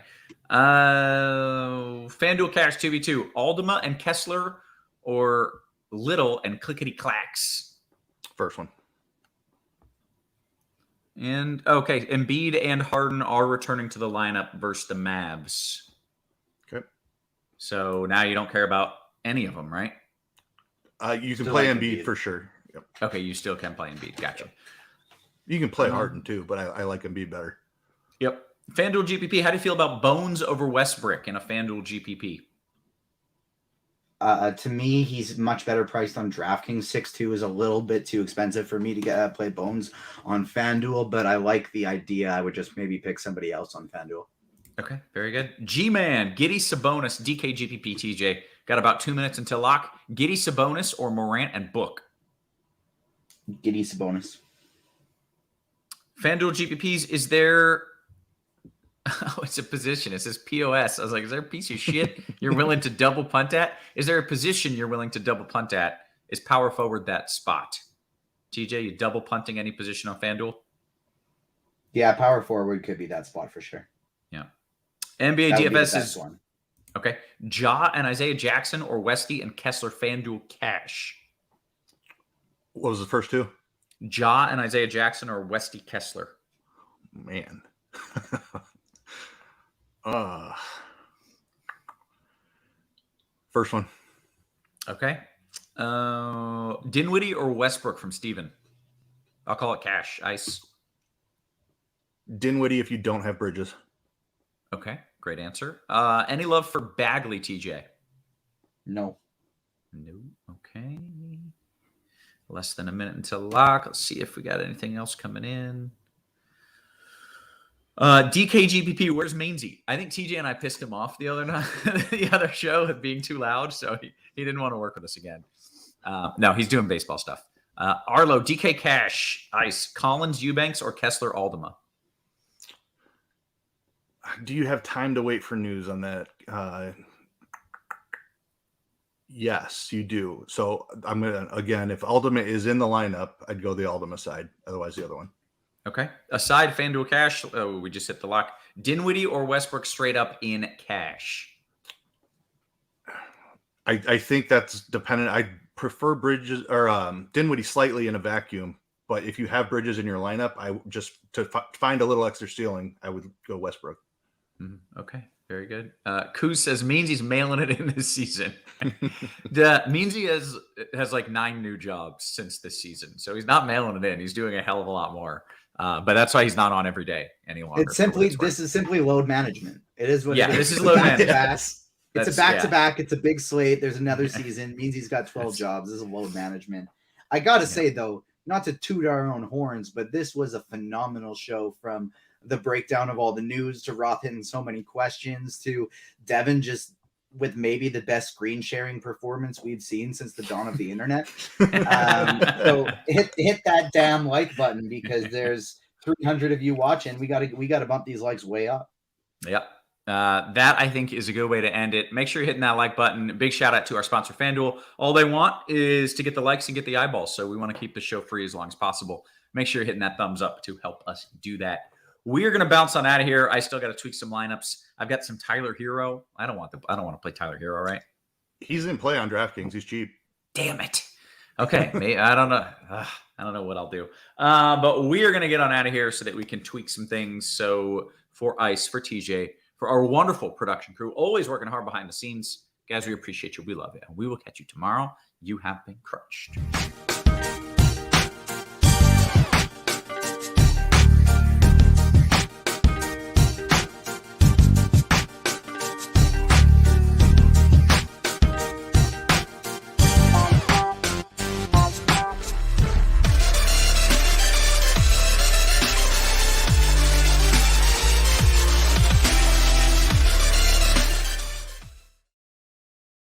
FanDuel Cash 2v2, Aldama and Kessler, or Little and Clickety Clacks? First one. And okay, Embiid and Harden are returning to the lineup versus the Mavs. Okay. So now you don't care about any of them, right? You can Still play like Embiid Embiid. for sure. Yep. Okay, you still can play Embiid. Gotcha. You can play Harden too, but I like Embiid better. Yep. FanDuel GPP, how do you feel about Bones over Westbrook in a FanDuel GPP? To me, he's much better priced on DraftKings. 6'2" is a little bit too expensive for me to get play Bones on FanDuel, but I like the idea. I would just maybe pick somebody else on FanDuel. Okay, very good. G-Man, Giddey Sabonis, DK GPP, TJ. Got about 2 minutes until lock. Giddey Sabonis or Morant and Book? Giddey Sabonis. FanDuel GPPs, is there... Oh, it's a position. It says POS. I was like, is there a piece of shit you're willing to double punt at? Is there a position you're willing to double punt at? Is power forward that spot? TJ, you double punting any position on FanDuel? Yeah, power forward could be that spot for sure. Yeah. NBA That would be the DFS best is... one. Okay. Ja and Isaiah Jackson or Westy and Kessler FanDuel Cash? What was the first two? Ja and Isaiah Jackson or Westy Kessler? Man. First one. Okay. Dinwiddie or Westbrook from Steven? I'll call it cash. Ice. Dinwiddie if you don't have Bridges. Okay. Great answer. Any love for Bagley, TJ? No. No. Okay. Less than a minute until lock. Let's see if we got anything else coming in. DKGPP, where's Mainzy? I think TJ and I pissed him off the other night, the other show with being too loud, so he didn't want to work with us again. No, he's doing baseball stuff. Arlo, DK Cash, Ice, Collins, Eubanks, or Kessler Aldama? Do you have time to wait for news on that? Yes, you do. So I'm gonna, again, if Aldama is in the lineup, I'd go the Aldama side. Otherwise, the other one. Okay. Aside FanDuel Cash, we just hit the lock. Dinwiddie or Westbrook straight up in cash? I think that's dependent. I prefer Bridges or Dinwiddie slightly in a vacuum. But if you have Bridges in your lineup, I just to find a little extra ceiling, I would go Westbrook. Okay, very good. Kuz says Meansy's mailing it in this season. Meansy has like 9 new jobs since this season, so he's not mailing it in. He's doing a hell of a lot more. But that's why he's not on every day any longer. This is simply load management. It is what it is. This is load management. It's a back-to-back. It's a big slate. There's another season. Means he's got 12 jobs. This is load management. I got to say, though, not to toot our own horns, but this was a phenomenal show, from the breakdown of all the news to Roth hitting so many questions to Devin just with maybe the best screen sharing performance we've seen since the dawn of the internet. So hit that damn like button, because there's 300 of you watching. We gotta bump these likes way up. Yep. That, I think, is a good way to end it. Make sure you're hitting that like button. Big shout out to our sponsor, Fanduel. All they want is to get the likes and get the eyeballs. So we want to keep the show free as long as possible. Make sure you're hitting that thumbs up to help us do that. We're going to bounce on out of here. I still got to tweak some lineups. I've got some Tyler Hero. I don't want to play Tyler Hero, right? He's in play on DraftKings. He's cheap. Damn it. Okay. I don't know. I don't know what I'll do. But we are going to get on out of here so that we can tweak some things. So for Ice, for TJ, for our wonderful production crew, always working hard behind the scenes. Guys, we appreciate you. We love you. And we will catch you tomorrow. You have been crushed.